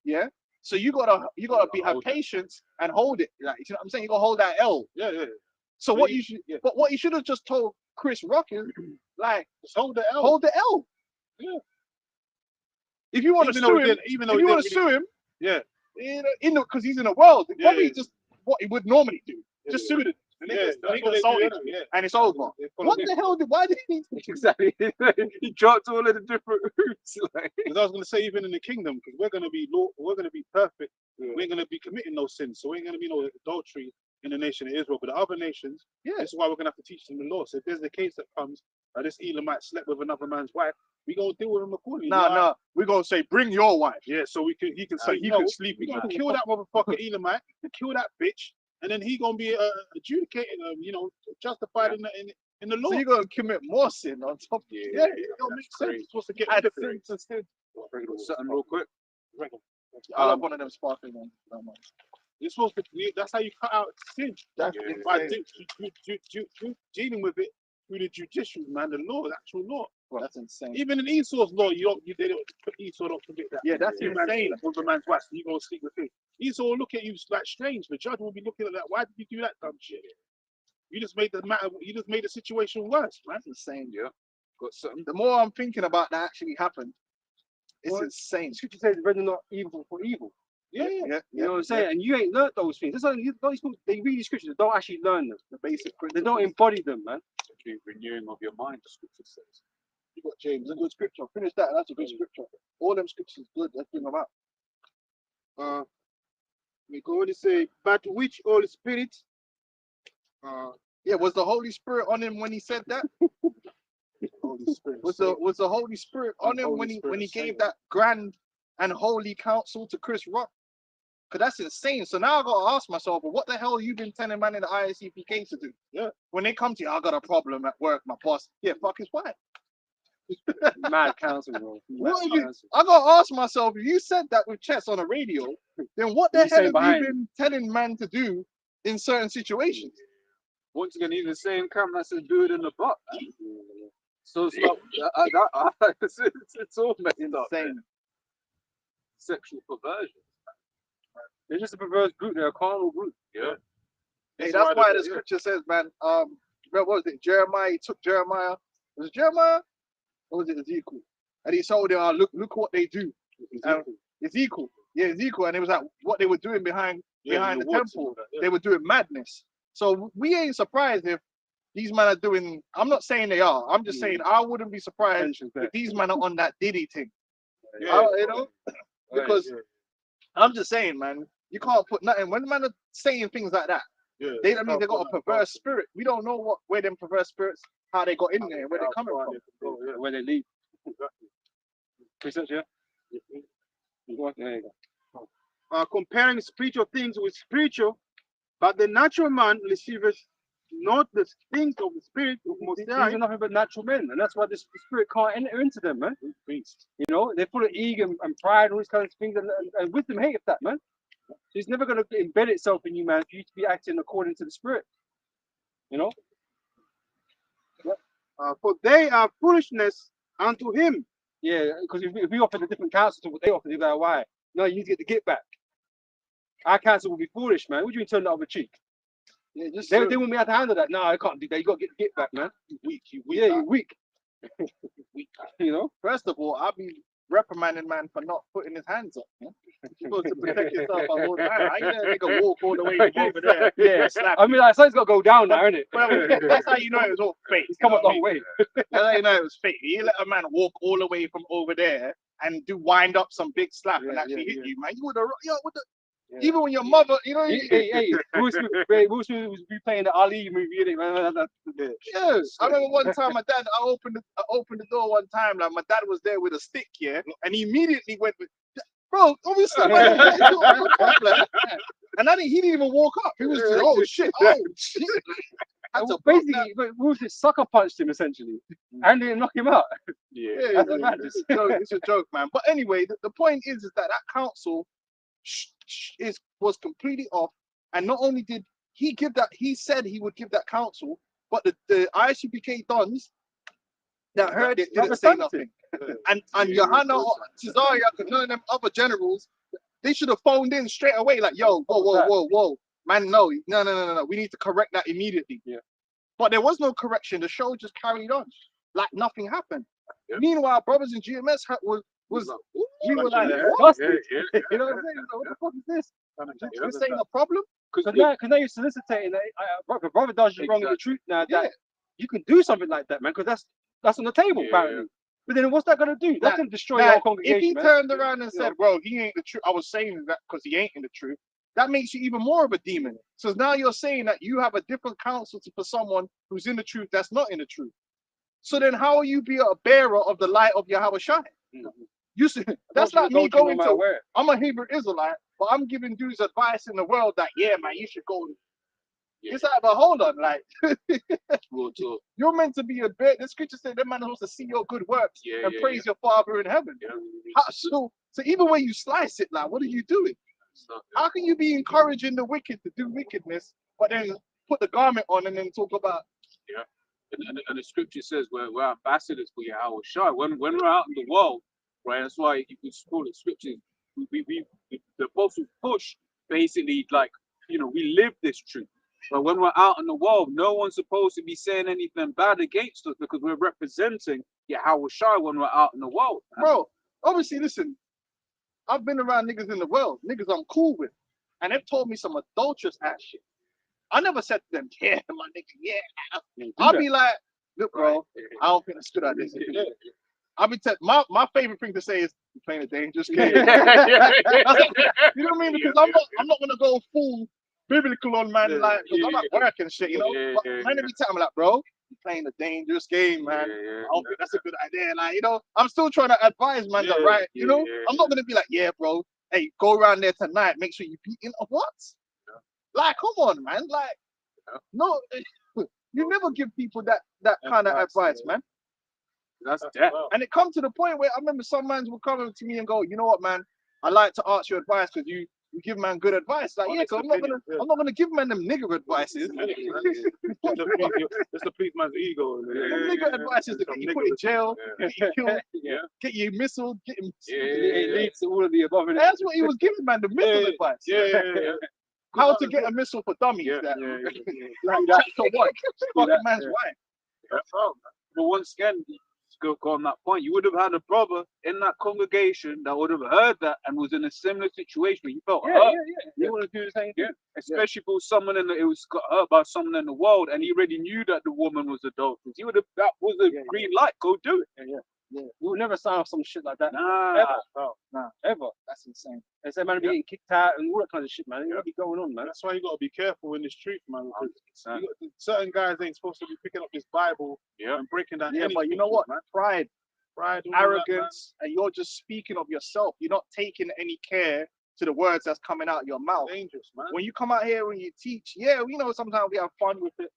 Yeah. So you gotta have patience and hold it. Like, you know what I'm saying? You gotta hold that L.
Yeah.
So what you should have just told Chris Rock is like,
just hold the L.
Hold the L.
Yeah.
If you want to sue him, sue him,
yeah.
Because he's in the world, probably just what he would normally do. Just sue him. And it's over. What the hell? Why did he?
Exactly. He dropped all of the different routes. Like.
Because I was going to say, even in the kingdom, because we're going to be perfect. We ain't going to be committing no sins, so we ain't going to be no adultery in the nation of Israel. But the other nations, this is why we're going to have to teach them the law. So if there's a case that comes that this Elamite slept with another man's wife, we gonna deal with him accordingly.
No, we're gonna say, bring your wife.
Yeah, so he can say he can sleep. We can kill that motherfucker Elamite, kill that bitch, and then he gonna be adjudicated, justified in the law.
So you're gonna commit more sin on top of it.
Yeah, it don't make sense. You're supposed to get rid of sin.
Something real quick.
I love one of them sparkling ones.
You're supposed to. That's how you cut out sin. That's by dealing with it through the judicial, man, the law, the actual law.
Well, that's insane.
Even in Esau's law, they don't put Esau don't commit that.
Yeah, that's insane.
With a man's wife, so you gonna sleep with him. Esau will look at you like strange. The judge will be looking at that. Why did you do that dumb shit? You just made the situation worse, man.
That's insane.
Yeah. Got something.
The more I'm thinking about that actually happened, it's insane.
Scripture says, "Render not evil for evil."
Yeah.
You know what I'm saying? And you ain't learnt those things. That's why these people, they read the scriptures, they don't actually learn them.
The basic principles.
They don't embody them, man.
The renewing of your mind, the scripture says.
You got James, a good scripture. Finish that. That's a good scripture. All them scriptures good. Let's bring them out.
We go on to say, but which Holy Spirit?
Was the Holy Spirit on him when he said that?
Holy Spirit.
Was the Holy Spirit on him when he gave that grand and holy counsel to Chris Rock? Because that's insane. So now I gotta ask myself, well, what the hell you been telling man in the ISCPK to do?
Yeah.
When they come to you, I got a problem at work, my boss. Yeah, fuck his wife.
Mad counsel, bro.
I gotta ask myself, if you said that with Chess on the radio, then what the hell have you been telling man to do in certain situations?
Once again, he's the same camera that says do it in the butt. So it's all messed up.
Insane.
Sexual perversion.
They're just a perverse group. They're a carnal group.
Yeah.
Hey, that's why the scripture says, man, what was it? Jeremiah, he took Jeremiah. Was it Jeremiah? Or was it Ezekiel? And he told them, look what they do. Ezekiel. Yeah, Ezekiel. And it was like what they were doing behind the temple. They were doing madness. So we ain't surprised if these men are doing, I'm not saying they are. I'm just saying I wouldn't be surprised if these men are on that Diddy thing. Because I'm just saying, man, you can't put nothing. When men are saying things like that, that means they got a perverse spirit. We don't know where them perverse spirits, how they got in there, where they're coming from,
where they leave. Precepts, yeah. Go on, there you go.
Comparing spiritual things with spiritual, but the natural man receiveth not the things of the spirit of Most
These
High.
are nothing but natural men, and that's why the spirit can't enter into them, man. You know, they're full of ego and pride, all these kinds of things, and wisdom hateth that, man. So it's never going to embed itself in you, man, for you to be acting according to the spirit. You know?
For they are foolishness unto him.
Yeah, because if we offered a different counsel to what they offered, they'd be like, why? No, you need to get the get back. Our counsel will be foolish, man. What do you mean turn the other cheek?
Yeah, just
They wouldn't be able to handle that. No, I can't do that. You got to get the get back, man.
you weak. You weak.
Yeah, you're weak.
weak.
You know?
First of all, I'll be reprimanding man for not putting his hands up. Yeah? You're supposed to protect yourself at all times. I ain't let a nigga walk all the way from over there.
Yeah.
Slap
I mean, like, something's got to go down now, isn't it?
Well, that's how you know it was all fake.
He's come
you
up
know
long
what I
way.
mean? That's how you know it was fake. You let a man walk all the way from over there and do wind up some big slap and
Yeah,
actually
yeah,
hit
yeah.
you, man. You would have, yo, what the,
Yeah.
even when your mother, you know,
Hey, Will Smith was replaying the Ali movie, innit, man?
yeah. I remember one time my dad, I opened the door one time, like my dad was there with a stick, yeah, and he immediately went with, bro, obviously, man, and he didn't even walk up. He was just, oh shit. Had to
Well,
block
basically, Will Smith sucker punched him essentially, and didn't knock him out.
Yeah.
Yeah,
That's
yeah,
a madness.
it's a joke, man. But anyway, the point is that council was completely off, and not only did he give that, he said he would give that counsel, but the ICPK dons that heard it didn't say nothing. And Johanna or Cesaria, and none of them other generals, they should have phoned in straight away, like, yo, whoa, man, no, we need to correct that immediately.
Yeah.
But there was no correction. The show just carried on like nothing happened.
Yeah.
Meanwhile, brothers in GMS was we were like,
Yeah,
what?
yeah, yeah.
You know what I'm saying? What the fuck is this?
Yeah.
This ain't a problem.
Because now you're soliciting. Brother does you wrong in the truth now.
Yeah.
That you can do something like that, man. Because that's on the table,
Yeah,
apparently.
yeah.
But then what's that gonna do? That can destroy
Now,
your congregation,
if he
man.
turned around and
You
said,
know.
bro, he ain't the truth, I was saying that because he ain't in the truth, that makes you even more of a demon. So now you're saying that you have a different counsel for someone who's in the truth that's not in the truth. So then how will you be a bearer of the light of Yahweh Shai? You see, that's like me going to, I'm a Hebrew Israelite, but I'm giving dudes advice in the world that, yeah, man, you should go. It's like, but hold on, like, you're meant to be a bear. The scripture said that man is supposed to see your good works and praise your Father in heaven. So even when you slice it, like, what are you doing? How can you be encouraging the wicked to do wickedness, but then put the garment on and then talk about?
And the scripture says we're ambassadors for Yahweh Shai. When we're out in the world, right? That's why you can call it scriptures. The apostles push basically, like, you know, we live this truth. But when we're out in the world, no one's supposed to be saying anything bad against us because we're representing Yahweh Shai when we're out in the world.
Bro, obviously, listen, I've been around niggas in the world, niggas I'm cool with, and they've told me some adulterous ass shit. I never said to them, yeah, my nigga, yeah. I'll be like, look, bro, I don't think that's good at this. I'll be my favorite thing to say is, you're playing a dangerous game. You know what I mean? Because I'm not gonna go full biblical on man, like, because I'm at work and shit, you know. But man, every time I'm like, bro, you're playing a dangerous game, man. I don't think that's a good idea. Like, you know, I'm still trying to advise man that, right? You know, I'm not gonna be like, yeah, bro, hey, go around there tonight, make sure you beat in a what? Like, come on, man. Like, no, you never give people that kind of advice, man.
That's death.
And it comes to the point where I remember some mans will come to me and go, you know what, man, I like to ask your advice because you give man good advice. Like, so I'm not gonna give man them nigger advices.
That's to please man's ego.
Them nigger advices to get you put in jail, get you killed, get you missiled, get him.
It leads to all of the above. innit?
That's what he was giving man, the missile advice. How to get a missile for dummies. Like that. So what? Fucking man's wife.
But once again, to go on that point, you would have had a brother in that congregation that would have heard that and was in a similar situation where he felt hurt.
You want to do the same thing?
Especially if it was someone it was got hurt by someone in the world and he already knew that the woman was adulterous. He would have, that was a green light, go do it.
You would never sign off some shit like that.
Nah.
Ever.
That's insane.
They say man be getting kicked out and all that kind of shit, man. What be going on, man?
That's why you gotta be careful in this truth, man. Because certain guys ain't supposed to be picking up this Bible and breaking down.
Yeah, but you know what?
Man.
Pride
Pride, all that, man.
arrogance, and you're just speaking of yourself. You're not taking any care to the words that's coming out of your mouth.
Dangerous, man.
When you come out here and you teach, yeah, we know sometimes we have fun with it,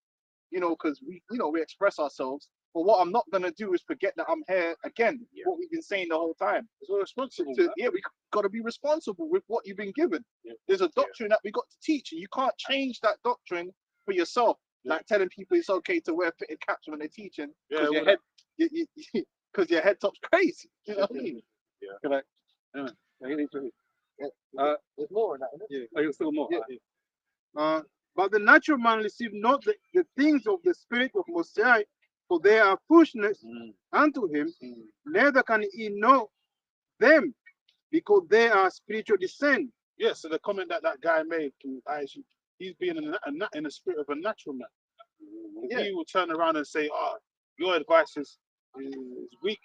you know, because we express ourselves. But what I'm not gonna do is forget that I'm here again. What we've been saying the whole time.
It's all responsible.
Yeah, we got to be responsible with what you've been given. There's a doctrine that we got to teach, and you can't change that doctrine for yourself. Like telling people it's okay to wear fitted caps when they're teaching because your head, because your head top's crazy. You know what I mean?
Yeah.
Correct.
There's more in that, isn't it? Oh, you're still more.
But the natural man receive not the things of the Spirit of Most High, for they are foolishness unto him, neither can he know them, because they are spiritual descent.
Yeah, so the comment that guy made, he's being in the spirit of a natural man. He will turn around and say, your advice is weak.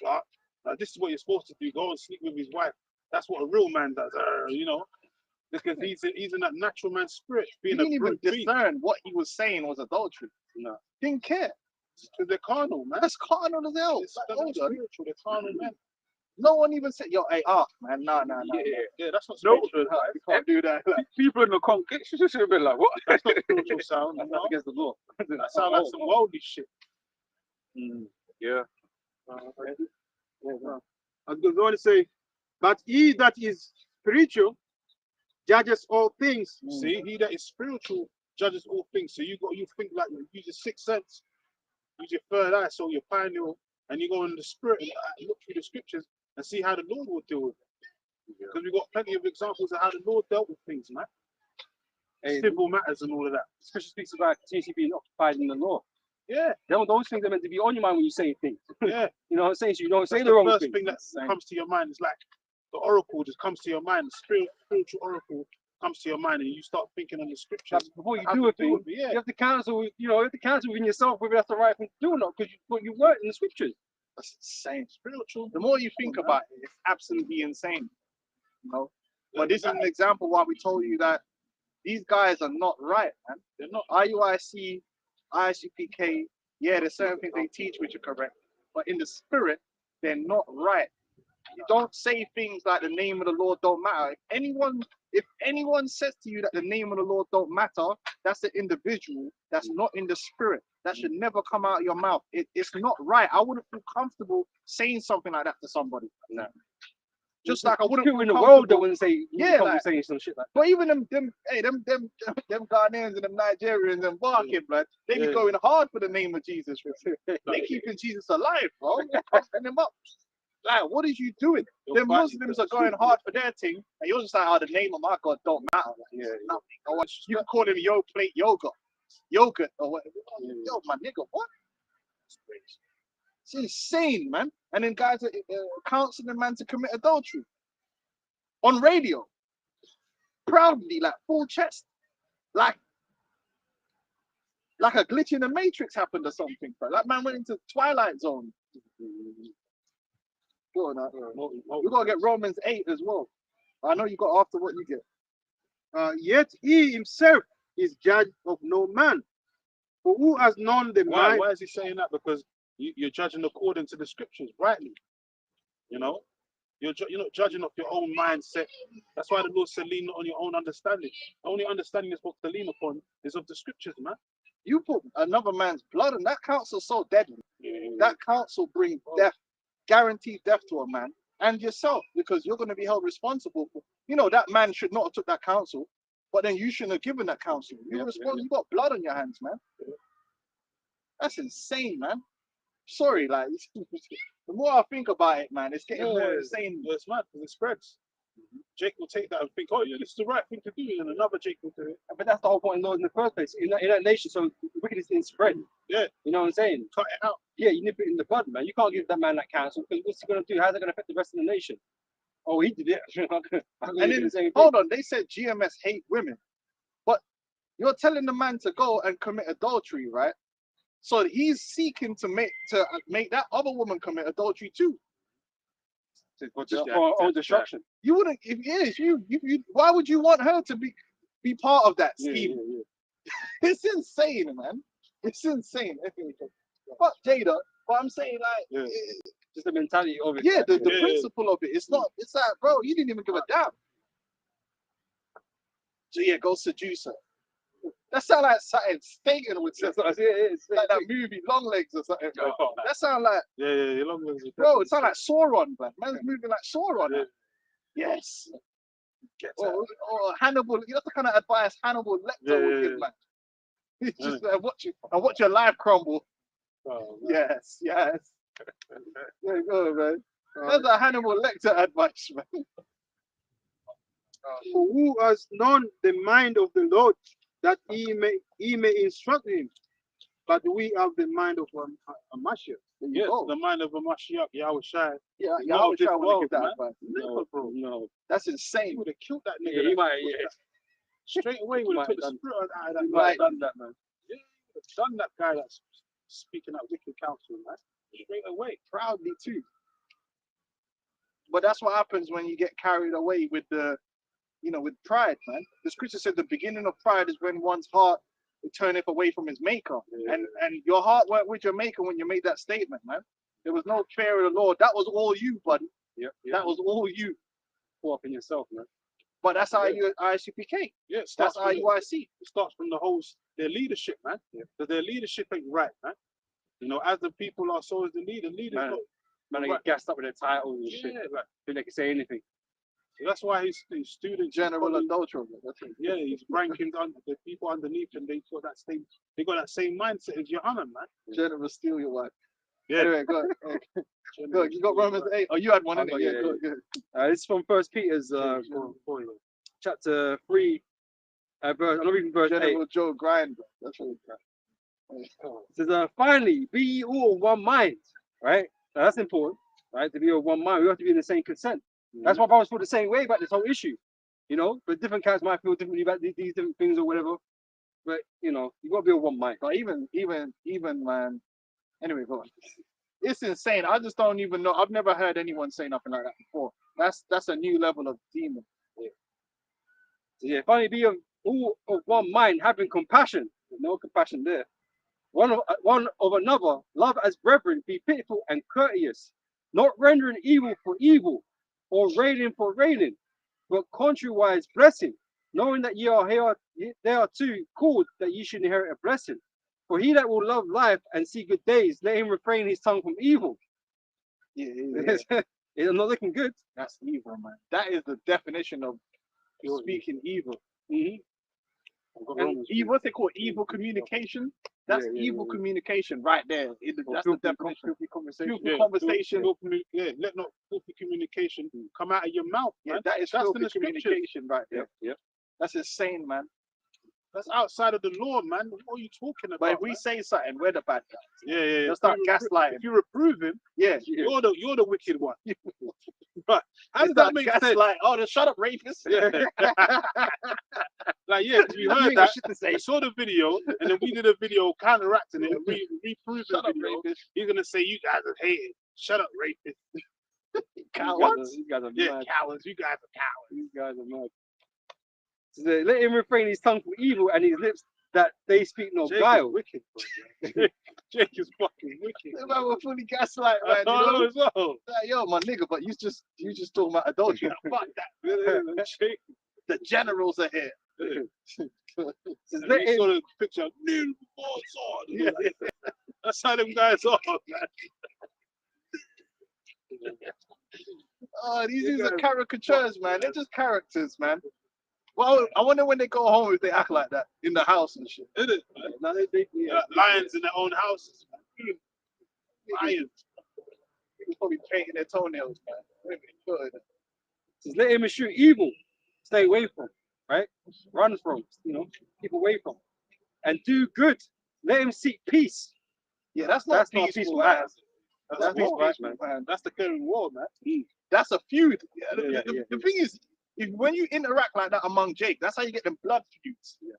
This is what you're supposed to do. Go and sleep with his wife. That's what a real man does, you know. Because he's in that natural man spirit.
He didn't even discern what he was saying was adultery.
No.
Didn't care.
Because they're carnal, man.
That's carnal as hell.
They're not spiritual, they're carnal, man.
No one even said, yo, hey, man, nah.
Yeah, that's not
No,
spiritual.
you can't do that.
People in the congregation should have been like, what?
That's not spiritual sound.
That's
You know?
not against the law.
That sounds like some worldly shit.
Yeah.
As goes on to say, but he that is spiritual judges all things.
See, he that is spiritual judges all things. So you think like you use your sixth sense, use your third eye, so your pineal, and you go in the spirit and look through the scriptures and see how the Lord will deal with it. Because we've got plenty of examples of how the Lord dealt with things, man. Civil matters and all of that.
Scripture speaks about continuously being occupied in the law.
Yeah,
Those things are meant to be on your mind when you say things.
yeah.
You know what I'm saying? So you don't say
That's
the wrong
first
thing.
thing that comes to your mind is like the oracle just comes to your mind. The spiritual oracle comes to your mind, and you start thinking on the scriptures.
That's before you
how
do
to
a thing,
with it. Yeah,
you have to cancel. You have to cancel within yourself whether that's the right thing to do or not, because you weren't in the scriptures.
That's insane. Spiritual. The more you think about it, it's absolutely insane. You know? But this is an example why we told you that these guys are not right, man.
they're not.
IUIC, ICPK, yeah, there's certain things they teach which are correct, but in the spirit, they're not right. You don't say things like the name of the Lord don't matter. If anyone says to you that the name of the Lord don't matter, that's an individual that's not in the spirit. That should never come out of your mouth. It's not right. I wouldn't feel comfortable saying something like that to somebody.
No.
Just like I wouldn't
People
feel
in the world that
comfortable.
wouldn't say,
Yeah,
saying some shit like
But even them Ghanaians and them Nigerians and barking, blood, they be going hard for the name of Jesus. They keeping Jesus alive, bro. They're pumping him up. Like, what is you doing? Them Muslims are going hard for their thing, and you're just like, the name of my God don't matter. Like, nothing. You can call him plate yogurt, or whatever. Yo, my nigga, what? It's insane, man. And then guys are counseling man to commit adultery on radio, proudly, like full chest, like a glitch in the Matrix happened or something, bro. That man went into Twilight Zone. Go on, we gotta get Romans 8 as well. I know you got after what you get.
Yet he himself is judge of no man. For who has known the mind?
Why is he saying that? Because you're judging according to the scriptures, rightly. You know, you're not judging off your own mindset. That's why the Lord said, lean not on your own understanding. The only understanding you're supposed to lean upon is of the scriptures, man.
You put another man's blood, and that counsel so deadly. That counsel brings death, guaranteed death to a man and yourself, because you're going to be held responsible for. You know, that man should not have took that counsel, but then you shouldn't have given that counsel. You're responsible. You got blood on your hands, man. That's insane, man. Sorry, like the more I think about it, man, it's getting more insane.
It's mad because it spreads. Jake will take that and think, oh yeah, this is the right thing to do, and another Jake will do it.
But that's the whole point of law in the first place. In that nation, so wickedness didn't spread.
Yeah.
You know what I'm saying?
Cut it out.
Yeah, you nip it in the bud, man. You can't give that man that counsel, because what's he going to do? How's it going to affect the rest of the nation? Oh, he did it.
And then, hold on, they said GMS hate women, but you're telling the man to go and commit adultery, right? So he's seeking to make that other woman commit adultery too.
For own destruction.
You wouldn't, if you why would you want her to be part of that scheme? It's insane, man. It's insane. Fuck Jada. But I'm saying like,
Yeah.
Just the mentality of it.
yeah, the
Yeah.
principle of it. It's not. It's like, bro, you didn't even give a damn. So yeah, go seduce her. That sound like something Satan would say.
That's what I see. It's
Like that movie Long Legs or something.
Oh,
Bro. That sound like,
Yeah, your long legs.
bro, it sound like Sauron, man. Man's moving like Sauron.
Yeah.
Yes.
Get
Or Hannibal. That's the kind of advice Hannibal Lecter would give, man. It's just watch your life crumble.
Oh,
Yes. There you go, man. That's a Hannibal Lecter advice, man.
Who has known the mind of the Lord, that he may instruct him? But we have the mind of a Mashiach.
yes, the mind of a Mashiach, Yahweh Shai.
Yeah,
Not
Yahweh
of this
Shai would
world,
give that
man.
advice.
Never, bro.
No.
That's
He
insane.
would have killed that
Yeah,
nigga.
he might. Yeah,
Straight away, he would have
might
took the
have
spirit out of that
he
guy.
might have done that, man.
Yeah, he would have done that guy that's speaking out wicked counsel, man. Straight away.
Proudly too. But that's what happens when you get carried away with with pride, man. The scripture said the beginning of pride is when one's heart turneth away from his maker.
Yeah.
And your heart weren't with your maker when you made that statement, man. There was no fear of the Lord. That was all you, buddy.
Yeah.
That was all you.
Caught up in yourself, man.
But that's how
Yeah.
you ICPK.
Yeah, it
That's
starts from
IUIC.
it starts from the whole their leadership, man. Because their leadership ain't right, man. You know, as the people are, so is the leader. Leaders
Man,
not.
Man, they
Right.
get gassed up with their titles and shit.
Yeah, like,
Think they can say anything.
so that's why his students,
General
probably-
adulterer. That's it.
yeah, his rankings under the people underneath him. They got that same mindset as Yohanan, man.
General steal your wife.
Yeah.
Anyway, go ahead. Go, you got Romans 8. Oh, you had one,
I
innit?
got-
Yeah,
yeah,
good.
This is from First Peter's chapter 3, verse. I'm not reading verse 8.
General Joe Grind. That's what
It says, finally, be ye all of one mind, right? Now, that's important, right? To be of one mind, we have to be in the same consent. That's why brothers feel the same way about this whole issue, you know. But different cats might feel differently about these different things or whatever. But you know, you got to be of one mind.
But even man. Anyway, go on. It's insane. I just don't even know. I've never heard anyone say nothing like that before. That's a new level of demon.
So yeah, finally, be of all of one mind, having compassion. There's no compassion there. One of another, love as brethren, be pitiful and courteous, not rendering evil for evil, or railing for railing, but contrariwise blessing, knowing that ye are here, they are too called that ye should inherit a blessing. For he that will love life and see good days, let him refrain his tongue from evil.
Yeah.
It's not looking good.
That's evil, man. That is the definition of speaking evil. And evil, what's it called? Evil communication. That's evil communication right there. That's the definition.
Filthy conversation.
Filthy conversation.
Let not filthy communication come out of your mouth.
Yeah,
Man.
that is
That's in
filthy
the scriptures.
communication right there.
Yep.
That's insane, man.
That's outside of the law, man. What are you talking about?
But if we
man?
say something, we're the bad guys.
yeah.
They'll start gaslighting.
If you reprove him,
Yeah.
you're the wicked one. Right? How does
They
that make
start
sense?
gaslighting. Oh, then shut up, rapist.
Yeah. Like, yeah, 'cause we heard that. We saw the video, and then we did a video counteracting it, and reproved the
Shut up,
video.
rapist.
You're gonna say you guys are hating. Shut up, rapist.
Cowards.
These guys are
Yeah,
mad.
cowards. You guys are cowards.
These guys are mad. So let him refrain his tongue from evil and his lips that they speak no
Jake is
guile.
wicked, bro. Jake is fucking wicked.
They were fully gaslight,
I
man. You
know
know?
as well.
Like, yo, my nigga, but you just talking about adultery. Fuck that.
Jake,
The generals are here.
Says,
and
let
we
him-
saw the picture. New Mozart.
Yeah.
That's how them guys are, man.
Oh, these
You
are
guys-
caricatures, man. They're just characters, man. Well, I wonder when they go home if they act like that in the house and shit.
Isn't it? Man?
Now they
Lions in their own houses. Man. Lions.
People probably painting their toenails, man. Really good.
says, let him eschew evil, stay away from, right? Run from, keep away from, and do good. Let him seek peace.
Yeah, that's not
That's not
peaceful,
peaceful,
man.
man.
That's
That's
not
not right,
peaceful, man.
That's the clearing war, man.
That's a feud.
Yeah, yeah.
The thing is, when you interact like that among Jake, that's how you get them blood feuds.
Yeah.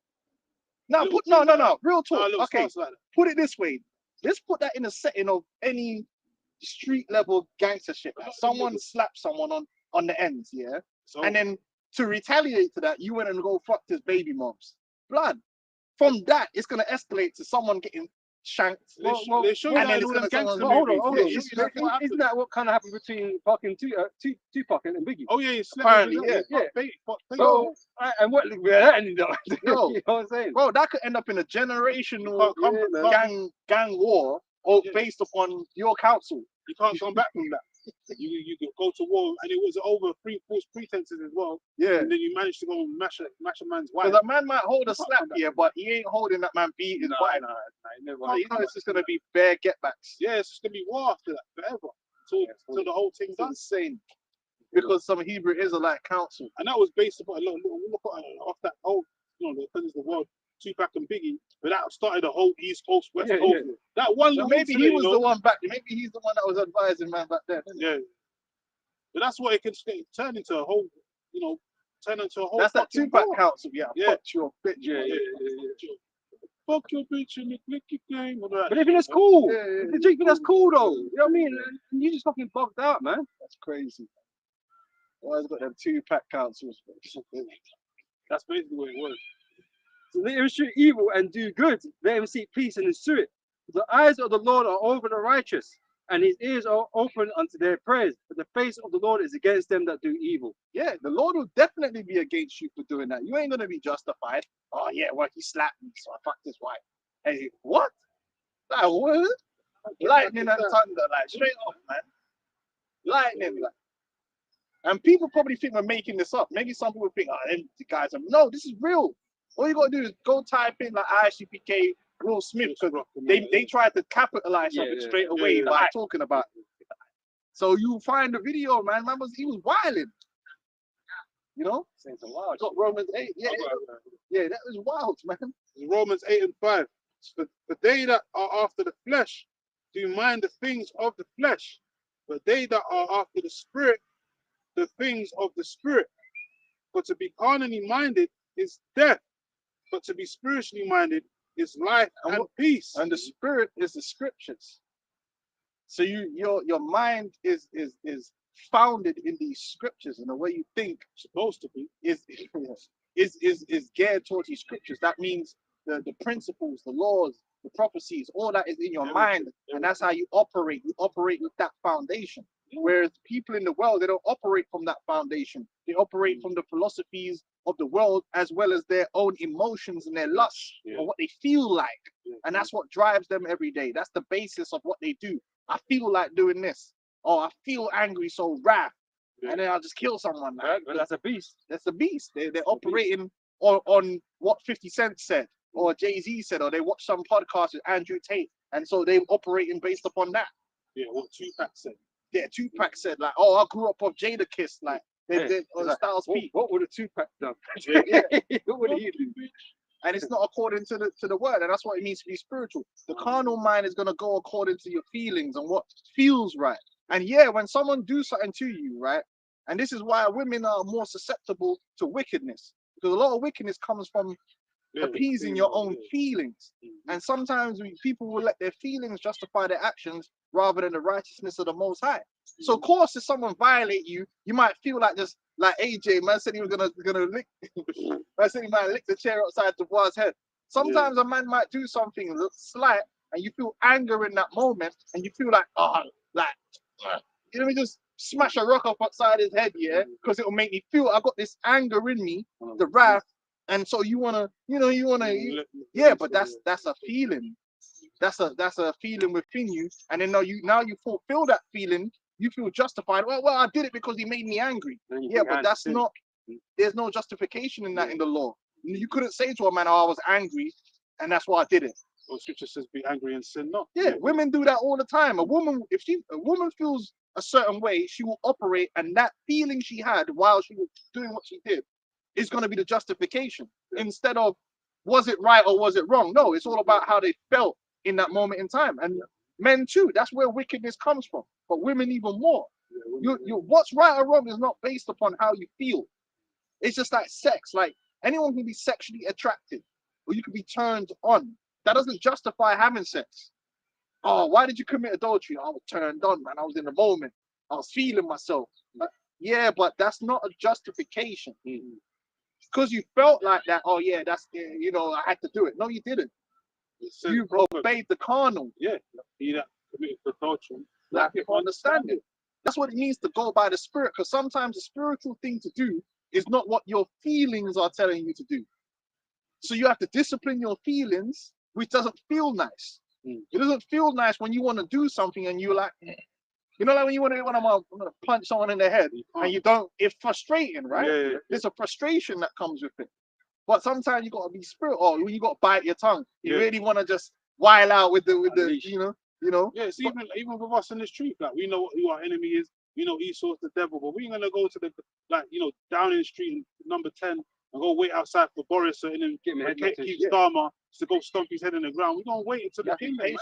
Now, no. Real talk.
Little
Okay,
stuff like that.
put it this way. Let's put that in a setting of any street level gangster shit. Like someone slapped someone on the ends, yeah?
So,
And then to retaliate to that, you went and go fucked his baby moms. Blood. From that, it's gonna escalate to someone getting shanked.
They show you
and
that
then
in
it's
all
gonna
them
go on.
gangster
Hold on,
movies.
hold
They
on.
show you that's what happened.
Isn't that what kind of happened between fucking Tupac and Biggie?
Oh yeah, he slept
Apparently,
with his-
yeah.
But
So, and what that ended up?
Yo.
You know what I'm saying?
Bro, that could end up in a generational gang war, or
Yeah.
based upon your counsel.
you can't come back from that. You could go to war, and it was over false pretenses as well.
Yeah.
And then you managed to go and mash a man's wife.
Because a man might hold a
You can't
slap
come back
here,
from
but he ain't holding that man beat his wife.
never.
So it's just gonna be bare get backs.
Yeah, it's just gonna be war after that forever. Till the whole thing's
It's
done.
insane. Because some Hebrew Israelite council.
And that was based upon look off that whole, because it's the world, Tupac and Biggie, but that started the whole East Coast, West
Yeah,
Coast.
yeah.
That one
So
little
maybe he
incident,
was the one back. Maybe he's the one that was advising man back then.
Yeah. But that's what it can turn into a whole, turn into a whole.
That's that
fucking
Tupac
war.
council. Yeah,
Yeah.
fuck your bitch.
Yeah,
man.
yeah.
Fuck your bitch and the clicky game. All that.
But I think that's cool.
Yeah, yeah,
I think that's cool though. You know what I mean? And you just fucking bugged out, man.
That's crazy. Why has got them Tupac councils?
That's basically what it was.
So let him shoot evil and do good. Let him seek peace and ensue it. The eyes of the Lord are over the righteous, and his ears are open unto their prayers. But the face of the Lord is against them that do evil.
Yeah, the Lord will definitely be against you for doing that. You ain't gonna be justified. Oh yeah, well he slapped me, so I fucked his wife. Hey, what? Like what? Lightning and thunder, like straight off, man. Lightning, like. And people probably think we're making this up. Maybe some people think, oh, them guys are. No, this is real. All you gotta do is go type in like ICPK Will Smith, because they tried to capitalize on it straight away by talking about it. So you find the video, man. He was wilding. You know?
Saying some wild
Got Romans 8. Yeah, that was wild, man.
Romans 8:5. For they that are after the flesh do mind the things of the flesh, but they that are after the spirit, the things of the spirit. For to be carnally minded is death, but to be spiritually minded is life and peace.
And the spirit is the scriptures. So your mind is founded in these scriptures, and the way you think
Supposed to be.
is geared towards these scriptures. That means the principles, the laws, the prophecies, all that is in your mind, and that's how you operate. You operate with that foundation. Whereas people in the world, they don't operate from that foundation. They operate from the philosophies of the world, as well as their own emotions and their lusts, or what they feel like. And that's what drives them every day. That's the basis of what they do. I feel like doing this. Oh, I feel angry, so wrath. And then I'll just kill someone.
Right? But that's a beast.
That's a beast. They're operating on what 50 Cent said, or Jay-Z said, or they watch some podcast with Andrew Tate. And so they're operating based upon that.
Yeah, what Tupac said.
Yeah, Tupac said, like, oh, I grew up off Jada Kiss, like, they
Yeah,
did on
like,
Styles P.
What would a Tupac done?
Yeah.
What would he do?
And it's not according to the word, and that's what it means to be spiritual. The carnal mind is gonna go according to your feelings and what feels right. And yeah, when someone do something to you, right? And this is why women are more susceptible to wickedness, because a lot of wickedness comes from appeasing your own feelings. And sometimes people will let their feelings justify their actions rather than the righteousness of the Most High. So of course, if someone violate you, you might feel like just like AJ, man said he was gonna lick. Man said he might lick the chair outside Dubois' head. Sometimes a man might do something slight, and you feel anger in that moment, and you feel like, let me just smash a rock up outside his head, because it will make me feel I got this anger in me, the wrath, and so you wanna, but that's a feeling. That's a feeling within you, and then now you fulfill that feeling. You feel justified. Well, I did it because he made me angry. Yeah, but that's not. There's no justification in that in the law. You couldn't say to a man, "Oh, I was angry, and that's why I did it."
Well, Scripture says, "Be angry and sin not."
Yeah, women do that all the time. A woman feels a certain way, she will operate, and that feeling she had while she was doing what she did is going to be the justification, instead of was it right or was it wrong. No, it's all about how they felt in that moment in time. And men too, that's where wickedness comes from, but women even more. What's right or wrong is not based upon how you feel. It's just like sex. Like, anyone can be sexually attracted, or you can be turned on. That doesn't justify having sex. Oh, why did you commit adultery? I was turned on, man. I was in the moment. I was feeling myself. Yeah, but that's not a justification. Because you felt like that. Oh yeah, that's I had to do it. No, you didn't.
It says
You've
Proverbs,
obeyed the carnal.
yeah, he that committed adultery.
Lack of understanding. That's what it means to go by the spirit, because sometimes the spiritual thing to do is not what your feelings are telling you to do. So you have to discipline your feelings, which doesn't feel nice. It doesn't feel nice when you want to do something and you're like, you know, like when you want to, I'm gonna punch someone in the head and you don't. It's frustrating, right?
Yeah, yeah.
There's a frustration that comes with it. But sometimes you gotta be spirit, or you gotta bite your tongue. You
Yeah.
really want to just while out with the
Unleash.
you know.
Yeah, it's even with us in the street, like we know who our enemy is. We know Esau's the devil, but we ain't gonna go to the down in the street in number 10 and go wait outside for Boris and then
Get my head knocked in.
keep Starmer to go stomp his head in the ground. We're gonna wait until the king, man.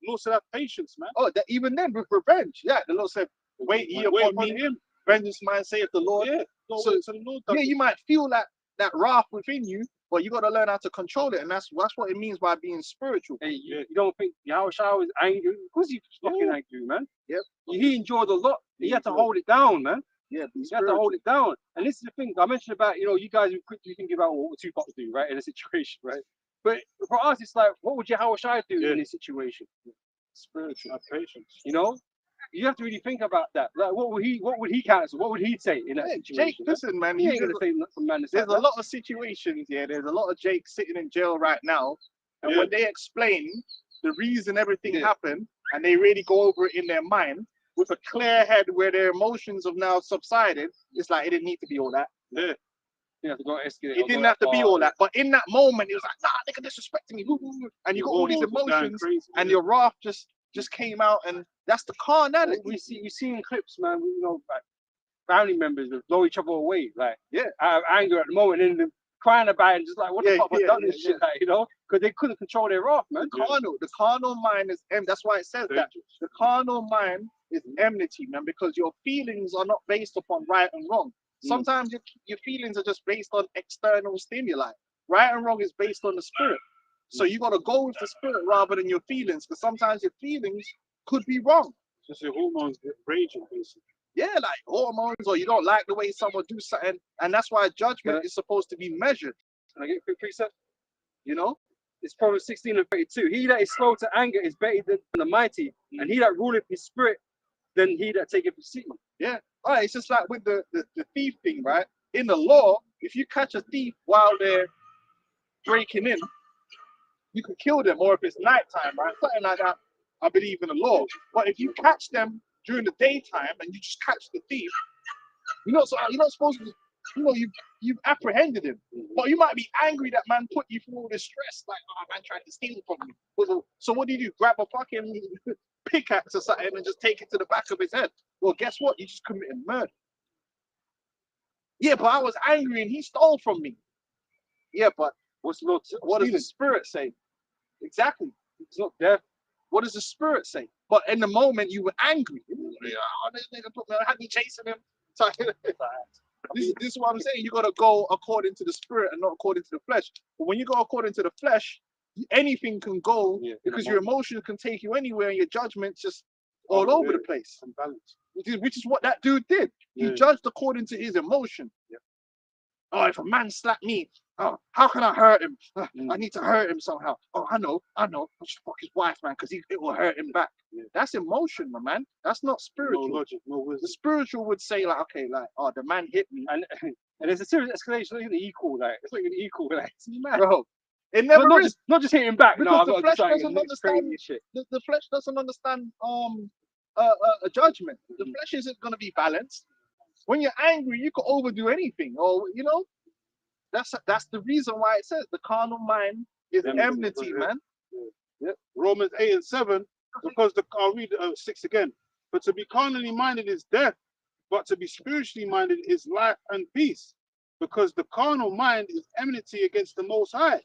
Lord said have patience, man.
Oh, that even then with revenge, yeah, the Lord said, "Wait ye upon me,
him.
vengeance mine, saith the Lord."
Yeah, go
So-
wait till the Lord does
Yeah,
it.
you might feel that wrath within you, but you got to learn how to control it, and that's what it means by being spiritual.
Hey, you don't think Yahushua was angry? Of course he was fucking angry, man.
Yep.
He enjoyed a lot. He had to hold it down, man.
Yeah, be
You have to
spiritual.
hold it down. And this is the thing I mentioned about, you guys who quickly think about what Tupac would do, right, in a situation, right? But for us, it's like, what would Yahushua do
Yeah.
in this situation?
Spiritual, have patience.
You know? You have to really think about that. Like, what would he counsel? What would he say in that
Hey,
situation?
Jake,
man?
listen, man.
He ain't
there's
gonna say some madness
there's
like
a lot of situations. Yeah, there's a lot of Jake sitting in jail right now, and
Yeah.
when they explain the reason everything
Yeah.
happened, and they really go over it in their mind with a clear head, where their emotions have now subsided, it's like it didn't need to be all that.
Yeah,
You have to go escalate.
It didn't have to be all that. But in that moment, it was like, nah, nigga disrespecting me. And you got all these
hormones was going
emotions,
crazy,
and
yeah.
your wrath just came out, and that's the carnality.
We see in clips, man. Like family members that blow each other away, like
Yeah.
out of anger at the moment, and then crying about it, and just like, what the
Yeah,
fuck have I
yeah,
done
yeah,
this shit, like, because they couldn't control their wrath, man.
The carnal mind is that's why it says that the carnal mind is enmity, man, because your feelings are not based upon right and wrong. Sometimes your feelings are just based on external stimuli. Right and wrong is based on the spirit. So you got to go with the spirit rather than your feelings, because sometimes your feelings could be wrong.
Just your hormones get raging, basically.
Yeah, like hormones, or you don't like the way someone do something, and that's why judgment is supposed to be measured.
Can I get a quick precept?
You know,
It's Proverbs 16:32. He that is slow to anger is better than the mighty, and he that ruleth his spirit than he that taketh a seat.
all right, it's just like with the thief thing, right? In the law, if you catch a thief while they're breaking in, you can kill them, or if it's nighttime, right? Something like that, I believe in the law. But if you catch them during the daytime and you just catch the thief, you're not supposed to, you've apprehended him. But you might be angry that man put you through all this stress, like, oh, man tried to steal from me. So what do? Grab a fucking pickaxe or something and just take it to the back of his head. Well, guess what? You just committed murder. Yeah, but I was angry and he stole from me. Yeah, but what does the spirit say? Exactly. It's not death. What does the spirit say? But in the moment you were angry. Oh, this nigga put me on, I had me chasing him. So, this is what I'm saying. You gotta go according to the spirit and not according to the flesh. But when you go according to the flesh, anything can go because your emotions can take you anywhere and your judgment's just all over the place.
Unbalanced.
Which is what that dude did. He judged according to his emotion. Oh, if a man slapped me, oh, how can I hurt him? I need to hurt him somehow. Oh, I know. I should fuck his wife, man, because it will hurt him back. That's emotion, my man. That's not spiritual.
No logic, no wisdom.
The spiritual would say, like, okay, like, oh, the man hit me.
And there's a serious escalation. It's not even equal, like it's not even equal, like it's mad.
Bro, it never
not
is.
not just hitting back.
Because
No, I've
the
got to
flesh
do something
doesn't
next
understand-
crazy shit.
The flesh doesn't understand a judgment. The flesh isn't going to be balanced. When you're angry, you can overdo anything, or that's the reason why it says the carnal mind is enmity, man.
Romans 8:7, because I'll read 6 again. But to be carnally minded is death, but to be spiritually minded is life and peace. Because the carnal mind is enmity against the Most High,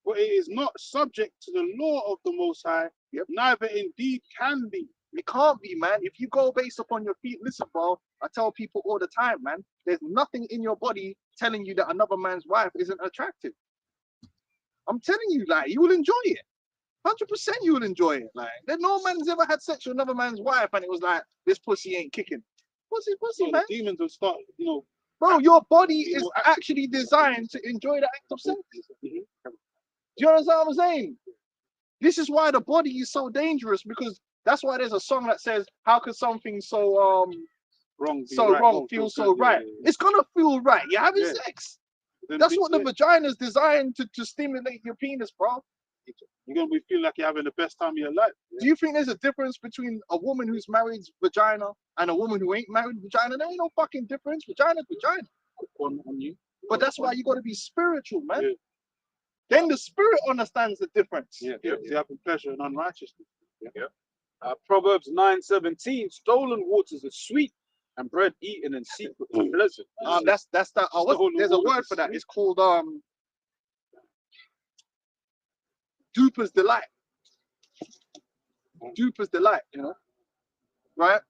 for it is not subject to the law of the Most High, neither indeed can be.
It can't be, man. If you go based upon your feet, listen, bro. I tell people all the time, man. There's nothing in your body telling you that another man's wife isn't attractive. I'm telling you, like, you will enjoy it. 100% you will enjoy it. Like, there's no man's ever had sex with another man's wife and it was like, this pussy ain't kicking. Pussy,
So
man.
the demons will start,
Bro, your body is actually designed to enjoy the act of sex. Do you understand what I'm saying? This is why the body is so dangerous, because that's why there's a song that says, how could something so
Wrong.
wrong feel so right? It's gonna feel right. You're having
Yeah.
sex. That's what the vagina is designed to stimulate your penis, bro.
You're gonna be feeling like you're having the best time of your life.
Do you think there's a difference between a woman who's married vagina and a woman who ain't married vagina? There ain't no fucking difference. Vagina's vagina.
On you.
But that's why you got to be spiritual, man.
Yeah.
Then the spirit understands the difference.
Yeah. You're having pleasure and unrighteousness.
Proverbs 9:17, stolen waters are sweet and bread eaten in secret is pleasant.
That's that. There's a word for that. It's called duper's delight. Duper's delight, you know, right?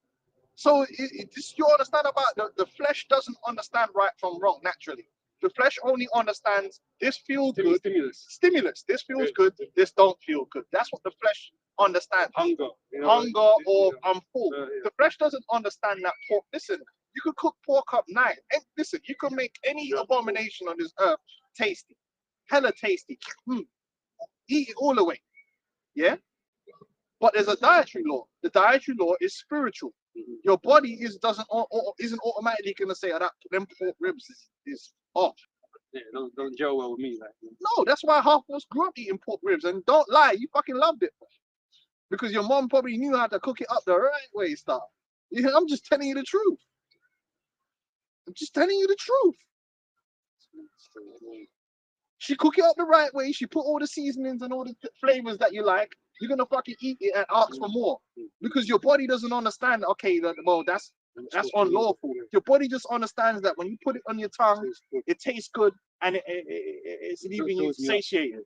So you understand about the flesh doesn't understand right from wrong naturally. The flesh only understands this feels good. Stimulus. This feels good. This don't feel good. That's what the flesh understands.
Hunger.
Or I'm full. The flesh doesn't understand that pork. Listen, you could cook pork up nice. And listen, you can make any abomination on this earth tasty. Hella tasty. Eat it all away. Yeah? But there's a dietary law. The dietary law is spiritual. Your body isn't automatically gonna say, oh, that them pork ribs is off.
Yeah, don't gel well with me. Like,
No, that's why half of us grew up eating pork ribs. And don't lie, you fucking loved it. Because your mom probably knew how to cook it up the right way, stuff. Yeah, I'm just telling you the truth. I'm just telling you the truth. She cook it up the right way. She put all the seasonings and all the flavors that you like. You're gonna fucking eat it and ask for more because your body doesn't understand. Okay, that's unlawful. Your body just understands that when you put it on your tongue, it tastes good and it's leaving you satiated.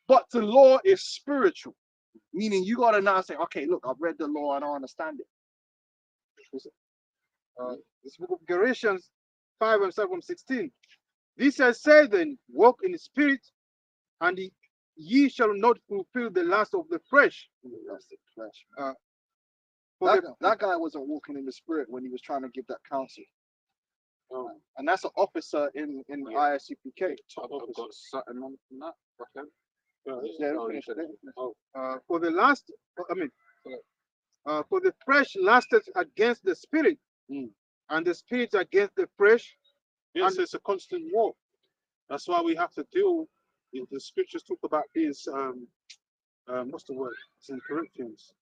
But the law is spiritual, meaning you gotta now say, okay, look, I've read the law and I understand it.
This book of Galatians 5:16. This I say then, walk in the spirit, and ye shall not fulfill the lust of the flesh.
That guy wasn't walking in the spirit when he was trying to give that counsel. And that's an officer in ISUPK.
I've got something on that.
For the flesh lusteth against the spirit, and the spirit against the flesh.
Yes, it's a constant war. That's why we have to deal. The scriptures talk about these. What's the word? It's in Corinthians.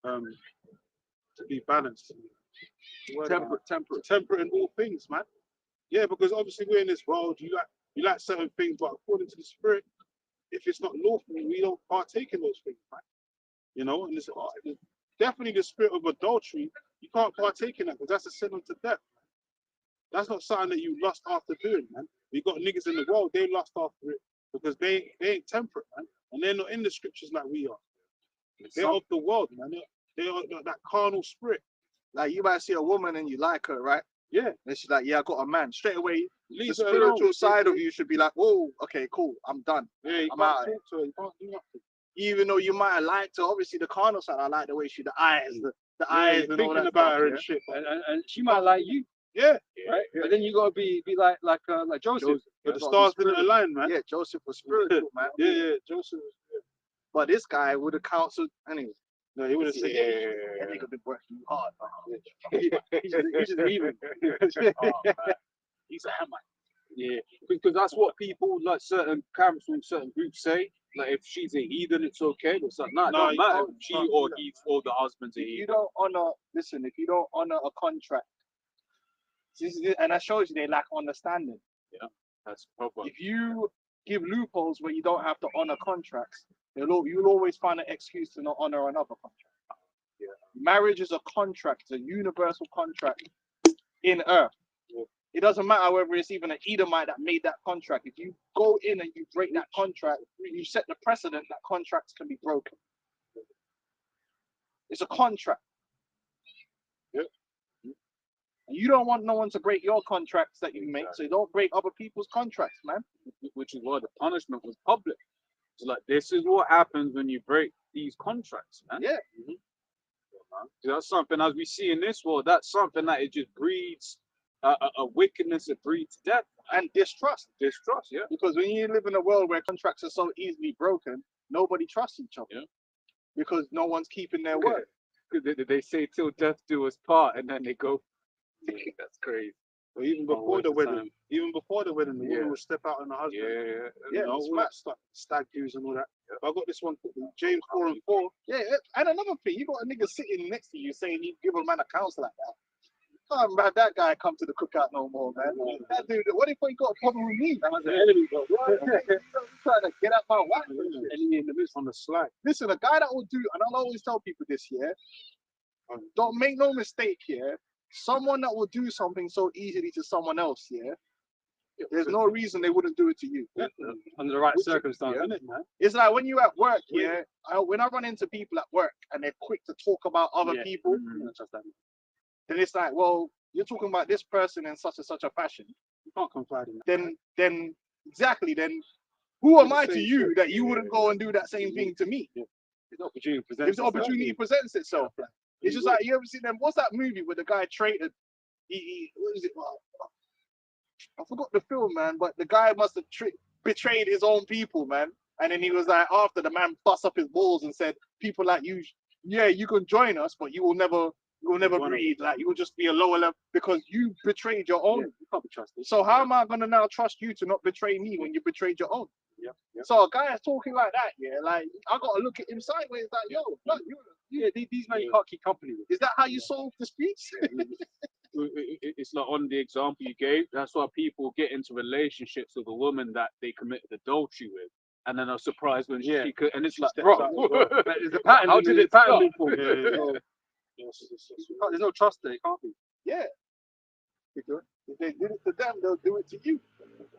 To be balanced. Temperate in all things, man. Yeah, because obviously we're in this world. You like certain things, but according to the spirit, if it's not lawful, we don't partake in those things, man. You know, and it's definitely the spirit of adultery. You can't partake in that because that's a sin unto death. That's not something that you lust after doing, man. You got niggas in the world, they lust after it because they ain't temperate, man. And they're not in the scriptures like we are. They're of the world, man. They're that carnal spirit.
Like you might see a woman and you like her, right?
Yeah.
And she's like, yeah, I got a man. Straight away, the
Leave
spiritual side of you should be like, oh, okay, cool, I'm done.
Yeah, you
I'm
can't
out.
talk to her. You can't do nothing.
Even though you might have liked her, obviously the carnal side, I like the way the eyes, the eyes, and all
thinking
that
about
stuff,
her
yeah?
and shit.
and she might like you,
Yeah.
right? But then you gotta be like Joseph.
But the stars didn't align, man.
Yeah, Joseph was spiritual, man.
Yeah, Joseph.
But this guy would have counseled anyway.
No, he would have said,
That nigga been working hard.
He's just leaving.
He's a hammer. Yeah, because that's what people like certain camps and certain groups say. Like if she's a heathen, it's okay. It's like, nah, it don't matter if she or he or the husband's a
If you
heathen.
don't honor, listen, if you don't honor a contract, and that shows you they lack understanding.
That's proper.
If you give loopholes where you don't have to honor contracts, you'll always find an excuse to not honor another contract.
Yeah.
Marriage is a contract, it's a universal contract in earth. Yeah. It doesn't matter whether it's even an Edomite that made that contract. If you go in and you break that contract, you set the precedent that contracts can be broken. It's a contract.
Yep.
And you don't want no one to break your contracts that you make, so you don't break other people's contracts, man.
Which is why the punishment was public. It's like this is what happens when you break these contracts, man.
Yeah.
That's something, as we see in this world, that's something that it just breeds a wickedness. It breeds death.
and distrust.
Distrust, yeah.
Because when you live in a world where contracts are so easily broken, nobody trusts each other.
Yeah.
Because no one's keeping their
Okay.
word.
They say till death do us part, and then they go. That's crazy.
But even
Can't
before
waste
the
the
wedding,
time.
the woman
Yeah.
will step out on the husband.
Yeah.
You know,
it's
all
mad.
that stuff, stag dues and all that. But I got this one, James 4:4.
Yeah, and another thing, you got a nigga sitting next to you saying you give a man a counsel like that. Can't have that guy come to the cookout no more, man. That dude, what if he got a problem with me?
That was the enemy, bro.
He's trying to get out my way.
Enemy in the midst on the slide.
Listen, a guy that will do, and I'll always tell people this, yeah. Don't make no mistake here. Someone that will do something so easily to someone else, yeah. There's no reason they wouldn't do it to you.
Under the right circumstances.
Yeah, innit, man?
It's like when you're at work, yeah. When I run into people at work and they're quick to talk about other
Yeah.
people, then it's like, well, you're talking about this person in such and such a fashion.
You can't confide in that.
Then exactly, then who am
The
I to
same
you
shit.
that you wouldn't go and do that same thing to me?
If the opportunity presents
If the opportunity presents itself, like, it's just like, you ever seen them? What's that movie where the guy traded? What is it? I forgot the film, man. But the guy must have betrayed his own people, man. And then he was like, after the man bust up his balls and said, "People like you, yeah, you can join us, but you will never breed. Like you will just be a lower level because you betrayed your own.
You can't be trusted.
So how am I gonna now trust you to not betray me when you betrayed your own?"
Yep.
So a guy is talking like that, yeah. Like I gotta look at him sideways, like, yo, look,
Yeah, these men you can't keep company with.
is that how you solve disputes?
It's not on the example you gave. That's why people get into relationships with a woman that they committed adultery with, and then are surprised when she could. And it's like,
steps
bro,
out as well.
But there's a pattern.
how did it
pattern
start?
before?
Yes.
There's no trust there. It can't be.
Yeah. Because if they did it to them, they'll do it to you.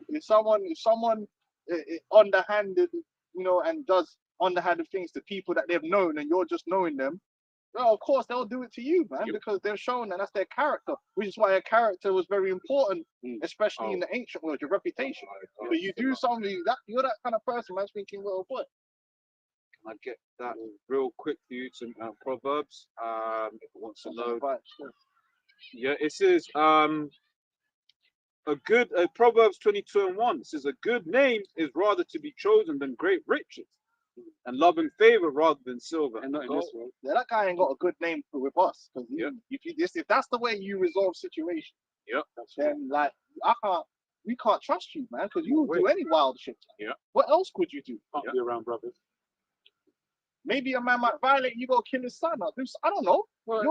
If someone underhanded, and does underhanded things to people that they've known and you're just knowing them, well, of course they'll do it to you, man, because they've shown that that's their character, which is why a character was very important, especially in the ancient world, your reputation. So you do something that you're that kind of person, man's thinking, well, what?
I get that real quick for you to Proverbs. If it wants to load. Yeah, it says Proverbs 22:1. It says a good name is rather to be chosen than great riches, and love and favor rather than silver.
And not in this world.
Yeah, that guy ain't got a good name with us. Because if that's the way you resolve situations, then like we can't trust you, man, because you will do any wild shit.
Yeah.
What else could you do?
Can't be around brothers.
Maybe a man might violate you, go kill his son. I don't know. Your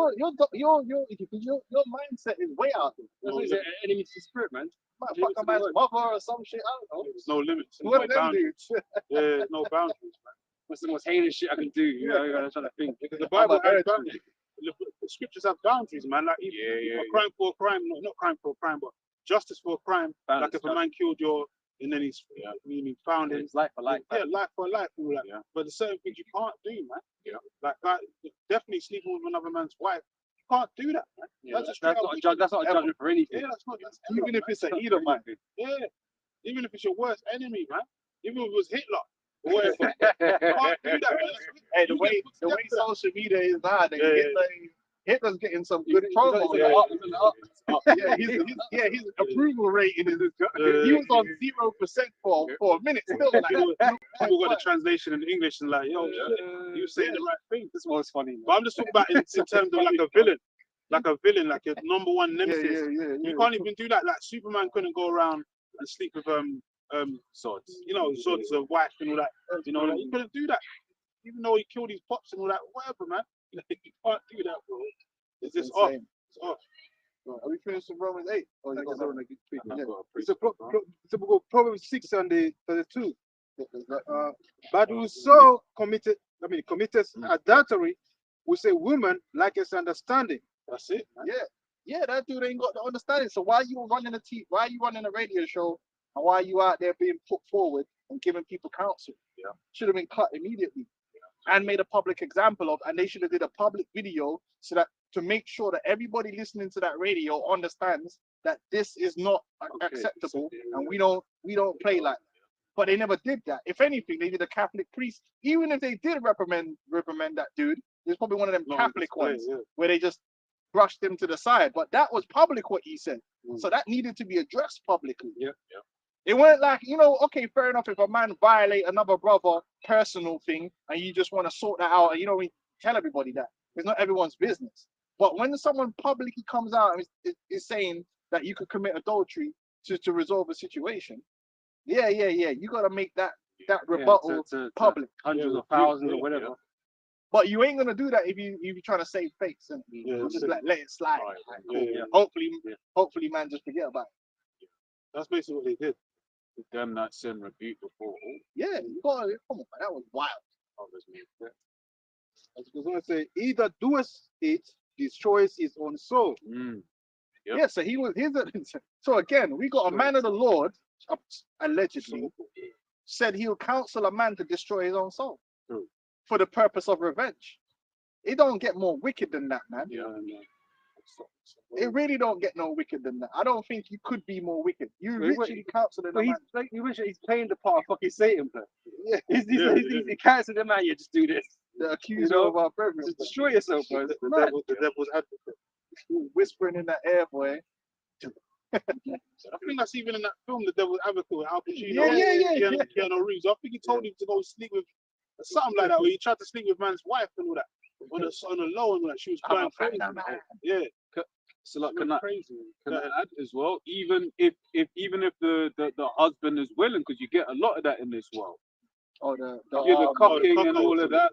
mindset is way out there.
That's an enemy to the spirit, man.
Might fuck a man's mother or some shit. I don't know.
There's no limits.
What
no
them
boundaries.
dudes?
Yeah, no boundaries, man.
What's the most heinous shit I can do? You know, I'm trying to think.
Because the Bible has boundaries. The scriptures have boundaries, man. Like a crime for a crime, not crime for a crime, but justice for a crime. Like if a man killed and then he's found in
It's life for life.
life for life, all that.
Yeah.
But there's certain things you can't do, man.
Yeah.
Like that, definitely sleeping with another man's wife. You can't do that, man.
Yeah,
That's
that's not a judge. That's not a judgment for anything.
Yeah, that's not. That's
Even if it's a Edomite.
Yeah, even if it's your worst enemy, man. Even if it was Hitler or whatever. You can't do that, man.
Hey, the way social media is now, Hitler's getting some good promo. His approval rating is he was on 0% for a minute still. Like,
People got the translation in English and like, yo, you saying the right thing.
This was funny.
But I'm just talking about in terms of like a villain, like your number one nemesis. You can't even do that. Like Superman couldn't go around and sleep with Zod, Zod's wife and all that. Like, you couldn't do that. Even though he killed his pops and all that, whatever, man. You can't do that, bro. It's just off. It's off.
Are we finished with Romans 8? Oh, you got something to speak?
So we go Proverbs 6 and the 32. But whoso committed adultery, we say woman lacketh understanding.
That's it, man.
Yeah, that dude ain't got the understanding. So why are you running why are you running a radio show, and why are you out there being put forward and giving people counsel?
Yeah.
Should have been cut immediately and made a public example of, and they should have did a public video so that to make sure that everybody listening to that radio understands that this is not acceptable and we don't play like that. But they never did that. If anything, they did a Catholic priest. Even if they did reprimand that dude, there's probably one of them Catholic ones where they just brushed him to the side. But that was public what he said.
Mm.
So that needed to be addressed publicly.
Yeah.
It weren't like, you know, okay, fair enough. If a man violate another brother personal thing and you just want to sort that out, and you know, we tell everybody that it's not everyone's business. But when someone publicly comes out and is saying that you could commit adultery to resolve a situation, yeah, you got to make that rebuttal public.
Hundreds of thousands or whatever.
But you ain't gonna do that if you're trying to save face and just let it slide.
Yeah.
Hopefully, man, just forget about it.
That's basically what they did.
Them that sin rebuke before all
Yeah, you got come on, man, that was wild.
others may fear.
As the Quran say, either doeth it, destroys his own soul.
Mm. Yep.
Yeah, so so again, we got a man of the Lord, allegedly, said he'll counsel a man to destroy his own soul
True.
for the purpose of revenge. It don't get more wicked than that, man.
Yeah.
It really don't get no wicked than that. I don't think you could be more wicked. You literally counseling a
But
man.
he's playing the part of fucking Satan, man.
Yeah,
He's counseling the man. You just do this.
the accuser
know,
of our brethren.
Just destroy yourself, bro.
The
Mad.
devil's advocate.
Whispering in that air, boy.
I think that's even in that film, The Devil's Advocate, with Al Pacino.
Yeah.
Keanu Reeves. I think he told him to go sleep with something like that, where he tried to sleep with man's wife and all that. On the low and all that. She was
I'm
crying
a friend
crazy.
of mine.
Yeah.
So like,
Went
can I
crazy.
add as well? Even if the husband is willing, because you get a lot of that in this world.
Oh, the
Cocking and all of that.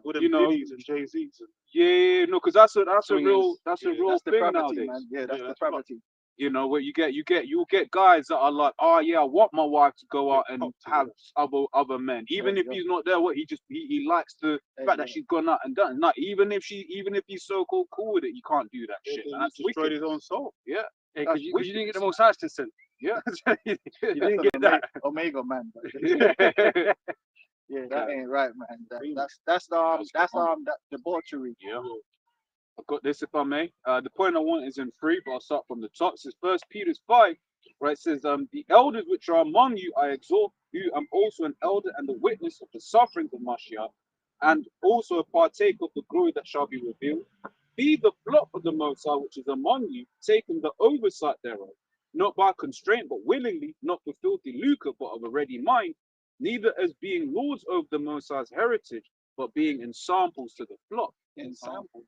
With
You
them
know,
Diddy's and Jay-Z's.
Yeah, no, because that's a real
Swingers.
that's a
Yeah,
real
that's the
thing
depravity,
nowadays.
man. Yeah, that's
Yeah,
the
that's
depravity.
You know, where you'll get guys that are like, oh yeah, I want my wife to go out and have other men, even if he's not there. What he likes the fact that she's gone out and done. Not even if he's so cool with it, you can't do that shit. Man. That's
destroyed
wicked.
his own soul.
Yeah,
Because you didn't get the most High consent.
yeah.
You didn't get that.
Omega man.
Yeah.
Yeah, that ain't right, man. That's the debauchery.
Yeah. I've got this if I may. The point I want is in 3, but I'll start from the top. It says 1 Peter 5, right? It says, the elders which are among you, I exhort, who am also an elder and the witness of the sufferings of Mashiach, and also a partaker of the glory that shall be revealed. Be the flock of the Most High which is among you, taking the oversight thereof, not by constraint, but willingly, not for filthy lucre, but of a ready mind, neither as being lords over the Most High's heritage, but being ensamples to the flock.
Examples.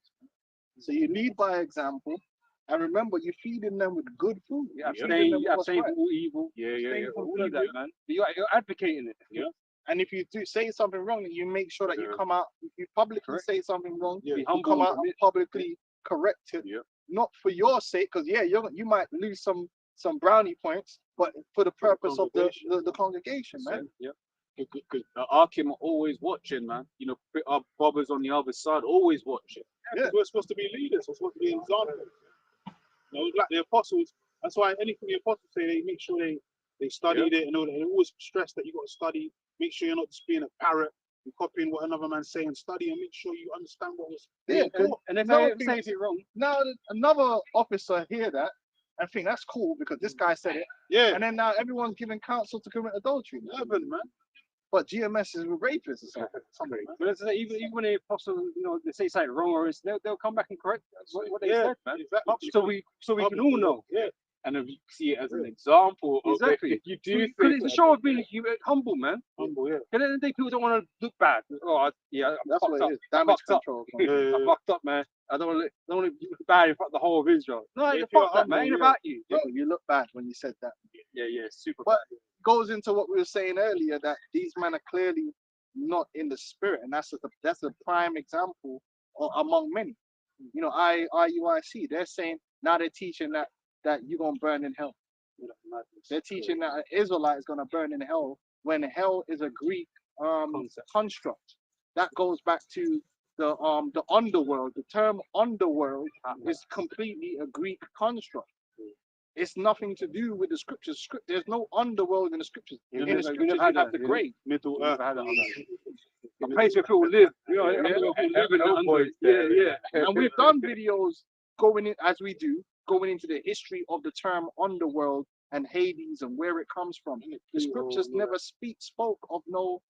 So you lead by example, and remember, you're feeding them with good food.
Yeah,
Feeding them what's
abstain
right.
from all evil.
Yeah.
All of that, man. You're advocating it.
Yeah.
And if you do say something wrong, you make sure that you come out. If you publicly say something wrong,
Yeah.
you
humble
come out
and
and publicly correct it.
Yeah.
Not for your sake, because you might lose some brownie points, but for the purpose of the congregation, man.
Yeah. Because the Arkim are always watching, man. You know, our brothers on the other side always watching.
Yeah, we're supposed to be leaders. We're supposed to be examples. You know, like the apostles. That's why anything the apostles say, they make sure they studied it and all that. They always stress that you got to study. Make sure you're not just being a parrot and copying what another man's saying. Study and make sure you understand what was.
Yeah,
And if
No,
they say anything wrong,
now another officer hear that and think that's cool because this guy said it,
Yeah,
and then now everyone's giving counsel to commit adultery.
urban man.
But GMS is a rapist or something.
but as I say, even when the apostles, they say something wrong, or they'll come back and correct what they said, man.
Exactly.
So we can all know.
Yeah.
And if you see it as an example of
Exactly.
if you do
Because
think
it's a show of being humble, man.
Humble, yeah.
And then people don't want to look bad. Oh, I
That's
fucked
what
up.
it is. Damage
fucked up.
control.
Yeah.
I fucked up, man. I don't want to look bad in front of the whole of Israel. No,
Yeah,
you
if you're
fucked up, man. It ain't
humble,
about you.
Bro, you look bad when you said that.
Yeah, super
But goes into what we were saying earlier that these men are clearly not in the spirit, and that's a prime example among many. You know, IUIC, they're saying now they're teaching that you're gonna burn in hell. They're teaching that an Israelite is gonna burn in hell when hell is a Greek construct. That goes back to the underworld. The term underworld is completely a Greek construct. It's nothing to do with the scriptures. There's no underworld in the scriptures. In the scriptures, you have the grave.
Middle Earth.
A place where people live. You know,
Yeah.
And we've done videos going into the history of the term underworld and Hades and where it comes from. The scriptures never spoke of no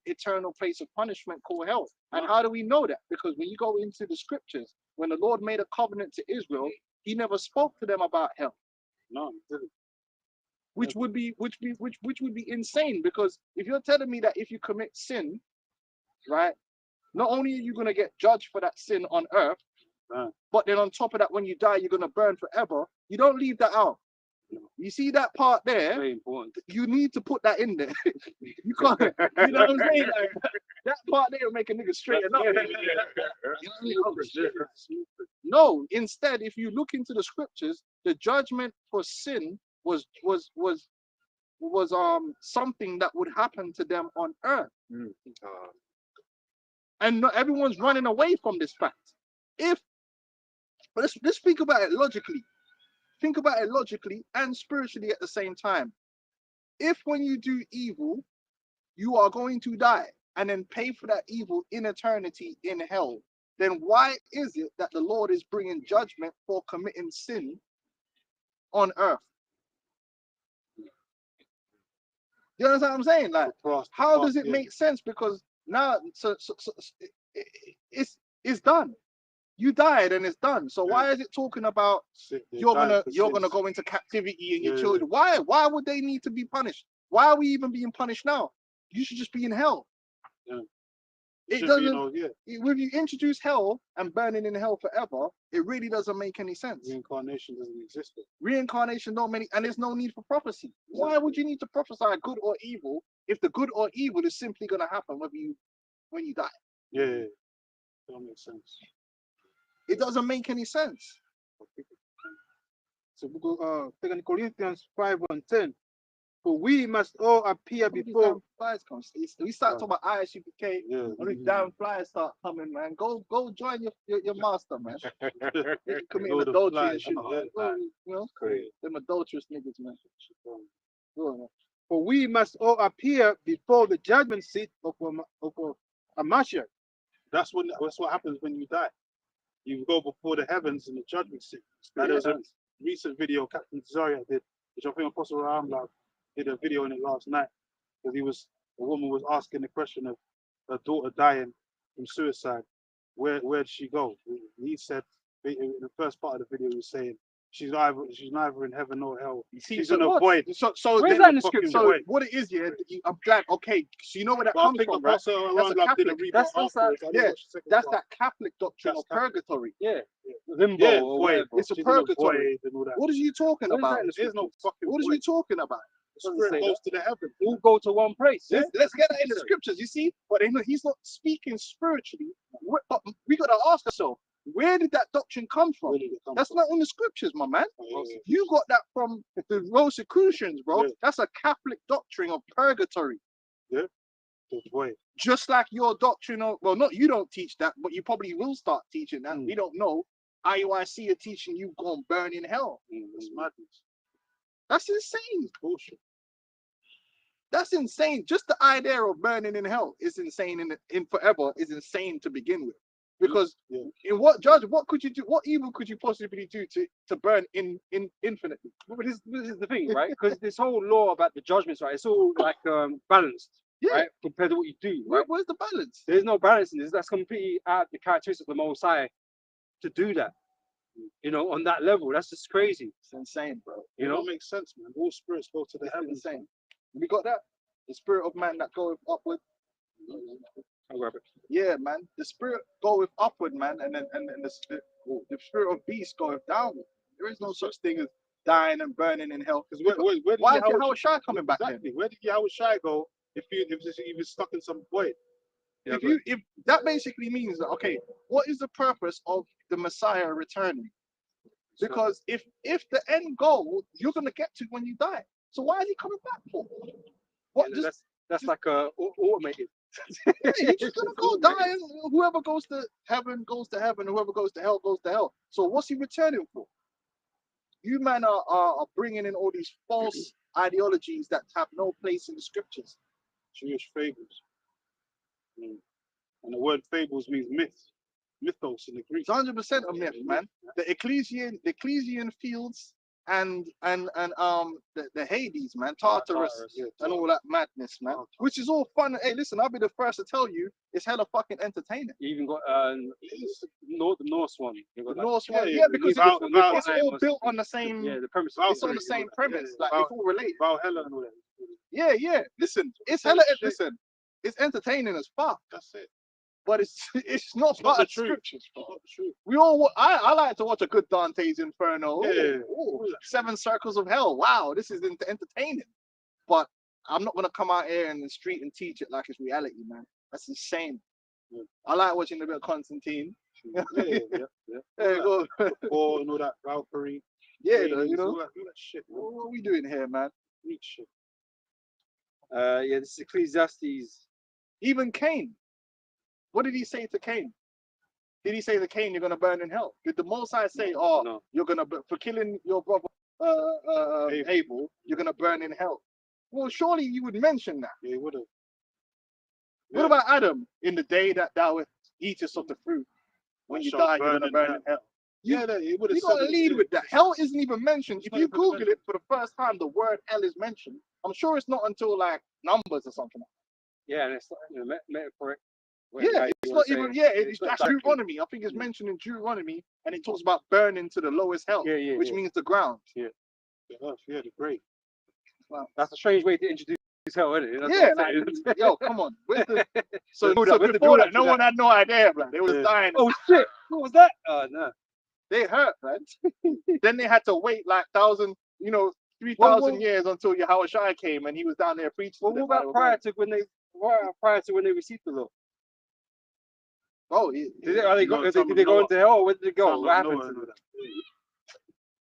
eternal place of punishment called hell. And how do we know that? Because when you go into the scriptures, when the Lord made a covenant to Israel, he never spoke to them about hell.
No, he didn't.
Which would be insane, because if you're telling me that if you commit sin, right, not only are you going to get judged for that sin on earth, but then on top of that, when you die, you're going to burn forever. You don't leave that out. You see that part there?
Very important.
You need to put that in there. You can't. You know what I'm saying? Like, that part there will make a nigga straighten up. No, instead, if you look into the scriptures, the judgment for sin was something that would happen to them on earth. And not everyone's running away from this fact. But let's think about it logically. Think about it logically and spiritually at the same time. If when you do evil, you are going to die and then pay for that evil in eternity in hell, then why is it that the Lord is bringing judgment for committing sin on earth? You understand what I'm saying? Like, how does it make sense? Because now, it's done. You died and it's done. So why is it talking about you're gonna go into captivity and your children? Why would they need to be punished? Why are we even being punished now? You should just be in hell. It doesn't. When you introduce hell and burning in hell forever, it really doesn't make any sense.
Reincarnation doesn't exist.
Reincarnation don't make, and there's no need for prophecy. Why would you need to prophesy good or evil if the good or evil is simply gonna happen when you die?
Yeah, that makes sense.
It doesn't make any sense.
So we go 2 Corinthians 5:10. For we must all appear before.
Flies come. We start talking about ISUPK. When these damn flies start coming, man, go join your master, man. They're committing adultery and shit. You know, them adulterous niggas, man.
For we must all appear before the judgment seat of a Mashiach.
That's what happens when you die. You go before the heavens in the judgment seat. There was a recent video Captain Zaria did, which I think Apostle Ramla did a video in it last night, because a woman was asking the question of her daughter dying from suicide. Where'd she go? He said in the first part of the video, he was saying she's neither in heaven nor hell. She's in a void.
So
where's that in the scripture?
So what it is, yeah, I'm glad. Okay, so you know where that comes from, right? That's that Catholic doctrine of purgatory.
Yeah, limbo or whatever.
It's a purgatory.
What
are you talking about?
There's no fucking.
What are you talking about?
The spirit goes to the heaven.
All go to one place.
Let's get that in the scriptures. You see, but he's not speaking spiritually. But we gotta ask ourselves, where did that doctrine come from? That's not in the scriptures, my man. You got that from the Rosicrucians, bro. That's a Catholic doctrine of purgatory. Just like your doctrine of, well, not you don't teach that, but you probably will start teaching that. We don't know. IUIC are teaching you going to burn in hell.
That's madness.
That's insane.
Bullshit.
That's insane. Just the idea of burning in hell is insane in forever is insane to begin with. Because in what could you do? What evil could you possibly do to burn in infinitely?
But this is the thing, right? Because this whole law about the judgments, right? It's all like balanced, right? Compared to what you do, right?
Where's the balance?
There's no balance in this. That's completely out the characteristic of the Most High to do that. You know, on that level, that's just crazy.
It's insane, bro.
You know, it makes sense, man. All spirits go to the heavens.
Insane. We got that. The spirit of man that goeth upward.
I'll grab it.
Yeah, man. The spirit goeth upward, man, and the spirit of beast goeth downward. There is no such thing as dying and burning in hell. Because why is Yahweh Shai coming back then?
Where did Yahweh Shai go if he was stuck in some void?
If that basically means that, okay, what is the purpose of the Messiah returning? Because if the end goal you're gonna get to when you die, so why is he coming back for? What?
Yeah, that's like automated.
Yeah, you're just gonna go die, and whoever goes to heaven goes to heaven, whoever goes to hell goes to hell. So what's he returning for? You man are bringing in all these false ideologies that have no place in the scriptures.
Jewish fables. And the word fables means myth. Mythos in the Greek.
It's 100% a myth, man. The Ecclesian fields the Hades, man, Tartarus, and all that madness, man. Which is all fun. Hey, listen, I'll be the first to tell you, it's hella fucking entertaining.
You even got the Norse one. You got
The
that.
Norse one,
yeah,
yeah, because
without-
it's all
was-
built on the same.
Yeah, the premise.
It's on the same premise. Like
Val-
it's all related.
Valhalla and all that.
Yeah, yeah. Listen, it's
Same
hella.
shit.
Listen, it's entertaining as fuck,
That's it.
but it's not
It's not
part
the
of
truth.
scriptures.
It's not the truth.
We all. I like to watch a good Dante's Inferno.
Yeah.
Ooh, 7 Circles of Hell. Wow, this is entertaining. But I'm not gonna come out here in the street and teach it like it's reality, man. That's insane.
Yeah.
I like watching a bit of Constantine.
Yeah.
There you go.
Or and all that Valkyrie.
Yeah,
Hades,
you know.
all that shit. Man.
What are we doing here, man?
Neat shit.
Yeah, this is Ecclesiastes.
Even Cain. What did he say to Cain? Did he say to Cain, you're gonna burn in hell? Did the Most High say, oh,
No.
you're gonna for killing your brother Abel, you're gonna burn in hell? Well, surely you would mention that.
Yeah, he would have.
What about Adam? In the day that thou eatest of the fruit, when you die, you're gonna burn in hell.
Yeah, that he would have.
You gotta lead with that. Hell isn't even mentioned. If
not
you
even
Google
mentioned.
it for the first time, the word hell is mentioned. I'm sure it's not until like Numbers or something.
Yeah, and it's metaphoric.
Yeah, it's not even. Yeah, it's
not
that's
exactly-
Deuteronomy. I think it's mentioned in Deuteronomy, and it talks about burning to the lowest hell,
Yeah,
which means the ground.
The earth, yeah, the great.
That's a strange way to introduce hell, isn't it? That's
Yeah,
what I'm saying.
Yo, come on. Where's the, so
build up, where's the
before
build
that,
up
no
to
one had no idea, man. They was
Yeah.
dying.
Oh shit! What was that? Oh no.
They hurt, man. Then they had to wait like 3,000
Well,
years until Yahushua came, and he was down there preaching.
Well,
to
what
them,
about
like,
prior to when they received the law?
Oh,
Did they go
Time of
into
Noah.
hell, or where did they go?
Time
What
of
happened
Noah
to
and
them?
all that.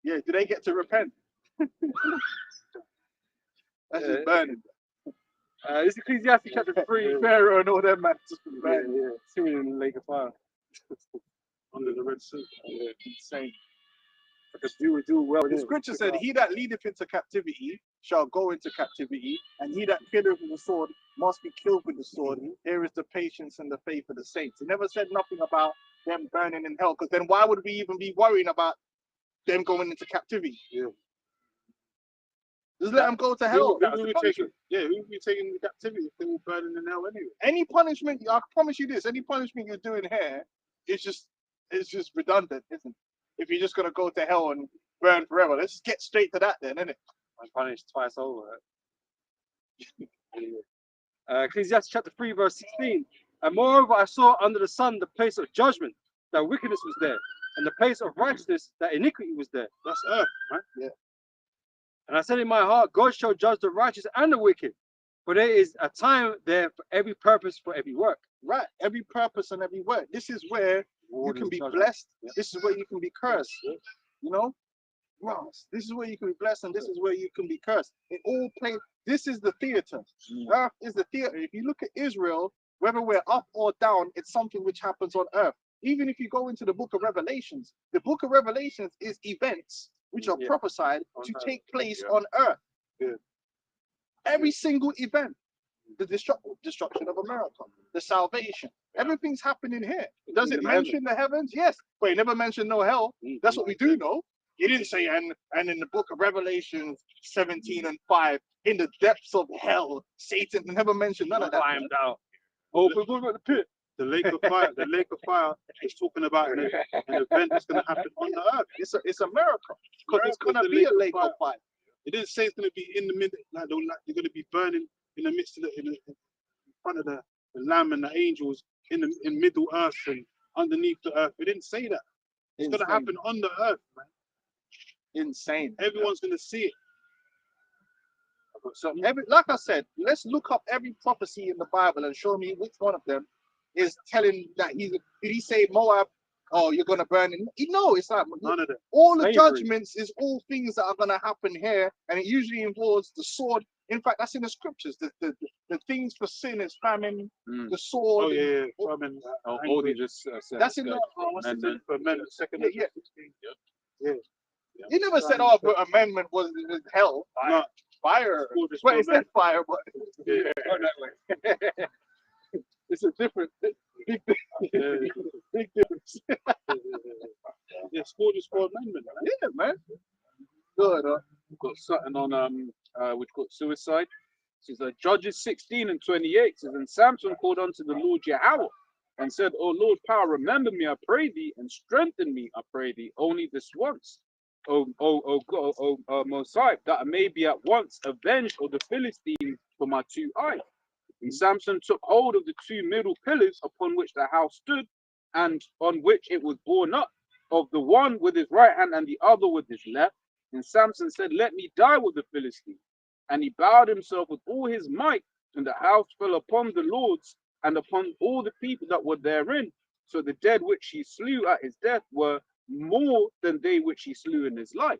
yeah. Do they get to repent? That's just burning.
This is Ecclesiastes chapter 3.
Pharaoh and all them man just
Yeah,
burning.
yeah. Swimming in the lake of fire.
Under the Red Sea.
Yeah, insane.
Because do well.
The scripture said, "He that leadeth into captivity shall go into captivity, and he that killeth with the sword must be killed with the sword. Here is the patience and the faith of the saints." It never said nothing about them burning in hell, because then why would we even be worrying about them going into captivity?
Yeah.
Just let them go to hell.
Who would be taking the captivity if they were burning in hell anyway?
Any punishment, I promise you this, any punishment you're doing here is just redundant, isn't it? If you're just gonna go to hell and burn forever, let's just get straight to that then, innit?
I'm punished twice over. Ecclesiastes chapter 3, verse 16. And moreover, I saw under the sun the place of judgment, that wickedness was there, and the place of righteousness, that iniquity was there.
That's earth, man.
Yeah.
And I said in my heart, God shall judge the righteous and the wicked, for there is a time there for every purpose, for every work.
Right, every purpose and every word. This is where you can be blessed. This is where you can be cursed. You know? Yes. This is where you can be blessed, and this is where you can be cursed. It all plays. This is the theater. Earth is the theater. If you look at Israel, whether we're up or down, it's something which happens on earth. Even if you go into the book of Revelations, the book of Revelations is events which are prophesied to take place on earth.
Yeah.
Every single event. The destruction of America, the salvation, everything's happening here. Does it mention the heavens? Yes, but it never mentioned no hell. That's what we do know. He didn't say, and in the book of Revelation 17:5, in the depths of hell, Satan never mentioned none of that.
Climbed out. Oh, but what about the pit?
The lake of fire. The lake of fire is talking about an event that's going to happen on the earth.
It's a miracle because it's going to
the
be a
lake
lake
of
of fire.
It didn't say it's going to be in the middle. Like they're going to be burning in the midst of in front of the Lamb and the angels in middle earth and underneath the earth. It didn't say that. It's going to happen on the earth, man.
Insane.
Everyone's going to see it.
So like I said, let's look up every prophecy in the Bible and show me which one of them is telling that did he say Moab? Oh, you're gonna burn in? No, it's like
None of them.
all the
Slavery.
judgments is all things that are gonna happen here, and it usually involves the sword. In fact, that's in the scriptures. The things for sin is famine, the sword.
Oh yeah, yeah. I mean,
Odie just said
That's in the.
for men, second.
Yeah, yeah. He never said, "Oh, but amendment was hell."
No.
Fire.
Sword is
Well,
for
it said
men.
fire, but
Yeah.
go that way. It's a different, big difference.
Yeah, sword is for amendment, man.
Yeah, man. Good.
got something on which got suicide. It says Judges 16:28 says, and Samson called unto the Lord Yahweh and said, O Lord power, remember me, I pray thee, and strengthen me, I pray thee, only this once. O Most High, that I may be at once avenged of the Philistines for my two eyes. And Samson took hold of the two middle pillars upon which the house stood, and on which it was borne up, of the one with his right hand and the other with his left. And Samson said, let me die with the Philistines. And he bowed himself with all his might, and the house fell upon the lords and upon all the people that were therein. So the dead which he slew at his death were more than they which he slew in his life.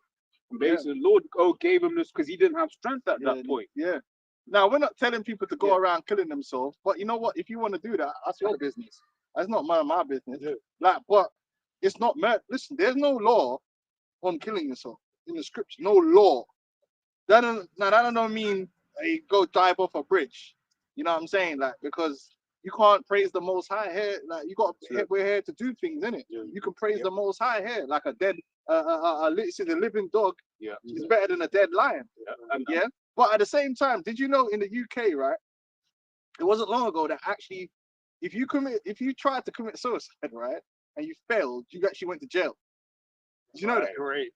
And basically, the Lord gave him this because he didn't have strength at that point.
Yeah. Now we're not telling people to go around killing themselves, but you know what? If you want to do that, that's your business. That's not my business.
Yeah.
Like, but it's not murder. Listen, there's no law on killing yourself in the scripture. No law. That don't mean you go dive off a bridge. You know what I'm saying? Like, because you can't praise the Most High here. Like, we're here to do things, innit?
Yeah.
You can praise the Most High here, like a dead, a living dog
Yeah.
is better than a dead lion. Yeah. But at the same time, did you know in the UK, right? It wasn't long ago that actually, if you tried to commit suicide, right, and you failed, you actually went to jail. Did you know that?
Great.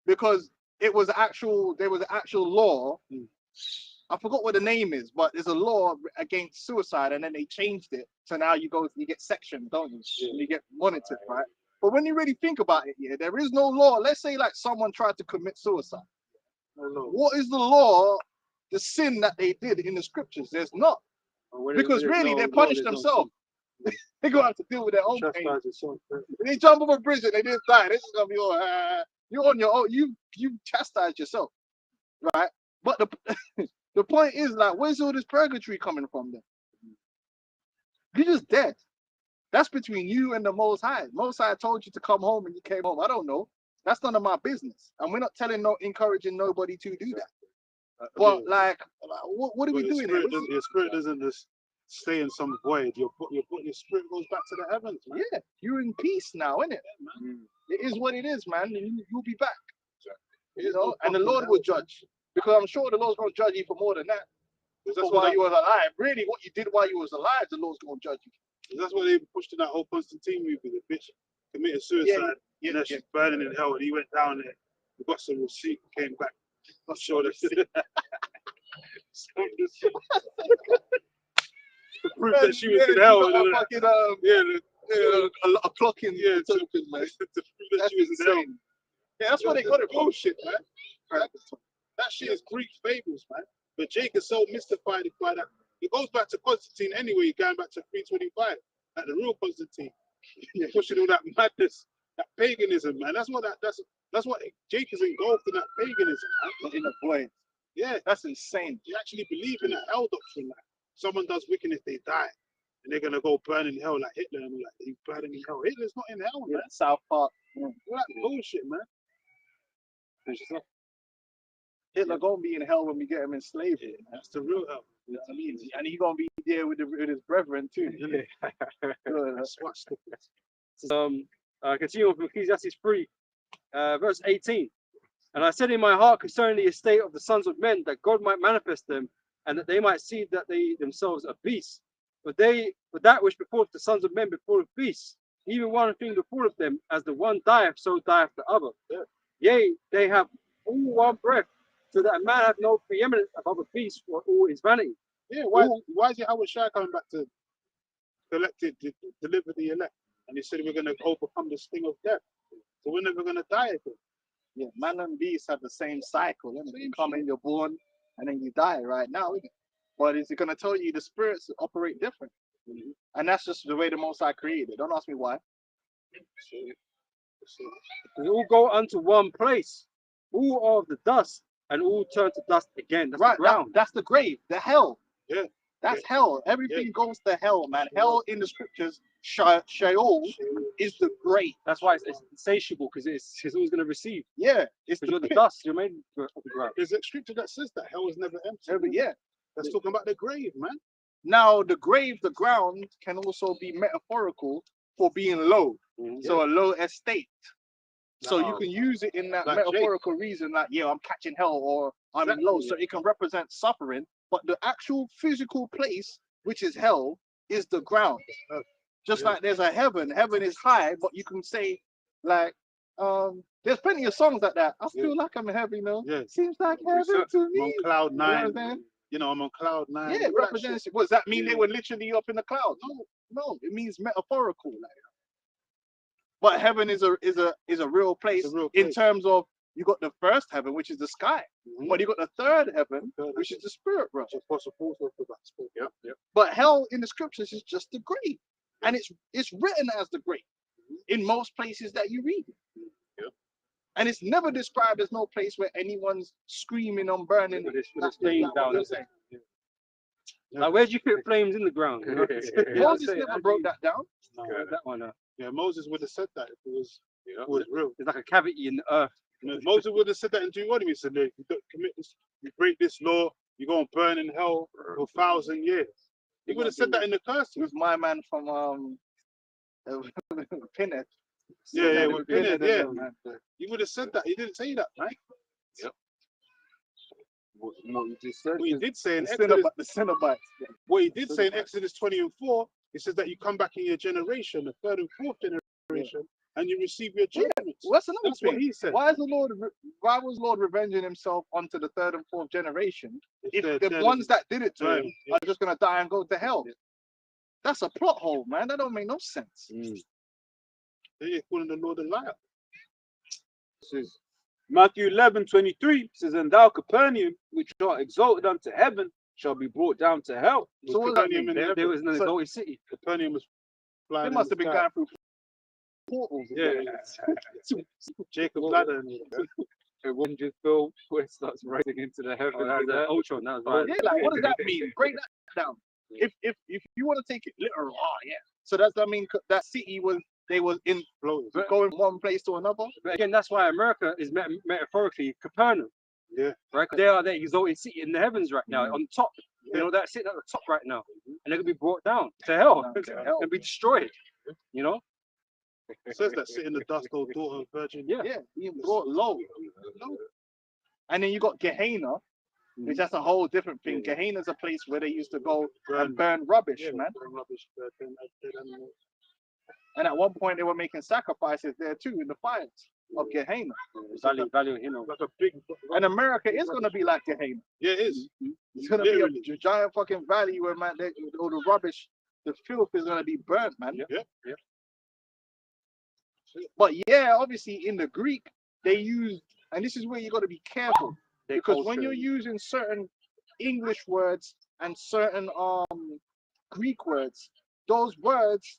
Because there was an actual law. I forgot what the name is, but there's a law against suicide, and then they changed it. So now you get sectioned, don't you? And you get monitored, right? But when you really think about it, there is no law. Let's say like someone tried to commit suicide. What is the law, the sin that they did in the scriptures? There's not. Because really, they punish themselves. They go have to deal with their own pain. They jump off a bridge and they didn't die. This is gonna be all. You're on your own. You chastised yourself, right? But the point is, like, where's all this purgatory coming from then? You're just dead. That's between you and the Most High. Most High told you to come home and you came home. I don't know. That's none of my business. And we're not encouraging nobody to do that. But like what are we doing here?
Your spirit doesn't just stay in some void. Your spirit goes back to the heavens, man.
Yeah, you're in peace now, isn't it? It is what it is, man. You'll be back. You know, and the Lord will judge. Because I'm sure the Lord's going to judge you for more than that. That's why you was alive. Really, what you did while you was alive, the Lord's going to judge you.
That's why they pushed in that whole Constantine movie. The bitch committed suicide. And she's burning in hell. And he went down there. He got some receipt. Came back. Not sure that. Proof that she was in hell.
A clock in
to
token,
prove
man.
that she was in hell.
Yeah, that's why they got it.
Bullshit, man. That shit is Greek fables, man. But Jake is so mystified by that. It goes back to Constantine anyway, going back to 325, like the real Constantine. Pushing all that madness, that paganism, man. That's what Jake is engulfed in, that paganism, man.
In a point.
Yeah,
that's insane.
You actually believe in that hell doctrine, like someone does wickedness, they die. And they're gonna go burn in hell like Hitler, and like he's burning in hell. Hitler's not in hell, man.
South Park.
All that bullshit, man.
Hitler gonna be in hell when we get him in slavery.
That's the real hell.
You know what I mean? And he's gonna be there with his brethren too.
That's what's
continue with Ecclesiastes 3, verse 18. And I said in my heart concerning the estate of the sons of men, that God might manifest them, and that they might see that they themselves are beasts. But that which befalleth the sons of men befalleth beasts. Even one thing befalleth them, as the one dieth, so dieth the other. Yea, they have all one breath, so that a man have no preeminence above a beast, for all is vanity.
Yeah, why is Yahweh Shai coming back to deliver the elect? And he said we're going to overcome this thing of death. So we're never going to die again.
Yeah, man and beast have the same cycle. You come in, you're born, and then you die right now. Isn't it? But is it going to tell you the spirits operate different? And that's just the way the Most High created. Don't ask me why.
We all go unto one place. All are of the dust, and all turn to dust again. That's
right,
the ground.
That's the grave, the hell.
Yeah.
That's hell. Everything goes to hell, man. Hell in the scriptures, Sheol is the grave.
That's why it's insatiable, because it's always going to receive.
Yeah, it's
you're the dust. You're made of the ground.
There's a scripture that says that hell is never empty.
Yeah.
That's talking about the grave, man.
Now, the grave, the ground, can also be metaphorical for being low. So a low estate. So you can use it in that
Like Jake.
metaphorical reason, like, yeah, I'm catching hell or I'm in low. So it can represent suffering, but the actual physical place, which is hell, is the ground. Just
Yeah.
like there's a heaven. Heaven is high, but you can say, like, there's plenty of songs like that. I feel like I'm in heaven, you know.
Yeah.
Seems like heaven to
I'm
me.
on cloud
You know what I'm
9.
saying?
You know, I'm on cloud 9.
Yeah, it
all that
represents.
shit.
Does that mean they
Yeah.
were literally up in the clouds? No, it means metaphorical. Like, but heaven is a real place
It's a real
in
place.
terms of you got the first heaven, which is the sky,
Mhm.
but you got the third heaven,
Third
which is the spirit realm.
So Apostle Paul talked about spirit. Yep.
But hell in the scriptures is just the grave, and it's written as the grave in most places that you read.
Yep.
And it's never described as no place where anyone's screaming on burning.
With this
That's
flames
like what
down.
you're saying.
Like, where'd you fit flames in the ground? You know?
Moses never broke that down.
No.
That one.
Yeah, Moses would have said that if it was real.
There's like a cavity in the earth.
Moses would have said that in Deuteronomy. He said, "Look, you don't commit this, you break this law, you're going to burn in hell for 1,000 years." He would have said that in the curse.
With my man from Pinhead.
Yeah, with Pinhead, yeah.
Man.
He would have said that. He didn't say that, right?
What you just said.
What he did say in
The
Exodus,
the Cenobites.
what he did say in Exodus 20 and 4, he says that you come back in your generation, the third and fourth generation, and you receive your judgments.
What's another
That's what
thing?
he said.
Why was Lord revenging himself onto the third and fourth generation if the ones that did it to him are just gonna die and go to hell? That's a plot hole, man. That don't make no sense.
They're calling the Lord a liar.
This is Matthew 11:23 says, "And thou, Capernaum, which art exalted unto heaven, shall be brought down to hell."
So what does that
Capernaum
mean?
in heaven.
There was no
So-
exalted city.
Capernaum was
They
flying.
must have
in
been
the
going through portals.
sky. Yeah. Jacob ladder.
It wasn't just Bill where it starts rising into the heavens.
That was an Ultron. That was right.
Yeah, like what does that mean? Break that down. If you want to take it literal, so does that mean that city was in going from one place to another?
But again, that's why America is metaphorically Capernaum.
Yeah.
Right? 'Cause they are the exalted city in the heavens right now, on top. You know, that's sitting at the top right now. And they're going to be brought down to hell. And be destroyed. You know?
It says that, sit in the dust, O daughter of virgin.
Yeah.
Yeah, being brought low. And then you got Gehenna, which that's a whole different thing. Gehenna's a place where they used to go and burn rubbish, man.
burn rubbish, burn dead animals.
And at one point they were making sacrifices there too in the fires of Gehenna.
Value, you know.
Like a big.
And America is gonna be like Gehenna.
Yeah, it is.
It's gonna
Literally.
be a giant fucking valley where man, all the rubbish, the filth is gonna be burnt, man.
Yeah.
But yeah, obviously in the Greek they use, and this is where you got to be careful because when you're using certain English words and certain Greek words, those words,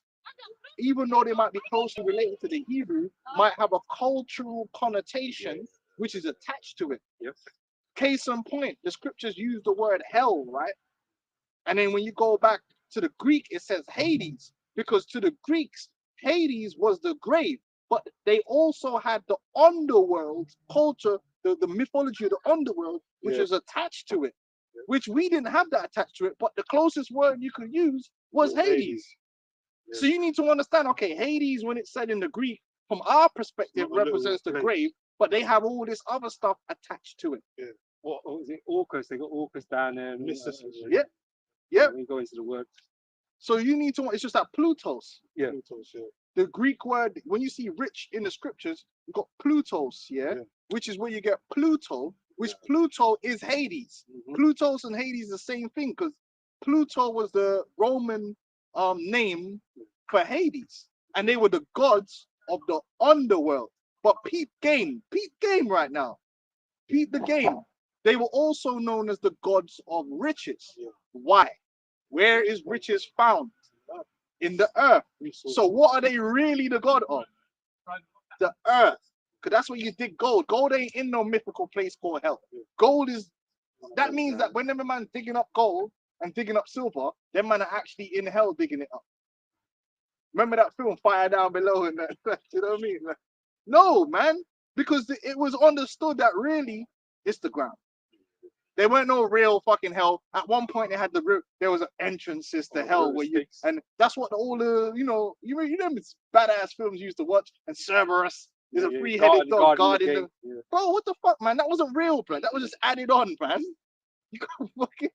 even though they might be closely related to the Hebrew, might have a cultural connotation which is attached to it.
Yep.
Case in point, the scriptures use the word hell, right? And then when you go back to the Greek, it says Hades, because to the Greeks, Hades was the grave, but they also had the underworld culture, the mythology of the underworld, which is attached to it, which we didn't have that attached to it, but the closest word you could use was Hades. So you need to understand, okay, Hades, when it's said in the Greek, from our perspective, represents the grave, but they have all this other stuff attached to it.
What was it? Orcus. They got Orcus down there. And,
Yeah. Yeah.
We go into the word.
So you need to, it's just like Plutos.
Yeah.
Plutos, yeah.
The Greek word, when you see rich in the scriptures, you've got Plutos, which is where you get Pluto, which Pluto is Hades. Plutos and Hades the same thing, because Pluto was the Roman name for Hades, and they were the gods of the underworld. But peep game right now. Peep the game. They were also known as the gods of riches. Why? Where is riches found? In the earth. So what are they really the god of? The earth. Because that's where you dig gold. Gold ain't in no mythical place called hell. Gold is, that means that when them man digging up gold and digging up silver, them man are actually in hell digging it up. Remember that film, Fire Down Below, and that, you know what I mean? Like, no, man, because it was understood that really it's the ground. There weren't no real fucking hell. At one point, they had there was an entrances to hell where you, and that's what all the, you know, it's badass films you used to watch, and Cerberus There's a
Yeah,
three-headed dog guarding the.
gate. Yeah.
Bro, what the fuck, man? That wasn't real, bro. That was just added on, man. You got fucking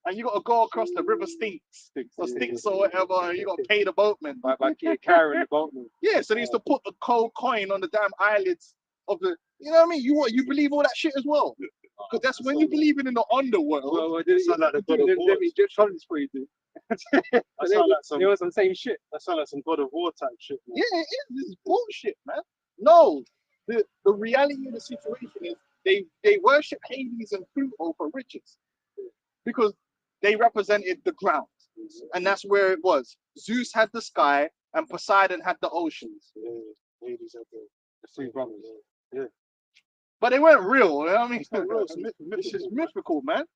and you got to go across the river Styx or whatever. And you got to pay the boatman.
By carrying the boatman.
Yeah, so they used to put the cold coin on the damn eyelids of the. You know what I mean? You believe all that shit as well? Because that's when you believe in the underworld.
Well, did
sound like the God of War.
Let me just try this for you, dude.
That sound like some.
They want some same shit.
That sound like some God of War type shit. Man.
Yeah, it is. This is bullshit, man. No, the reality of the situation is they worship Hades and Pluto for riches because they represented the ground, and that's where it was. Zeus had the sky, and Poseidon had the oceans.
Yeah, ladies out there. The three brothers. Yeah.
But they weren't real. You know what I mean?
It's not real, it's
It's just mythical, man.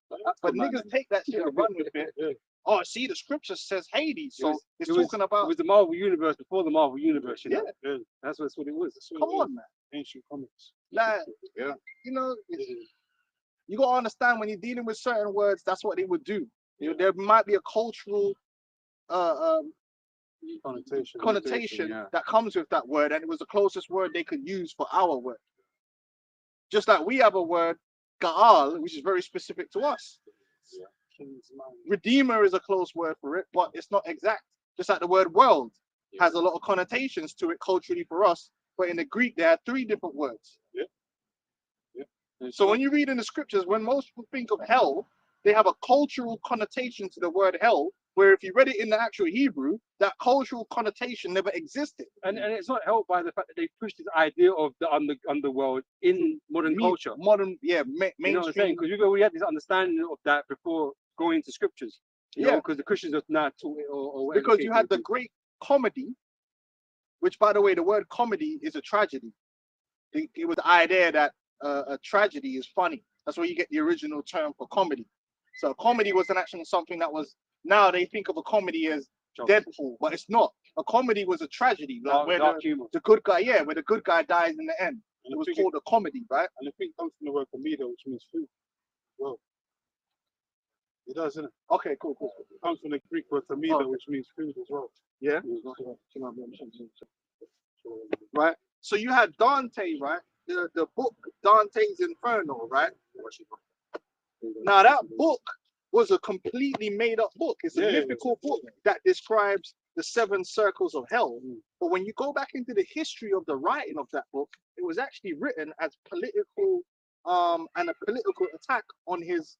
But niggas take that shit and run with it.
Yeah.
Oh, see, the scripture says Hades, so it's
it was-
talking
It
about.
was the Marvel Universe before the Marvel Universe, you know?
Yeah.
Yeah.
That's what it was.
Come on, man.
Ancient comics.
Like,
Yeah.
you know, you gotta understand when you're dealing with certain words, that's what they would do. You know, there might be a cultural connotation
yeah.
that comes with that word, and it was the closest word they could use for our word. Just like we have a word, Gaal, which is very specific to us. Redeemer is a close word for it, but it's not exact. Just like the word world has a lot of connotations to it culturally for us, but in the Greek there are 3 different words. So when you read in the scriptures, when most people think of hell, they have a cultural connotation to the word hell, where if you read it in the actual Hebrew, that cultural connotation never existed.
And it's not helped by the fact that they pushed this idea of the underworld in modern culture.
Modern, yeah,
You know what I'm
mainstream.
saying? Because we had this understanding of that before going into scriptures.
Yeah.
Because the Christians have now taught it or whatever.
Because you had the great comedy, which, by the way, the word comedy is a tragedy. It was the idea that a tragedy is funny. That's where you get the original term for comedy. So comedy wasn't actually something that was. Now they think of a comedy as Deadpool, but it's not. A comedy was a tragedy, like where
dark humor.
the good guy, where the good guy dies in the end. It was called a comedy, right?
And I think it comes from the word comida, which means food. Well, it does, isn't it?
Okay, cool.
It comes from the Greek word comida,
Oh.
which means food as well.
Yeah. Right. So you had Dante, right? The book Dante's Inferno, right? Now that book was a completely made up book. It's a
Yeah,
mythical book that describes the 7 circles of hell. But when you go back into the history of the writing of that book, it was actually written as political and a political attack on his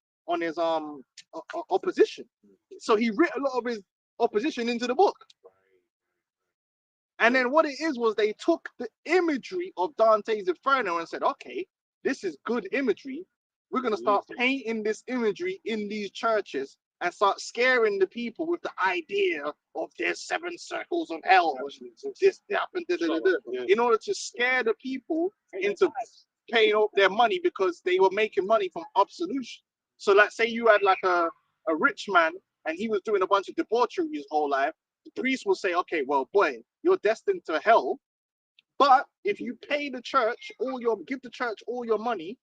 opposition. So he writ a lot of his opposition into the book. And then what it is was they took the imagery of Dante's Inferno and said, okay, this is good imagery. We're going to start painting this imagery in these churches and start scaring the people with the idea of there's 7 circles of hell. This happened, in order to scare the people into paying up their money because they were making money from absolution. So let's say you had like a rich man and he was doing a bunch of debauchery his whole life. The priest will say, okay, well, boy, you're destined to hell. But if you pay the church give the church all your money,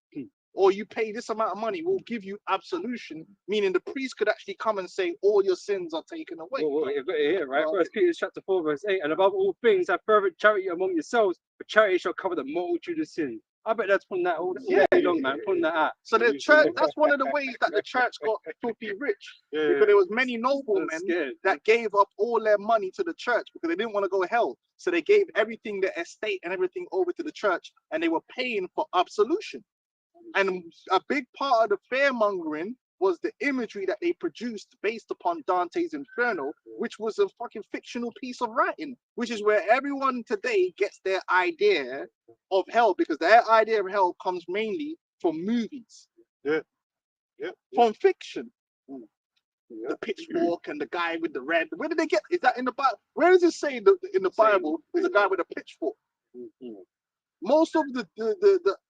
or you pay this amount of money, we'll give you absolution, meaning the priest could actually come and say all your sins are taken away.
Well, you've got it here, right? 1 Peter chapter 4, verse 8. And above all things, have fervent charity among yourselves, for charity shall cover the multitude of sins. I bet that's pulling that all day long, man. Pulling that out.
So the church, that's one of the ways that the church got filthy rich. Because there was many noblemen that gave up all their money to the church because they didn't want to go to hell. So they gave everything, their estate and everything over to the church, and they were paying for absolution. And a big part of the fear-mongering was the imagery that they produced based upon Dante's Inferno, which was a fucking fictional piece of writing, which is where everyone today gets their idea of hell, because their idea of hell comes mainly from movies. From fiction. The pitchfork and the guy with the red. Where did they get? Is that in the Bible? Where does it say in the Bible there's a guy with a pitchfork? Most of the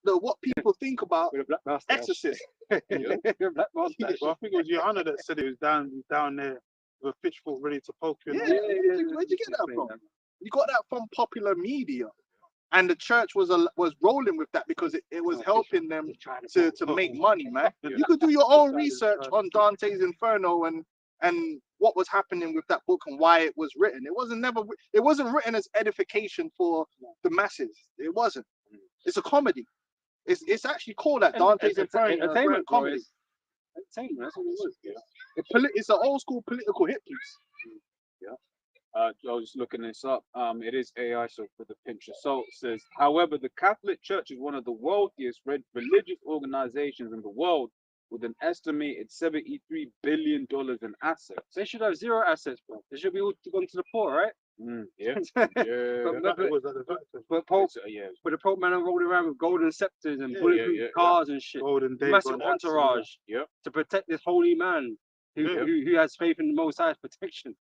what people think about Exorcist.
Well, I think it was Johanna that said it was down there with a pitchfork ready to poke you.
Where'd you get that from? You got that from popular media, and the church was rolling with that because it was helping them to make money, man. You could do your own research on Dante's Inferno and and what was happening with that book and why it was written. It wasn't written as edification for the masses. It wasn't. It's a comedy. It's actually called that. Dante's Inferno,
entertainment, bro.
comedy.
It's entertainment. That's what it was.
It's an old school political hit piece.
I was just looking this up. It is AI, so for the pinch of salt, it says, however, the Catholic Church is one of the wealthiest religious organizations in the world with an estimated $73 billion in assets.
They should have zero assets, bro. They should be all gone to the poor, right?
Yeah.
But,
That was at the Vatican.
but Pope,
Yeah.
but the Pope man rolled around with golden scepters and
Yeah,
bulletproof cars and shit.
Golden Days.
Massive
on that, so
entourage
Yep.
to protect this holy man who has faith in the Most High's protection.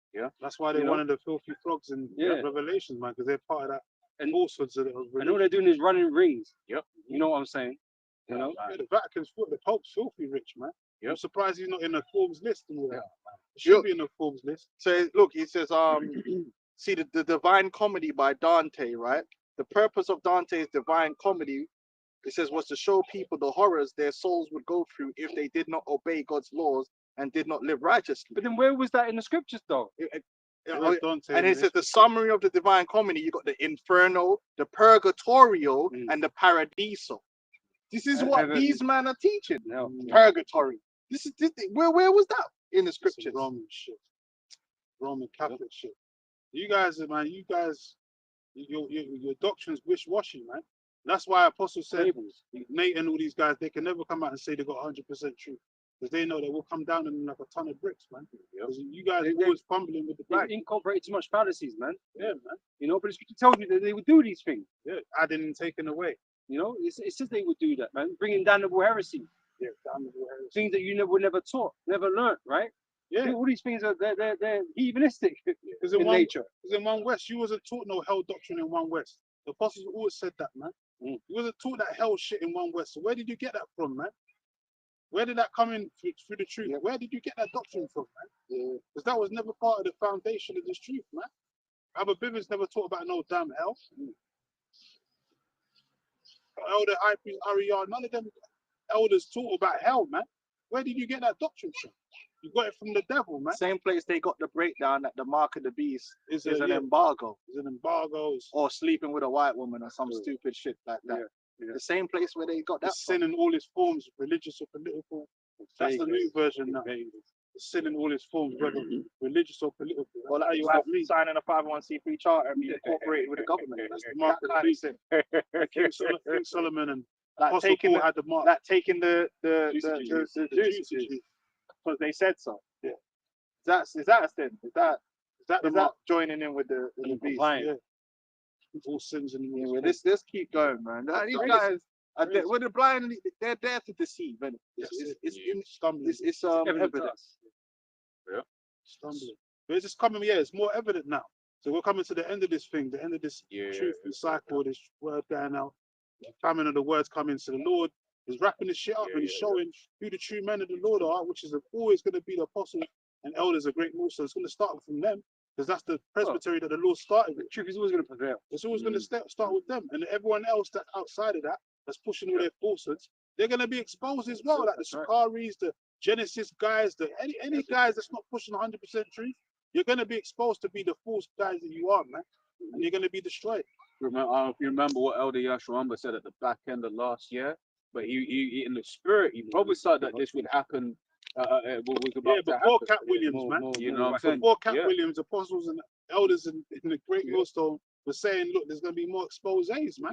That's why they're
You know?
one of the filthy frogs in
Yeah.
Revelations, man, because they're part of that
And-
falsehoods of
And all
religion.
they're doing is running rings.
Yep.
You know what I'm saying? You know?
Yeah, the Vatican's full, the Pope's filthy rich, man.
Yep.
I'm surprised he's not in the Forbes list and all that.
Yeah.
He should be in the Forbes list.
So look, he says, see the Divine Comedy by Dante, right? The purpose of Dante's Divine Comedy, it says, was to show people the horrors their souls would go through if they did not obey God's laws and did not live righteously.
But then where was that in the scriptures, though?
Where's Dante
And
in
it says the
this?
summary of the Divine Comedy, you got the Inferno, the Purgatorio, and the Paradiso. This is what
Heaven.
these men are teaching.
No.
Purgatory. Where was that in the
It's
scriptures?
Roman shit. Roman Catholic shit. You guys, man, your doctrine's wish-washy, man. That's why Apostle said, Nate and all these guys, they can never come out and say they got 100% truth. Because they know they will come down on them like a ton of bricks, man. Because you guys are always fumbling with the
They
bag.
incorporate too much fallacies, man.
Yeah, man.
You know, but the scripture tells you that they would do these things.
Yeah, adding and taking away.
You know, it says they would do that, man. Bringing damnable heresy,
Yeah, damnable heresy.
things that you were never taught, never learned, right?
Yeah,
All these things are they're heathenistic
because
in nature.
in One West, you wasn't taught no hell doctrine in One West. The apostles always said that, man. You wasn't taught that hell shit in One West. So where did you get that from, man? Where did that come in through the truth? Where did you get that doctrine from, man? Because that was never part of the foundation of this truth, man. Abba Bivens never taught about no damn hell. Elder High Priest Ariel, none of them elders taught about hell, man. Where did you get that doctrine from? You got it from the devil, man.
Same place they got the breakdown that the mark of the beast
Is
is an embargo,
It's an embargo. It's
or sleeping with a white woman or some stupid shit like that. The same place where they got that.
sin in all its forms, religious or political. That's the new version now. Sin in all its forms, whether religious or political.
Well, like you have signing a 501c3 charter and be incorporated with the government.
That's the
That
mark of the
kind of
beast.
sin.
King Solomon and
Like
Apostle
taking
Paul
the,
had the mark.
like taking the
Juice.
juice because they said so. Yeah. Is that a sin? Is that
the mark?
joining in with the beast?
Compliant.
Yeah. All sins in
Yeah,
the
well, let's keep going, man. These guys, when they're blind, they're there to deceive, and it's
stumbling.
it's
Evidence to
evident.
us.
Stumbling. But it's just coming, it's more evident now. So we're coming to the end of this thing, the end of this truth and cycle, this word going out. The famine of the words coming. So the Lord is wrapping this shit up and he's showing who the true men of the Lord are, which is always going to be the apostles and elders of Great North. So it's going to start from them because that's the presbytery that the Lord started with.
The truth is always going to prevail.
It's always going to start with them, and everyone else that's outside of that, that's pushing all their falsehoods, they're going to be exposed as well. Like the Sakaris, the Genesis guys, any guys that's not pushing 100% truth, you're going to be exposed to be the false guys that you are, man, and you're going to be destroyed.
Remember, I don't know if you remember what Elder Yashua said at the back end of last year, but he in the spirit, he prophesied that this would happen. Was about to
before
happen.
Cat Williams, man.
You know what I'm saying?
Before Cat
Yeah.
Williams, apostles and elders in the Great Millstone were saying, look, there's going to be more exposés, man.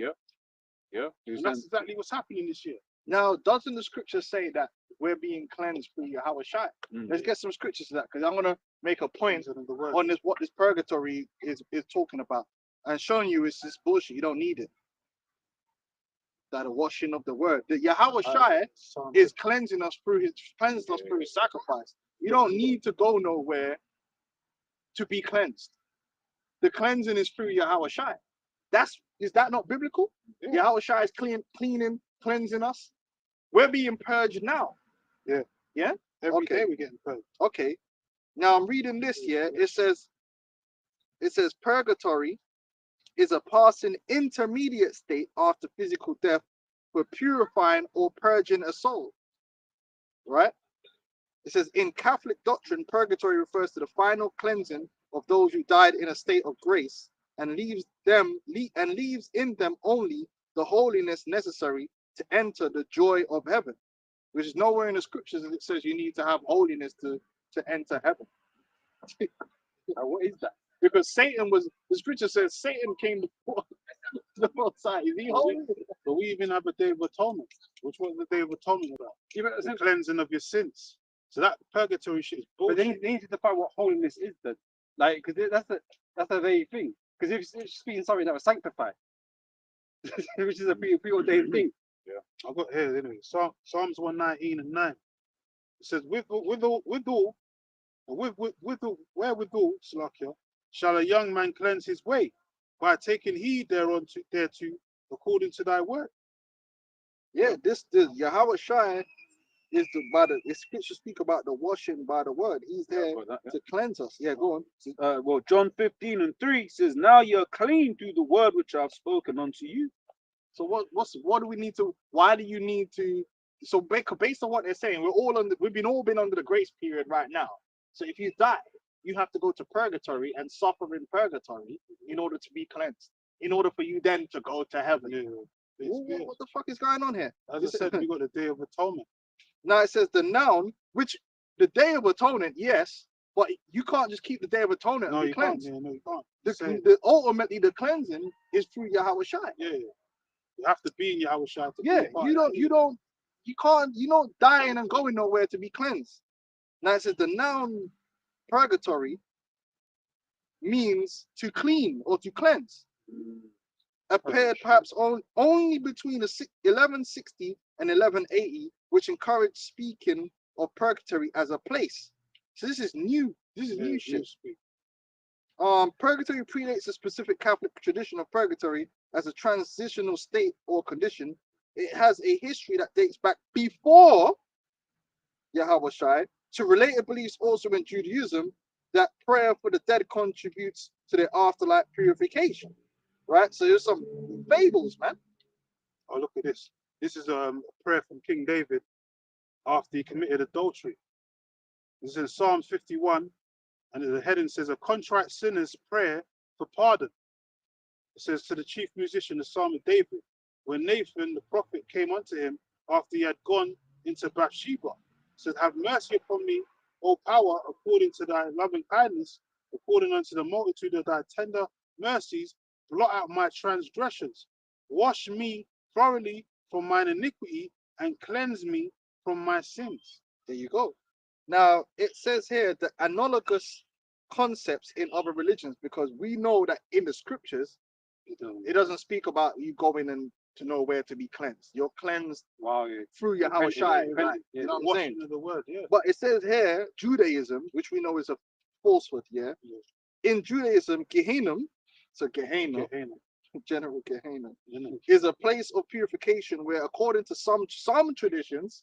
Yeah. He was
And that's
saying-
exactly what's happening this year.
Now, doesn't the scripture say that we're being cleansed through Yahweh Shai? Let's get some scriptures to that, because I'm gonna make a point on this what this purgatory is talking about, and showing you it's this bullshit. You don't need it. That the washing of the word, the Yahweh Shai is cleansing us through his sacrifice. You don't need to go nowhere to be cleansed. The cleansing is through Yahweh Shai. Is that not biblical? Yahweh Shai is cleaning, cleansing us. We're being purged now.
Yeah.
Yeah?
Every
Okay.
day we're getting purged.
Okay. Now I'm reading this here. It says purgatory is a passing intermediate state after physical death for purifying or purging a soul. Right? It says in Catholic doctrine, purgatory refers to the final cleansing of those who died in a state of grace and leaves in them only the holiness necessary to enter the joy of heaven, which is nowhere in the scriptures that it says you need to have holiness to enter heaven. What is that? Because Satan was, the scripture says Satan came before the Most High. Is he holy?
But we even have a Day of Atonement. Which was the Day of Atonement about? The cleansing of your sins. So that purgatory shit is
But
bullshit.
they need to define what holiness is then. Like, because that's a very thing. Because if it's speaking something that was sanctified, which is a preordained thing.
I've got here anyway. Psalms 119 and 9. It says, wherewithal, Slakia, shall a young man cleanse his way by taking heed thereto, according to thy word.
Yeah, the Yahweh Shai is the scripture speak about the washing by the word. He's there to cleanse us. Yeah, go on.
Well, John 15 and 3 says, now you're clean through the word which I've spoken unto you.
So what do we need to? Why do you need to? So based on what they're saying, we've all been under the grace period right now. So if you die, you have to go to purgatory and suffer in purgatory in order to be cleansed. In order for you then to go to heaven.
Yeah.
What the fuck is going on here?
As I said, we got the Day of Atonement.
Now it says the noun, which the Day of Atonement, yes, but you can't just keep the Day of Atonement and be cleansed.
No, you can't.
Ultimately, the cleansing is through Yahweh Shai.
Yeah. You have to be in Yahweh Shai.
You don't dying and going nowhere to be cleansed. Now it says the noun purgatory means to clean or to cleanse. Appeared perhaps only between 1160 and 1180, which encouraged speaking of purgatory as a place. So this is new. This is new shit. Purgatory predates a specific Catholic tradition of purgatory as a transitional state or condition. It has a history that dates back before Yahweh Shai to related beliefs also in Judaism that prayer for the dead contributes to their afterlife purification. Right? So there's some fables, man.
Oh, look at this. This is a prayer from King David after he committed adultery. This is in Psalms 51, and the heading says, a contrite sinner's prayer for pardon. It says, to the chief musician, the Psalm of David, when Nathan the prophet came unto him after he had gone into Bathsheba, said, have mercy upon me, O power, according to thy loving kindness, according unto the multitude of thy tender mercies, blot out my transgressions. Wash me thoroughly from mine iniquity and cleanse me from my sins.
There you go. Now, it says here the analogous concepts in other religions, because we know that in the scriptures, it doesn't speak about you going and to know where to be cleansed. You're cleansed through Yahweh Shai. You know what I'm saying?
The word, yeah.
But it says here, Judaism, which we know is a falsehood, yeah? In Judaism, Gehenna, so Gehenna, General Gehenna, is a place of purification where, according to some traditions,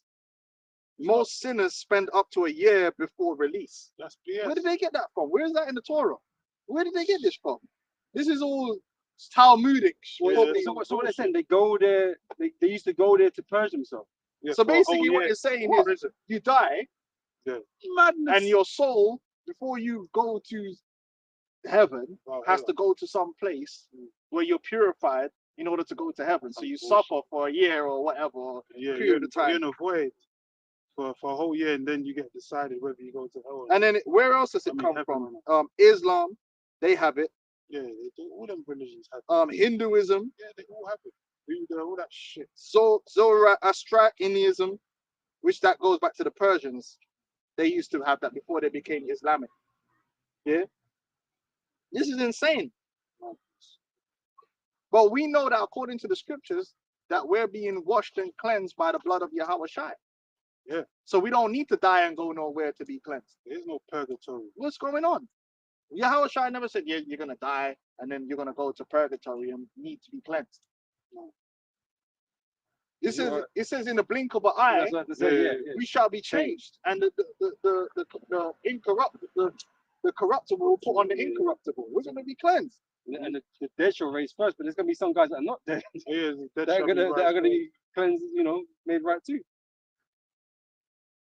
most sinners spend up to a year before release.
That's BS.
Where did they get that from? Where is that in the Torah? Where did they get this from? This is all Talmudic.
So what they're saying, they go there, they used to go there to purge themselves.
So basically what you're saying is you die,
Madness.
and your soul, before you go to heaven, has to go to some place where you're purified in order to go to heaven. So you suffer for a year or whatever period of time.
You're in a void for a whole year, and then you get decided whether you go to hell.
And then where else does it come from? Islam, they have it.
Yeah, they do. All them religions have it.
Hinduism.
Yeah, they all have it. All that shit.
So Zoroastrianism, which that goes back to the Persians. They used to have that before they became Islamic. Yeah. This is insane. But we know that according to the scriptures, that we're being washed and cleansed by the blood of Yahweh Shai.
Yeah.
So we don't need to die and go nowhere to be cleansed.
There's no purgatory.
What's going on? Yahweh Shai never said, yeah, you're going to die and then you're going to go to purgatory and need to be cleansed. No. It says in the blink of an eye, we shall be changed. And the corruptible will put on the incorruptible. We're going to be cleansed.
And the dead shall raise first, but there's going to be some guys that are not dead.
Yeah,
that are going to be cleansed, made right too.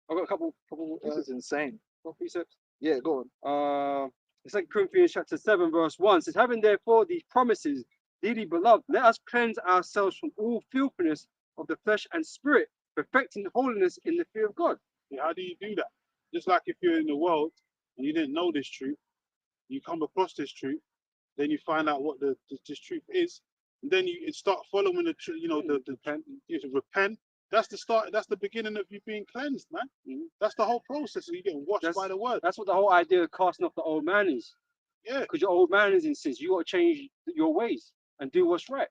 I've got a couple
This is insane.
precepts.
Yeah, go on.
2 Corinthians chapter 7, verse 1 says, having therefore these promises, dearly beloved, let us cleanse ourselves from all filthiness of the flesh and spirit, perfecting holiness in the fear of God.
Yeah, how do you do that? Just like if you're in the world and you didn't know this truth, you come across this truth, then you find out what this truth is, and then you start following the truth. You know, you repent. That's the start. That's the beginning of you being cleansed, man. That's the whole process. You get washed by the word.
That's what the whole idea of casting off the old man is.
Yeah,
because your old man is in sins. You got to change your ways and do what's right.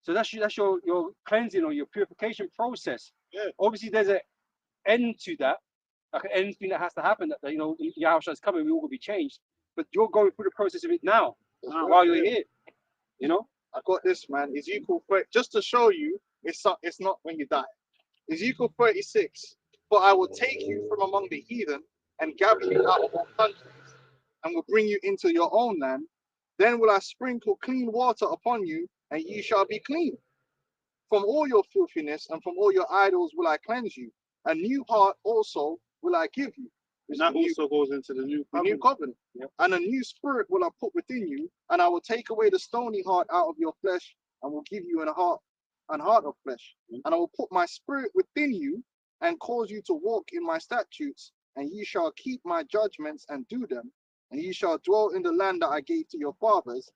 So that's your cleansing or your purification process.
Yeah.
Obviously, there's an end to that, like an end thing that has to happen. That you know, Yahushua is coming. We all will be changed. But you're going through the process of it now while you're here. You know.
I got this, man. Ezekiel 30, just to show you, it's not when you die. Ezekiel 36. For I will take you from among the heathen and gather you out of all countries, and will bring you into your own land. Then will I sprinkle clean water upon you, and ye shall be clean. From all your filthiness and from all your idols will I cleanse you. A new heart also will I give you.
And that also goes into the new
covenant. Yep. And a new spirit will I put within you, and I will take away the stony heart out of your flesh, and will give you an heart of flesh. And I will put my spirit within you, and cause you to walk in my statutes, and ye shall keep my judgments and do them, and ye shall dwell in the land that I gave to your fathers.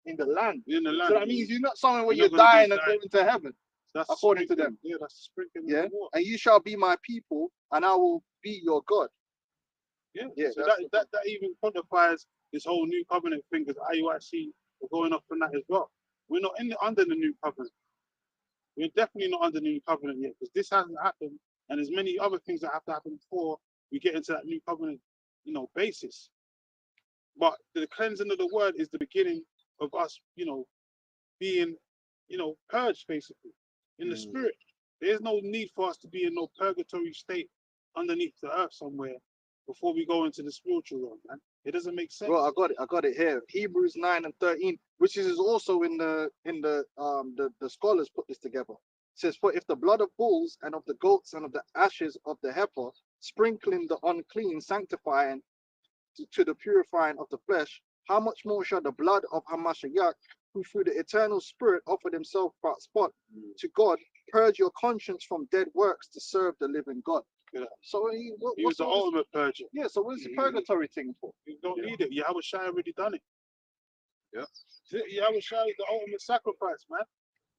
In the land. So that means you're not somewhere where you're dying and going to heaven. That's according to them.
Yeah, that's sprinkling.
Yeah. And you shall be my people, and I will be your God.
Yeah. So that even quantifies this whole new covenant thing, because IUIC are going off on that as well. We're not under the new covenant. We're definitely not under the new covenant yet, because this hasn't happened, and there's many other things that have to happen before we get into that new covenant, basis. But the cleansing of the word is the beginning of us, being, purged basically in the spirit. There's no need for us to be in no purgatory state underneath the earth somewhere before we go into the spiritual realm, man. It doesn't make sense.
Well, I got it here. Hebrews 9 and 13, which is also in the scholars put this together. It says, for if the blood of bulls and of the goats and of the ashes of the heifer, sprinkling the unclean, sanctifying to the purifying of the flesh, how much more shall the blood of Hamashiach, who through the eternal spirit offered himself without spot to God, purge your conscience from dead works to serve the living God? Yeah. So
he was the ultimate purger.
Yeah, so what is the purgatory thing for?
You don't need it. Yahushua already done it. Yeah. Yahushua is the ultimate sacrifice, man.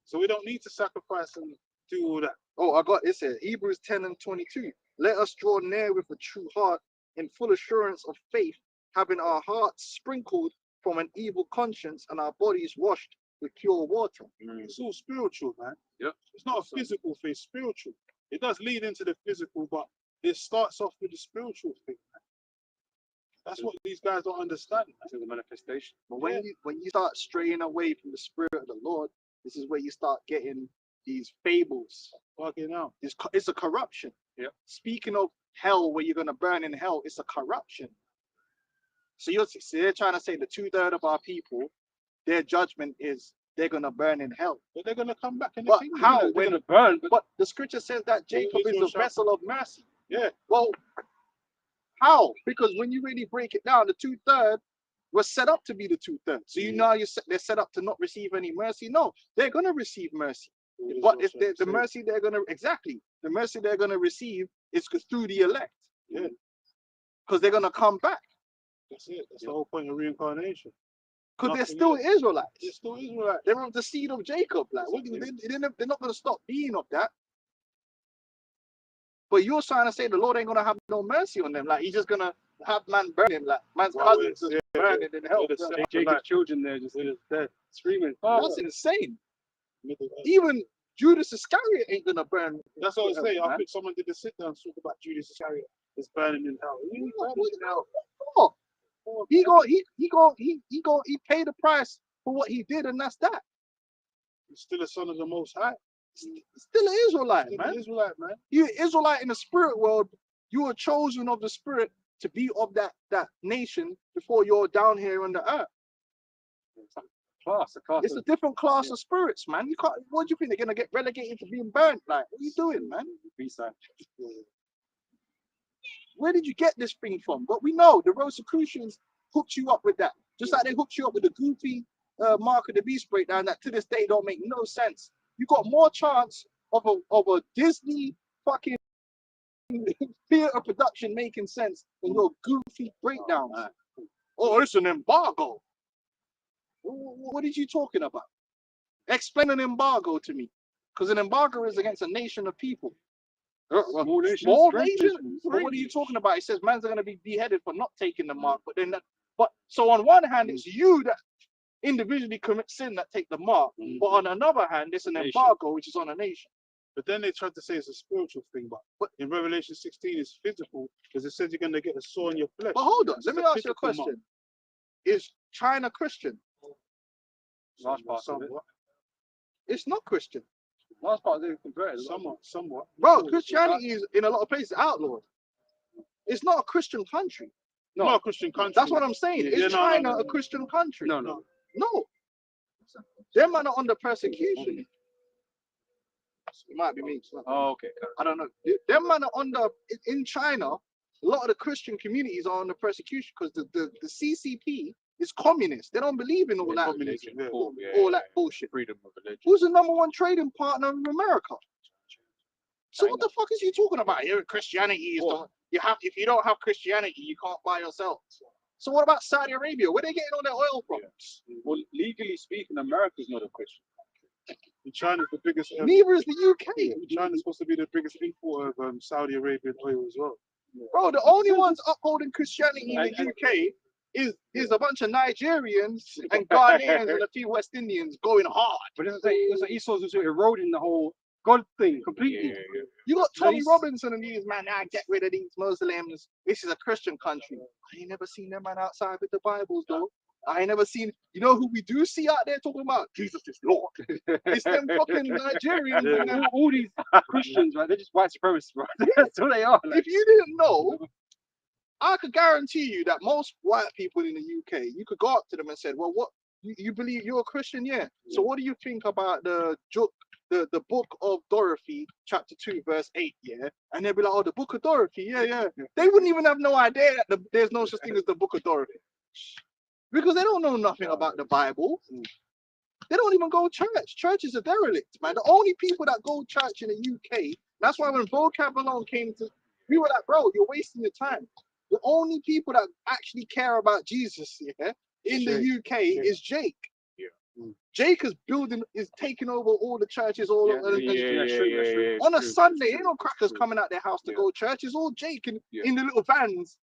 So we don't need to sacrifice and do all that.
Oh, I got this here. Hebrews 10 and 22. Let us draw near with a true heart in full assurance of faith, having our hearts sprinkled from an evil conscience and our bodies washed with pure water.
It's all spiritual, man.
Yeah.
It's not a physical thing, it's spiritual. It does lead into the physical, but it starts off with the spiritual thing, man. That's what these guys don't understand.
To the manifestation.
But when you start straying away from the spirit of the Lord, this is where you start getting these fables.
Working out.
It's a corruption.
Yeah.
Speaking of hell, where you're gonna burn in hell, it's a corruption. So they're trying to say the 2/3 of our people, their judgment is they're gonna burn in hell.
But they're gonna come back in the
But
kingdom.
how?
They're gonna burn.
But the scripture says that Jacob is the vessel of mercy.
Yeah.
Well, how? Because when you really break it down, the 2/3 was set up to be the 2/3. So they're set up to not receive any mercy. No, they're gonna receive mercy. But if the mercy they're gonna receive is through the elect.
Yeah.
Because they're gonna come back.
That's it. That's the whole point of reincarnation.
Because they're still Israelites.
They're still Israelites.
They're of the seed of Jacob. Like, they're not gonna stop being of that. But you're trying to say the Lord ain't gonna have no mercy on them. Like, he's just gonna have man burning, like man's cousins just burning in hell.
Jacob's children there just dead, screaming.
That's insane. Even Judas Iscariot ain't gonna burn.
That's what I say. I think someone did a sit down and talk about Judas Iscariot is burning in hell.
He paid the price for what he did, and that's that.
He's still a son of the Most High.
Still an Israelite,
Still
man.
an Israelite, man.
You're Israelite in the spirit world. You are chosen of the spirit to be of that nation before you're down here on the earth. It's a different class of spirits, man. You can't. What do you think they're gonna get relegated to being burnt? Like, what are you doing, man? Where did you get this thing from? But we know the Rosicrucians hooked you up with that. Just like they hooked you up with the goofy Mark of the Beast breakdown that to this day don't make no sense. You got more chance of a Disney fucking theater production making sense than your goofy breakdowns. Oh, it's an embargo. What are you talking about? Explain an embargo to me. Because an embargo is against a nation of people.
Small nations,
Small
great
nation?
nations.
But what are you talking about? It says man's are going to be beheaded for not taking the mark. But then, so on one hand, it's you that individually commit sin that take the mark. But on another hand, it's an embargo which is on a nation.
But then they tried to say it's a spiritual thing, but in Revelation 16 it's physical because it says you're gonna get a sore in your flesh.
But hold on,
It's
let me
a
ask you a
physical mark.
question. Is China Christian?
Last part of it.
Somewhat,
It's not Christian.
Last part they converted.
somewhat.
Bro, Christianity is in a lot of places outlawed. It's not a Christian country.
No, not a Christian country.
That's what I'm saying.
Yeah,
Is
no,
China
no.
a Christian country?
No.
No. Them are not under persecution. It might be me.
Oh, okay.
I don't know. Them man are under in China. A lot of the Christian communities are under persecution because the CCP is communist. They don't believe in all that
Religion,
yeah.
cool,
all that bullshit.
freedom of religion.
Who's the #1 trading partner in America? So what the fuck is you talking about here? Christianity is the, you have if you don't have Christianity, you can't buy yourself. So what about Saudi Arabia? Where they getting all their oil from?
Well, legally speaking, America's not a Christian.
China's the biggest.
Neither is the UK.
China's supposed to be the biggest importer of Saudi Arabian oil as well.
Bro, the only ones upholding Christianity in the UK is a bunch of Nigerians and Ghanaians and a few West Indians going hard.
But it's like Esau's also eroding the whole God thing completely.
You got Tommy Robinson and these man, I get rid of these Muslims. This is a Christian country. I ain't never seen them man outside with the Bibles though. I ain't never seen, you know who we do see out there talking about Jesus is Lord. It's them fucking Nigerians and them.
All these Christians, right? They're just white supremacists, right? That's what they are. Like.
If you didn't know, I could guarantee you that most white people in the UK, you could go up to them and say, well, what you believe you're a Christian? Yeah. So what do you think about the book of Dorothy, chapter 2, verse 8? Yeah. And they'll be like, oh, the book of Dorothy. Yeah. They wouldn't even have no idea that there's no such thing as the book of Dorothy. Because they don't know nothing about the Bible. They don't even go to church. Church is a derelict, man. The only people that go to church in the UK, that's why when Vocab alone came to, we were like, bro, you're wasting your time. The only people that actually care about Jesus here in the UK is Jake. Jake is taking over all the churches all over. On a Sunday, ain't no crackers coming out their house to go to church. It's all Jake in the little vans.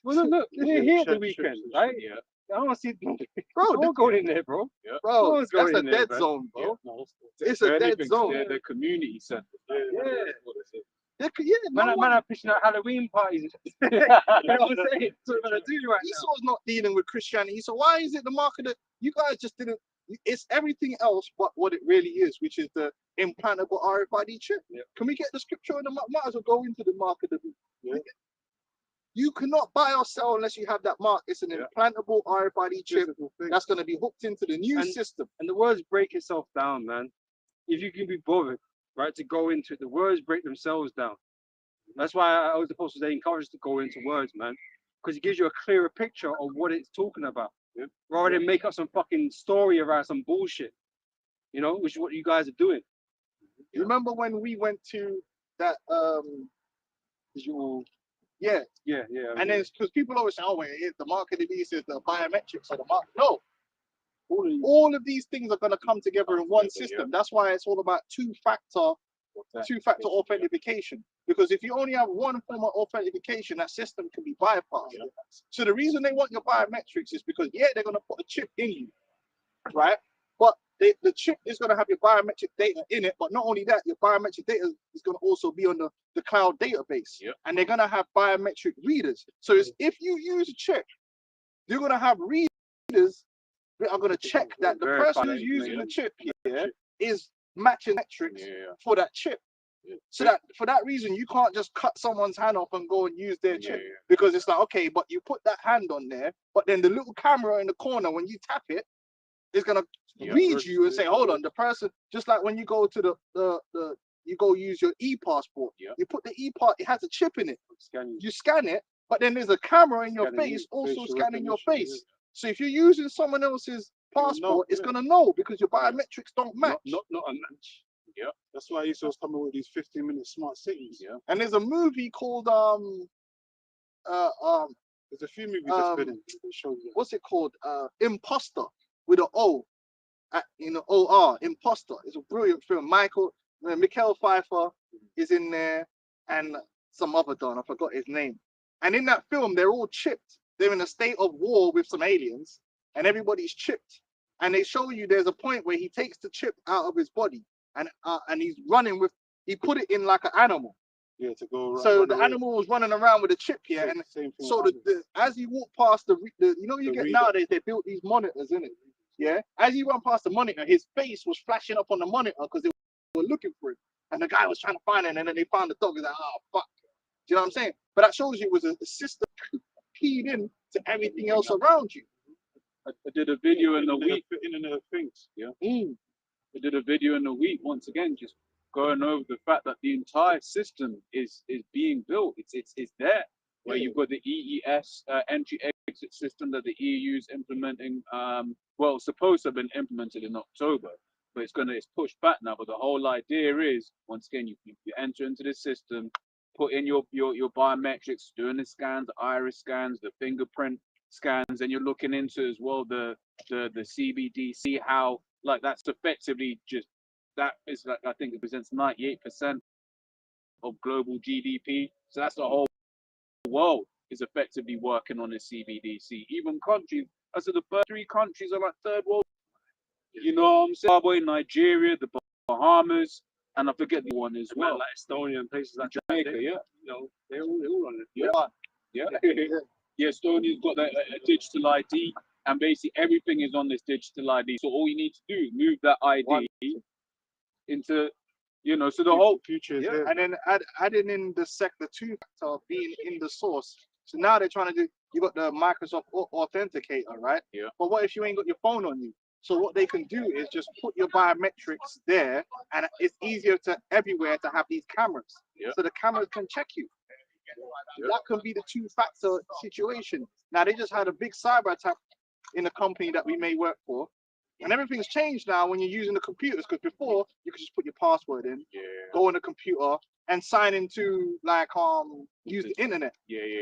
Well, look, we're here the weekend, right? I don't want to see, bro. Don't go in there, bro.
Bro, that's a dead zone, bro. It's a dead zone.
They're the community center.
Man, I'm pushing out Halloween parties. You know what I'm saying? That's what I do right now.
Esau's not dealing with Christianity. So why is it the mark of the? You guys just didn't. It's everything else but what it really is, which is the implantable RFID chip. Can we get the scripture and might as well go into the mark of the? You cannot buy or sell unless you have that mark. It's an implantable RFID chip that's going to be hooked into the new system.
And the words break itself down, man. If you can be bothered, right, to go into it, the words break themselves down. That's why I was supposed to say encourage us to go into words, man, because it gives you a clearer picture of what it's talking about, rather than make up some fucking story around some bullshit, you know, which is what you guys are doing.
You remember when we went to that Yeah. And then because people always say, oh, wait, the mark of the beast is the biometrics or the mark. No. All of these things are going to come together in one system. That's why it's all about two-factor authentication. Because if you only have one form of authentication, that system can be bypassed. So the reason they want your biometrics is because, they're going to put a chip in you, right? But the chip is going to have your biometric data in it. But not only that, your biometric data is going to also be on the cloud database. And they're going to have biometric readers. So if you use a chip, you're going to have readers that are going to check that the person who's using the chip here is matching metrics for that chip. So that for that reason, you can't just cut someone's hand off and go and use their chip because it's like, okay, but you put that hand on there, but then the little camera in the corner, when you tap it, is gonna read you and say, hold on, the person, just like when you go to the you go use your e-passport.
Yeah.
You put the e-pass, it has a chip in it.
Scan
You scan it, but then there's a camera in your
Scanning
face
you,
also
facial
scanning your
recognition,
face. So if you're using someone else's passport, it's
yeah.
gonna know because your biometrics don't match.
not a match. Yeah.
That's why ISO's coming with these 15-minute smart cities.
Yeah.
And there's a movie called
There's a few movies that's been in. They show you.
what's it called? Imposter with an O, OR. Imposter. It's a brilliant film. Michael Pfeiffer is in there, and some other don. I forgot his name. And in that film, they're all chipped. They're in a state of war with some aliens, and everybody's chipped. And they show you there's a point where he takes the chip out of his body, and he's running with. He put it in like an animal.
Yeah, to go around.
So the animal was running around with a chip here,
Same-
and
same thing
so
with
as you walk past the you
The
get
reader.
nowadays they built these monitors in it. Yeah, as you run past the monitor, his face was flashing up on the monitor because they were looking for it, and the guy was trying to find it, and then they found the dog. He's like, oh fuck, do you know what I'm saying? But that shows you it was a system keyed in to everything else around you.
I did a video in the week.
Internet of Things. Yeah.
I did a video in the week once again, just going over the fact that the entire system is being built. It's there. Where you've got the EES entry exit system that the EU is implementing. Well, it's supposed to have been implemented in October, but it's pushed back now. But the whole idea is, once again, you enter into the system, put in your biometrics, doing the scans, the iris scans, the fingerprint scans, and you're looking into as well the CBD, see how like that's effectively just that is like I think it presents 98% of global GDP. So that's the whole world is effectively working on the CBDC. Even countries, I said the first 3 countries are like third world. You know what I'm saying? Zimbabwe, Nigeria, the Bahamas, and I forget the one as well.
Like Estonia and places like
Jamaica,
that.
yeah.
You know, they're all on it.
Yeah. Yeah, Estonia's got a digital ID, and basically everything is on this digital ID. So all you need to do is move that ID into, so the whole
future is
Yeah,
there.
and then adding in the sector 2 factor of being in the source. So now they're trying to do. You got the Microsoft Authenticator, right?
Yeah.
But what if you ain't got your phone on you? So what they can do is just put your biometrics there, and it's easier to everywhere to have these cameras.
Yeah.
So the cameras can check you. That can be the 2-factor situation. Now they just had a big cyber attack in a company that we may work for, and everything's changed now when you're using the computers. Because before you could just put your password in, go on the computer, and sign into use the internet.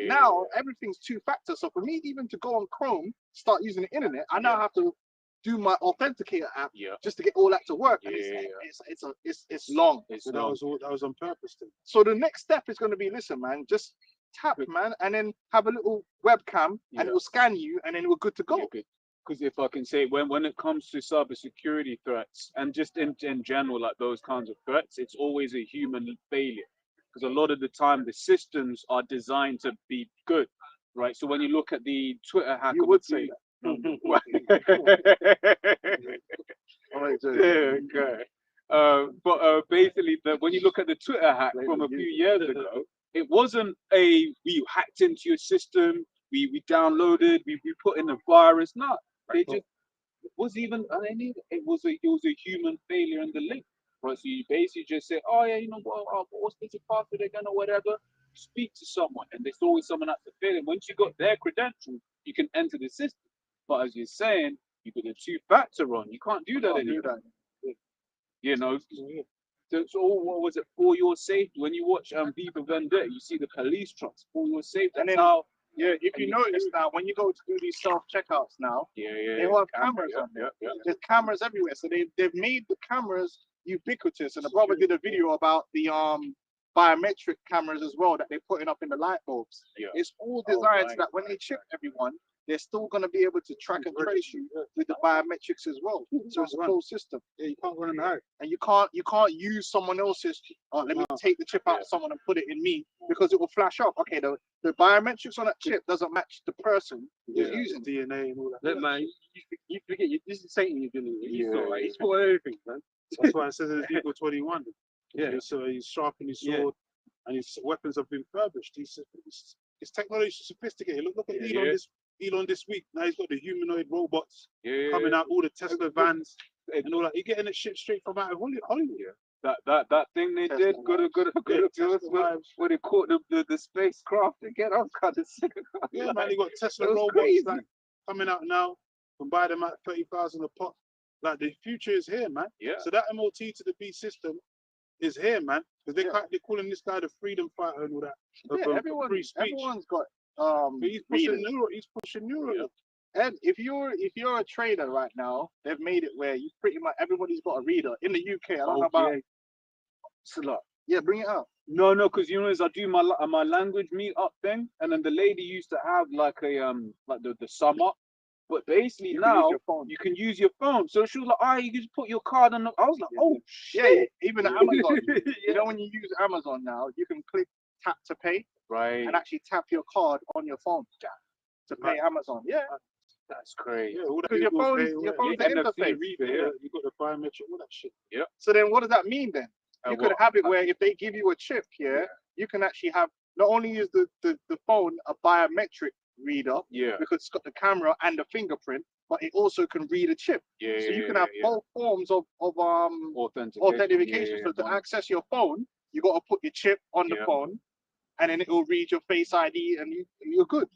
Now everything's 2-factor. So for me even to go on Chrome, start using the internet, I now have to do my authenticator app just to get all that to work. And it's long.
So that was on purpose then.
So the next step is going to be, listen, man, just tap, man, and then have a little webcam, and it will scan you, and then we're good to go.
Because if I can say, when it comes to cybersecurity threats and just in general, like those kinds of threats, it's always a human failure. Because a lot of the time, the systems are designed to be good, right? So when you look at the Twitter hack,
You would say that.
But basically, when you look at the Twitter hack from a few years ago, it wasn't we hacked into your system, we downloaded, we put in a virus. No, it was a human failure in the link. Right, so you basically just say, oh yeah, what's this password again or whatever. Speak to someone, and there's always someone that's a failure. Once you got their credentials, you can enter the system. But as you're saying, you put the 2-factor on. You can't do that anymore. So what was it? For your safety. When you watch V for Vendetta, you see the police trucks for your safety.
And then if you notice now, when you go to do these self checkouts now, they all have cameras on there. There's cameras everywhere. So they've made the cameras ubiquitous. And the brother did a video about the biometric cameras as well that they're putting up in the light bulbs. It's all designed so that when they chip everyone, they're still going to be able to track and trace you with the biometrics as well. So it's a closed system.
Yeah, you can't run and hide.
And you can't use someone else's. Let me take the chip out of someone and put it in me, because it will flash up. Okay, the biometrics on that chip doesn't match the person who's using it.
DNA and all that.
Look, man, you forget this is Satan you're dealing with. He's for everything, man.
That's why it says in Ezekiel 21.
Yeah.
So he's sharpening his sword, and his weapons have been furbished. His technology is sophisticated. Look at Elon this week. Now he's got the humanoid robots coming out, all the Tesla vans and all that. You're getting that shit straight from out of Hollywood.
That thing they
Tesla
did, good
Tesla wives.
when they caught the spacecraft again. I was kind of sick.
Yeah, man, you got Tesla
That was
robots
crazy.
like, coming out now. You can buy them at 30,000 a pop. Like the future is here, man.
Yeah.
So that MOT to the B system is here, man. Because
Yeah.
they're calling this guy the freedom fighter and all that. of,
Yeah,
of free speech.
everyone's got
But he's pushing
readers.
neuro.
And if you're a trader right now, they've made it where you pretty much everybody's got a reader in the UK. I don't know about
It's a lot.
yeah, bring it up.
No, because you know, as I do my language meet up thing, and then the lady used to have like a like the sum up, but basically
You can use
now
your phone.
you can use your phone. So she was like, "Ah, you can just put your card on." I was like,
Yeah.
"Oh
Yeah,
shit!"
even Amazon. You know when you use Amazon now, you can click tap to pay
Right.
and actually tap your card on your phone to pay Amazon. Yeah,
That's crazy.
Yeah, all that
because your
Google
phone's
Pay, all
your
that.
phone's
Yeah,
an
NFC
interface.
reader,
Yeah,
yeah.
you got the biometric, all that shit.
So then, what does that mean then? You
And
could
what-
have it where if they give you a chip, you can actually have not only is the phone a biometric reader
Yeah.
because it's got the camera and the fingerprint, but it also can read a chip.
Yeah.
So you can have both forms of authentication. So to access your phone, you got to put your chip on the
Yeah.
phone, and then it will read your Face ID, and you're good.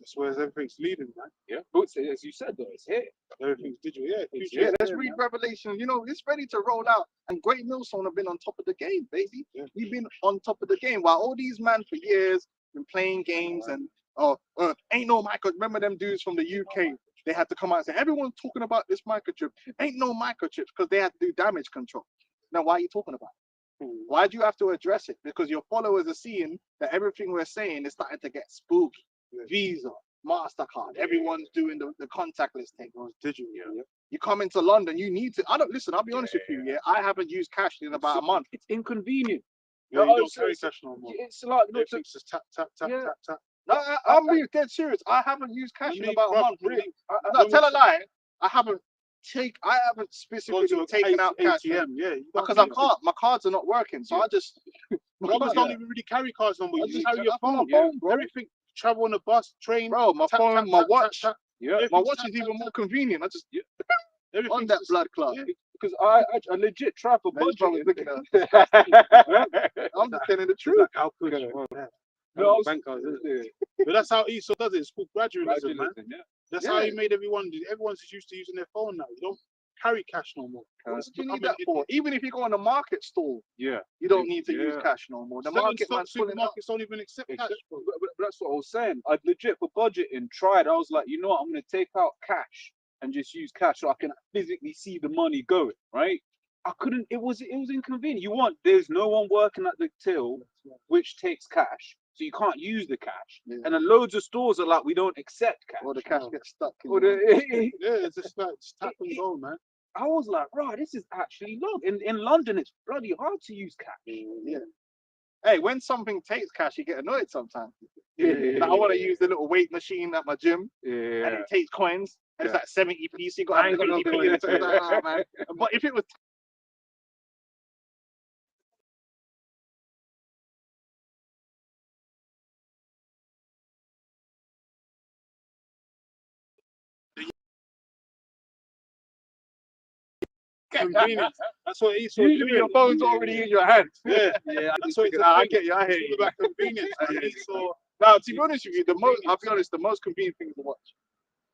That's where everything's leading, man.
Yeah. But as you said, though, it's here.
Everything's digital. Yeah,
It's-
future
Yeah,
is
let's
here,
read
man.
Revelation. You know, it's ready to roll out. And Great Millstone have been on top of the game, baby.
Yeah.
We've been on top of the game. While all these men for years been playing games and ain't no micro. Remember them dudes from the UK? They had to come out and say, everyone's talking about this microchip. Ain't no microchips because they had to do damage control. Now, why are you talking about it? Why do you have to address it? Because your followers are seeing that everything we're saying is starting to get spooky. Visa, MasterCard, everyone's doing the contactless thing.
Digital.
You come into London, you need to. I'll be honest with you. Yeah, I haven't used cash in about a month.
It's inconvenient.
Yeah,
Yeah,
you don't
it's-
carry
it's-
cash no more.
It's like look,
Everything's just tap, tap, tap,
Yeah.
tap, tap.
No, I'm being dead serious. I haven't used cash in about a month.
Really?
No, tell a lie. I haven't
Go
specifically
to
taken out cash
ATM, yeah. You don't
because I
need it.
can't. My cards are not working, so I just.
Robbers don't even really carry cards no more.
I
You
just
just carry your
on my
phone.
phone, bro.
Everything. Travel on the bus, train.
Bro, my
tap,
phone,
tap,
my
tap,
watch.
tap, tap.
yeah.
My
Everything's
watch
tap,
is
tap,
even
tap.
more convenient. I just on
Everything's
that
just-
blood clot.
yeah.
Because I legit try for
Those brothers
budget.
looking at. I'm just telling the
It's
truth.
like, how could you? Yeah.
No, I was-
Bankers, isn't it?
But that's how Esau does it. It's called gradualism, man.
yeah.
That's how he
Yeah.
made everyone's just used to using their phone now. You don't carry cash no more.
What do you need
becoming
that for? Even if you go on the market stall,
Yeah.
you don't need to use
Yeah.
cash no more. The
Certain
market
stock
man's pulling up.
supermarkets don't even accept cash.
But that's what I was saying. I legit for budgeting tried. I was like, you know what? I'm gonna take out cash and just use cash so I can physically see the money going. Right? I couldn't. It was inconvenient. There's no one working at the till, which takes cash, so you can't use the cash.
Yeah.
And then loads of stores are like, we don't accept cash.
Or the cash gets stuck. In
Or
your-
Yeah, it's just like just tap and go, man.
I was like, right, this is actually long. In London, it's bloody hard to use cash.
Yeah. Hey, when something takes cash, you get annoyed sometimes.
Yeah.
Like, I want to use the little weight machine at my gym, and
Yeah.
it takes coins, and it's
Yeah.
like 70p. So you got
I ain't got no
50p.
coins.
So it's like, ah, man. But if it was
Convenient. That's what Esau
usually
doing.
your phone's already in your hand.
Yeah,
Yeah,
that's what it's
I get you. I hear
It's
you.
all about convenience. man. Esau.
Now, to be honest with you, I'll be honest, the most convenient thing is the watch.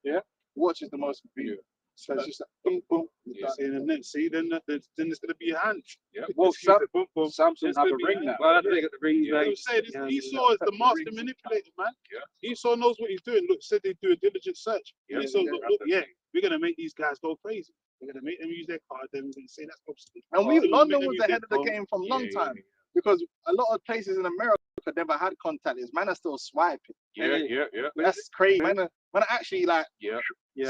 Yeah, watch is the most convenient. So it's just like boom, boom.
Yeah. And then see, then it's gonna be your hand.
Yeah. Well,
Just use it, boom, boom.
Samsung
It's
have a
gonna be
ring
your
now.
hand.
Well, they got the ring.
You know what I'm saying? Esau is the master manipulator, man.
Yeah.
Esau knows what he's doing. Look, said they do a diligent search.
Yeah.
Esau,
Yeah.
look, yeah, we're gonna make these guys go crazy. We're gonna make them use their card. Then we're gonna say that's obsolete.
And
We're gonna
London
make them
was
use their
ahead of the
phone.
game from long
Yeah,
time because a lot of places in America never had contactless. Man are still swiping.
Yeah.
That's crazy. Man are actually like
Yeah.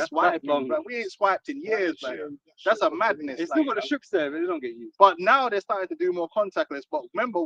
swiping.
long.
But we ain't swiped in years, man. That's a madness.
It's
like,
still got the shooks there, but they don't get used.
but now they're starting to do more contactless. But remember,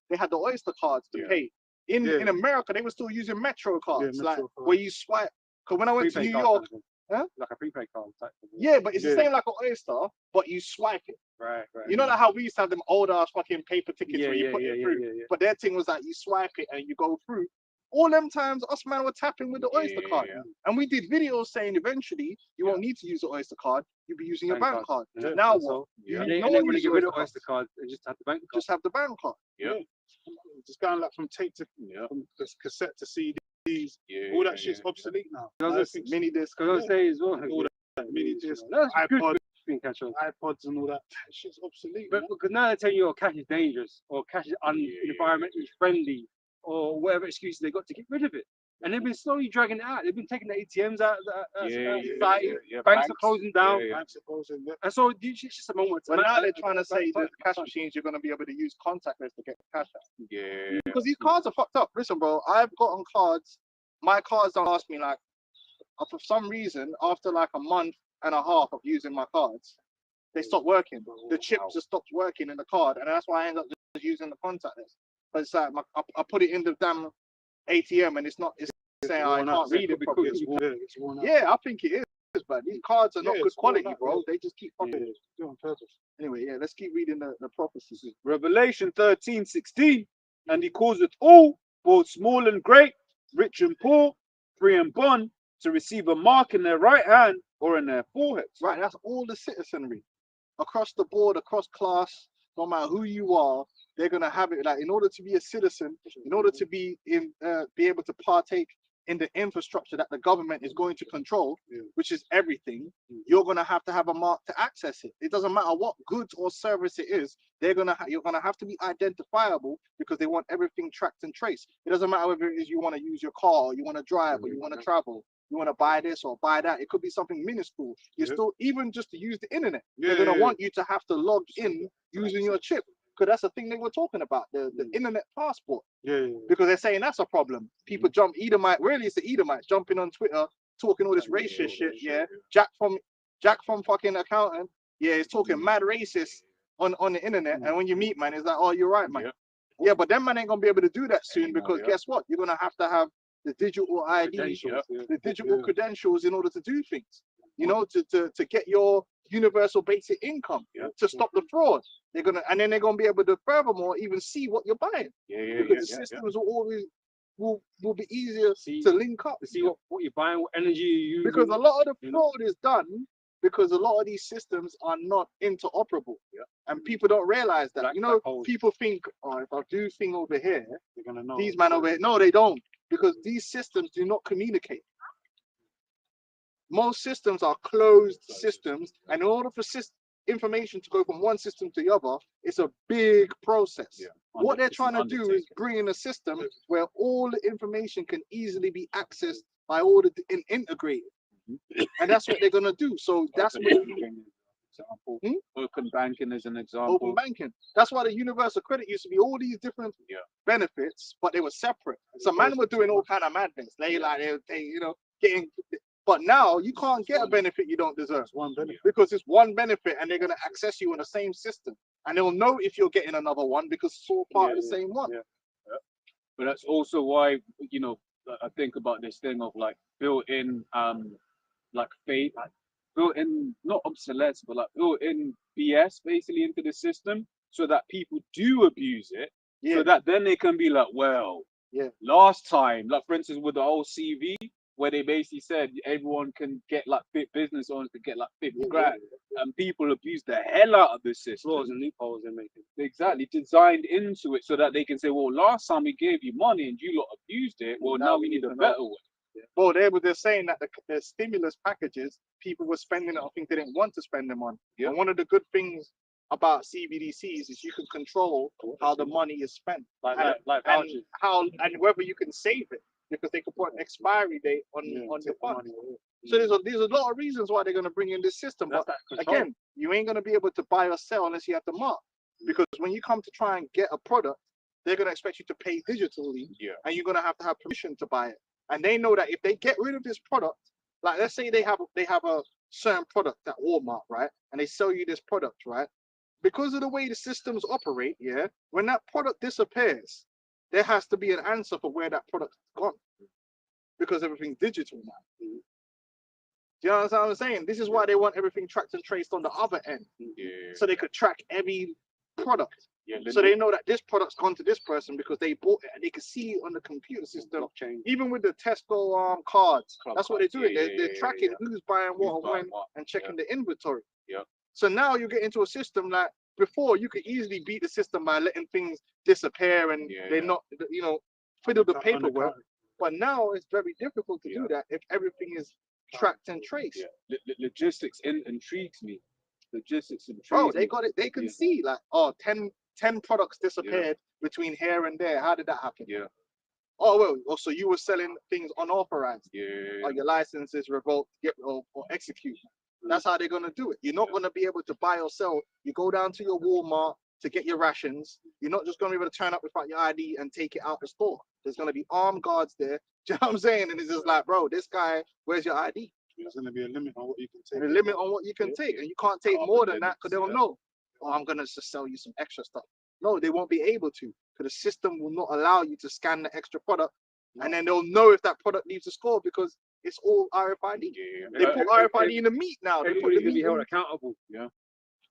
they had the Oyster cards to
Yeah.
pay. In
Yeah.
America, they were still using Metro cards,
Metro
like
cards.
where you swipe. Because when I went to
Prepaid
New
card
York,
type thing.
huh?
Like a prepaid card type thing.
yeah, but it's the
Yeah.
same like an Oyster, but you swipe it.
Right.
You know like how we used to have them old ass fucking paper tickets
Yeah,
where you
yeah,
put
yeah,
it
yeah,
through.
yeah, yeah.
But their thing was like you swipe it and you go through. All them times us man were tapping with the Oyster card.
Yeah.
And we did videos saying eventually you won't need to use the Oyster card, you'll be using your
Bank
bank
card.
card.
Yeah.
Now
And
what?
so-
You
And they,
no
and they
one
want to
use
get rid of
Oyster
Oyster card and just have the bank card.
Just have the bank card.
Just going like from tape to from cassette to CDs. All that shit's obsolete now.
Mini disc.
Because I was saying as well,
All that mini disc,
that's a good
iPod,
thing, catch on.
iPods and all that. Shit's obsolete.
But because now they're telling you, oh, cash is dangerous, or cash is environmentally friendly, or whatever excuses they got to get rid of it. And they've been slowly dragging it out. They've been taking the ATMs out of society. Banks are closing down.
Banks are closing,
And so it's just a moment.
But now they're trying to say that cash machines, you're going to be able to use contactless to get cash out.
Yeah.
Because these cards are fucked up. Listen, bro, I've gotten cards. My cards don't last me like, for some reason, after like a month and a half of using my cards, they stop working. The chip just stops working in the card. And that's why I end up just using the contactless. But it's like, I put it in the damn ATM and it's saying I can't read it properly.
It's worn out.
Yeah, I think it is, but these cards are not
Yeah,
good
it's worn
quality,
out,
bro.
yeah.
They just keep fucking.
Yeah, it's doing on purpose.
Anyway, yeah, let's keep reading the prophecies.
Revelation 13:16, and he causeth all, both small and great, rich and poor, free and bond, to receive a mark in their right hand or in their foreheads.
Right, that's all the citizenry across the board, across class, no matter who you are, they're gonna have it. Like in order to be a citizen, in order to be able to partake in the infrastructure that the government is going to control, which is everything, you're gonna have to have a mark to access it. It doesn't matter what goods or service it is. You're gonna have to be identifiable because they want everything tracked and traced. It doesn't matter whether it is you want to use your car, or you want to drive, or you want to travel. You want to buy this or buy that. It could be something minuscule. You're still, even just to use the internet, they're going to want you to have to log in using your chip. Because that's the thing they were talking about, the internet passport. Because they're saying that's a problem. People jump, really it's the Edomites jumping on Twitter, talking all this racist shit, Jack from fucking accountant, is talking mad racist on the internet. And when you meet, man, it's like, oh, you're right, man. Yeah, but them man ain't going to be able to do that soon because guess what? You're going to have the digital ID, the digital credentials in order to do things, you know, to get your universal basic income, to stop the fraud. And then they're gonna be able to furthermore even see what you're buying. Because the systems will always will be easier to link up.
To see what you're buying, what energy you use.
Because a lot of the fraud is done because a lot of these systems are not interoperable. And people don't realize that. People think, oh, if I do thing over here,
They're gonna know.
these man over here. No, they don't. Because these systems do not communicate. Most systems are closed systems, and in order for information to go from one system to the other, it's a big process. What they're trying to do is bring in a system where all the information can easily be accessed by all the and integrated. And that's what they're gonna do. So that's what
Open banking is an example.
open banking. That's why the universal credit used to be all these different benefits, but they were separate. So man were doing all kind of madness. They getting. But now you can't get a benefit you don't deserve.
One benefit.
Because it's one benefit, and they're gonna access you in the same system, and they'll know if you're getting another one because it's all part of the same one.
But that's also why I think about this thing of like built-in like fake, built-in not obsolescence, but like built-in BS basically into the system, so that people do abuse it, so that then they can be like, well, last time, like for instance with the old CV, where they basically said everyone can get like fit business owners to get like 50 grand, and people abuse the hell out of the system.
Flaws and loopholes they're making.
Exactly, designed into it so that they can say, well, last time we gave you money and you lot abused it, well, now we need a better way.
Well, they're saying that the stimulus packages, people were spending it, I think they didn't want to spend them on. And one of the good things about CBDCs is you can control how the money is spent,
Like
and whether you can save it, because they can put an expiry date on your funds. So there's a lot of reasons why they're going to bring in this system. But again, you ain't going to be able to buy or sell unless you have the mark. Because when you come to try and get a product, they're going to expect you to pay digitally, and you're going to have permission to buy it. And they know that if they get rid of this product, like let's say they have a certain product at Walmart, right? And they sell you this product, right? Because of the way the systems operate, when that product disappears, there has to be an answer for where that product's gone. Because everything's digital now. Do you know what I'm saying? This is why they want everything tracked and traced on the other end. So they could track every product. So they know that this product's gone to this person because they bought it and they can see it on the computer system.
Blockchain.
Even with the Tesco cards,
Club
that's what they're
cards,
doing.
yeah,
They're
yeah,
tracking
yeah.
who's buying what
Who's
and
buying
when
what,
and checking the inventory.
Yeah.
So now you get into a system like before you could easily beat the system by letting things disappear and
Yeah,
they're
yeah.
not, fiddle the paperwork.
Undercounted.
But now it's very difficult to
Yeah.
do that if everything is tracked and traced.
Yeah. Logistics intrigues me. Logistics intrigues
Bro,
me.
they got it. They can
Yeah.
see like, oh, 10 products disappeared between here and there. How did that happen?
Yeah.
Oh, well, so you were selling things unauthorized.
Yeah.
Or your license is revoked, or execute. That's how they're gonna do it. You're not gonna be able to buy or sell. You go down to your Walmart to get your rations. You're not just gonna be able to turn up without your ID and take it out the store. There's gonna be armed guards there. Do you know what I'm saying? And it's just like, bro, this guy, where's your ID?
There's going to be a limit on what you can take.
And a limit on what you can take, and you can't take more than that because they'll know. Oh, I'm gonna just sell you some extra stuff. No, they won't be able to because the system will not allow you to scan the extra product, and then they'll know if that product leaves the store because it's all RFID.
Yeah.
They put RFID in the meat now. They put
Everybody's
the
gonna be
meat
held
in.
accountable.
No,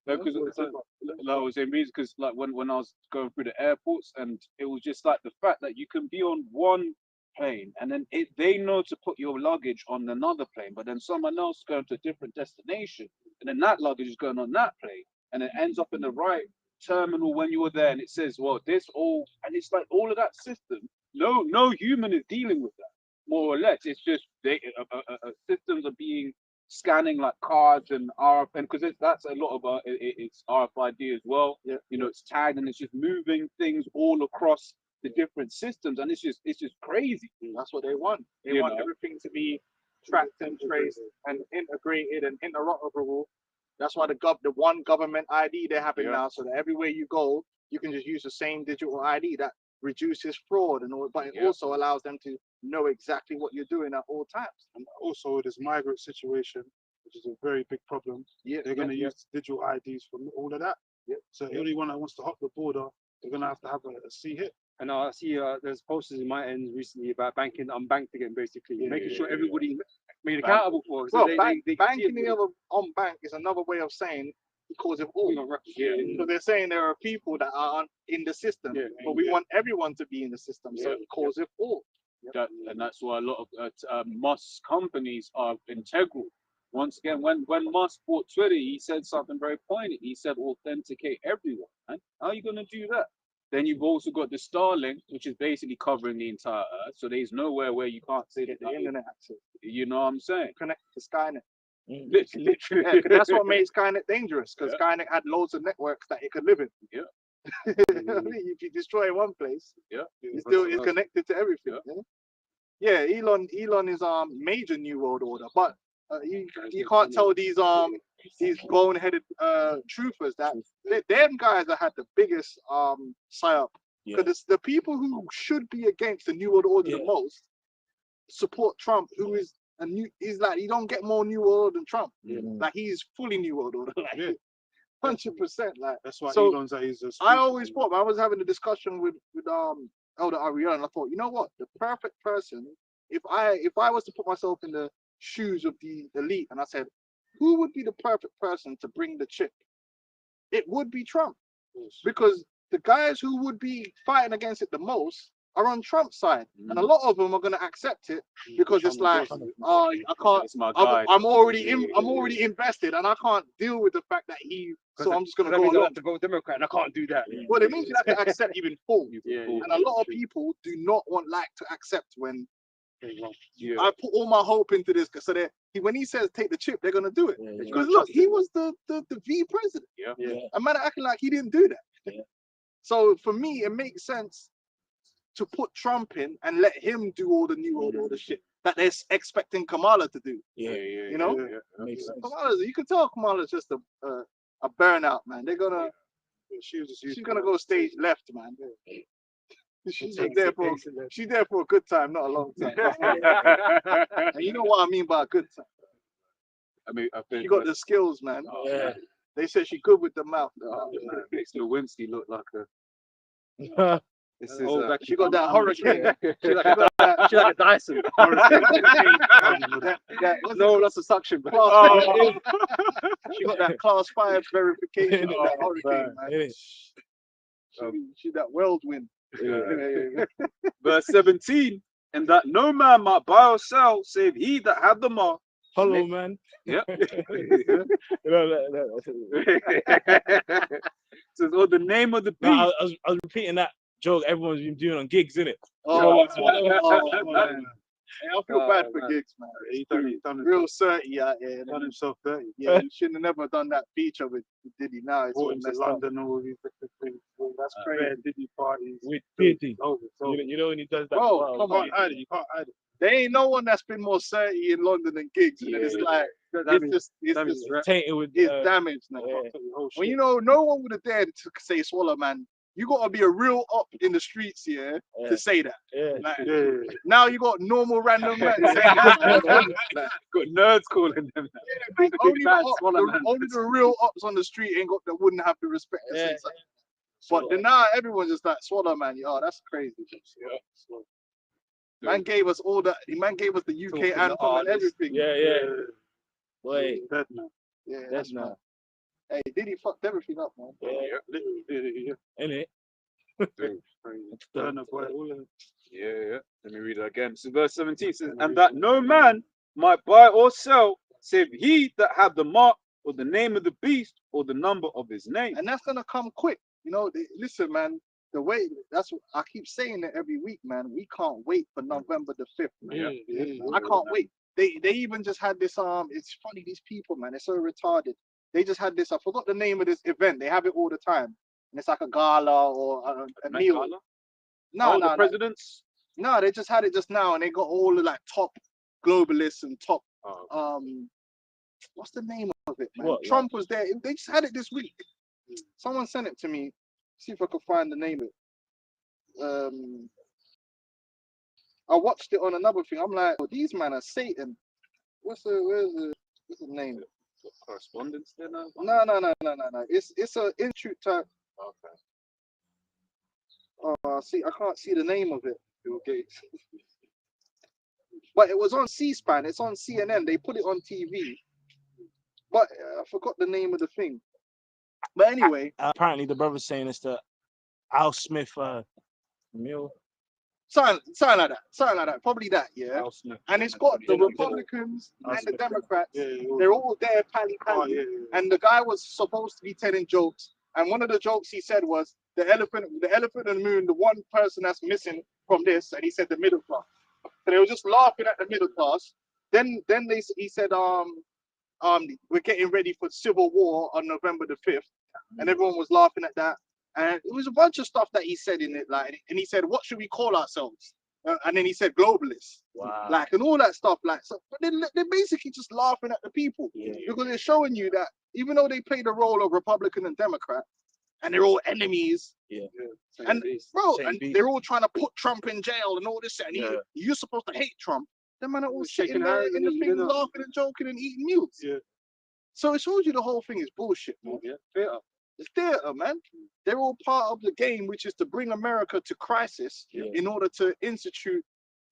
because like I was saying, because like when I was going through the airports, and it was just like the fact that you can be on one plane and then they know to put your luggage on another plane, but then someone else going to a different destination, and then that luggage is going on that plane, and it ends up in the right terminal when you were there, and it says, well, this all, and it's like all of that system. No human is dealing with that, more or less. It's just systems are being scanning like cards and RFID, because that's a lot of it's RFID as well.
Yeah.
You know, it's tagged and it's just moving things all across the different systems, and it's just crazy.
That's what they want. They
You
want
know.
everything to be tracked and traced and integrated and interoperable. That's why the one government ID they're having
Yeah.
now, so that everywhere you go, you can just use the same digital ID. That reduces fraud and all, but it
Yeah.
also allows them to know exactly what you're doing at all times.
And also this migrant situation, which is a very big problem.
Yeah,
They're going to use digital IDs for all of that.
Yeah.
So anyone that wants to hop the border, they're going to have a C hit.
And I see there's posters in my end recently about banking unbanked again, basically making sure everybody made accountable for it. So
Well,
they
banking
can see
the
it.
other on bank is another way of saying because of all.
Yeah.
So they're saying there are people that are in the system,
Yeah.
but we want everyone to be in the system. So
Yeah.
it calls it all.
And that's why a lot of Musk companies are integral. Once again, when Musk bought Twitter, he said something very poignant. He said, authenticate everyone. Man. How are you going to do that? Then you've also got the Starlink, which is basically covering the entire Earth. So there's nowhere where you can't say that
The internet access
You know what I'm saying?
connected to Skynet.
Literally.
Yeah, 'cause that's what made Skynet dangerous, because Skynet had loads of networks that it could live in.
Yeah.
You know what I mean? If you destroy one place,
Yeah.
it still is connected to everything. Yeah, Elon is major new world order, but you can't tell these bone-headed truthers that them guys that had the biggest psyop. Because the people who should be against the new world order the most support Trump, who is he's like, you don't get more new world order than Trump. Like he's fully new world order. Like, 100%. Like
That's why
so
Elon's that he's a
I always thought, I was having a discussion with Elder Ariel, and I thought, you know what, the perfect person, if I was to put myself in the shoes of the elite, and I said, who would be the perfect person to bring the chip? It would be Trump, because the guys who would be fighting against it the most are on Trump's side, and a lot of them are going to accept it because it's like, oh, I can't.
It's my guy.
I'm already invested, and I can't deal with the fact that so I'm just going to
That
go
means I
along.
have to vote Democrat, and I can't do that.
Well, it means you have to accept even full.
Yeah.
And a lot of people do not like to accept when
Yeah.
I put all my hope into this. So that when he says take the chip, they're gonna do it. Because look, he was the V president.
Yeah.
A man acting like he didn't do that. So for me, it makes sense to put Trump in and let him do all the new world order shit that they're expecting Kamala to do. You know?
Makes sense.
Kamala's, you can tell Kamala's just a burnout, man. They're gonna she's gonna go stage left, man. She's there for a good time, not a long time. And you know what I mean by a good time.
I mean, I think
She got the skills, man.
Yeah.
They said she good with the mouth.
makes Lewinsky look like a. This is
She got that hurricane.
She's like a Dyson. No loss of suction. But
She got that class 5 verification of that hurricane, man. She that whirlwind.
Verse 17, and that no man might buy or sell save he that had the mark.
Hollow man.
Yep.
No.
Says, or the name of the beast.
No, I was repeating that joke everyone's been doing on gigs, innit?
Oh, man. Hey, I feel bad for
man.
Gigs, man.
He done
Real dirty out here.
done himself dirty.
Yeah, you shouldn't have never done that feature with Diddy. Now it's all
Brought him to
messed up.
London, all these different things.
That's
Rare
crazy.
Diddy parties.
With Diddy.
Over, so
You know when he does that.
Bro,
wow,
come
you
on.
can't hide it. You can't hide it.
There ain't no one that's been more dirty in London than Gigs. And it's like, it's
tainted with
damaged now.
yeah.
The whole
When
shit.
you know, no one would have dared to say Swallow Man. You gotta be a real up in the streets here
Yeah.
to say that.
Yeah.
Like,
Yeah.
now you got normal random men saying that.
Got nerds calling them.
Like, only,
bad
the,
Swallow Man.
only the real ups on the street ain't got that wouldn't have the respect to say
Yeah.
something. But then now everyone's just like Swallow Man. Oh, that's crazy. Man gave us all that. Man gave us the UK
Talking to
anthem and
artists.
everything.
Yeah. Boy,
Dead man.
Yeah,
that's
mad.
not.
Hey, Diddy fucked everything up, man.
Yeah.
Yeah.
Innit?
Burner boy, all of them.
Yeah. Let me read it again. So verse 17 says, and that no man might buy or sell save he that had the mark or the name of the beast or the number of his name.
And that's gonna come quick. You know, listen, man. The way that's what I keep saying it every week, man. We can't wait for November the 5th, man. I can't wait. They even just had this it's funny, these people, man, they're so retarded. They just had this, I forgot the name of this event. They have it all the time. And it's like a gala or a
Met
meal.
Gala?
No,
Oh,
no,
the presidents.
no, they just had it just now and they got all the like top globalists and top
Oh,
what's the name of it, man?
What,
Trump was there. They just had it this week. Someone sent it to me. See if I can find the name of it. I watched it on another thing. I'm like, oh, these men are Satan. What's the name?
correspondence there now.
No. It's a intro type.
Okay.
See, I can't see the name of it. Bill Gates. But it was on C-SPAN. It's on CNN. They put it on TV. But I forgot the name of the thing. But anyway,
Apparently the brother's saying it's the Al Smith meal.
something like that. Probably that, yeah.
Al Smith.
And it's got the
Yeah,
Republicans
Al
and the
Smith.
Democrats.
Yeah.
They're all there, pally.
Oh, yeah.
And the guy was supposed to be telling jokes. And one of the jokes he said was the elephant and the moon, the one person that's missing from this, and he said the middle class. So they were just laughing at the middle class. Then he said, we're getting ready for civil war on November the 5th. And everyone was laughing at that. And it was a bunch of stuff that he said in it, like, and he said, what should we call ourselves? And then he said globalists,
Wow.
like, and all that stuff, like, so, but they're basically just laughing at the people because they're showing you that even though they play the role of Republican and Democrat, and they're all enemies, and bro,
Same
and
beast.
they're all trying to put Trump in jail and all this, and you're supposed to hate Trump. Them man are all sitting
Shaking
there
hands
in the
and,
thing,
you know.
laughing and joking and eating meals.
Yeah.
So it shows you the whole thing is bullshit, man.
Theater.
It's theater, man. They're all part of the game, which is to bring America to crisis in order to institute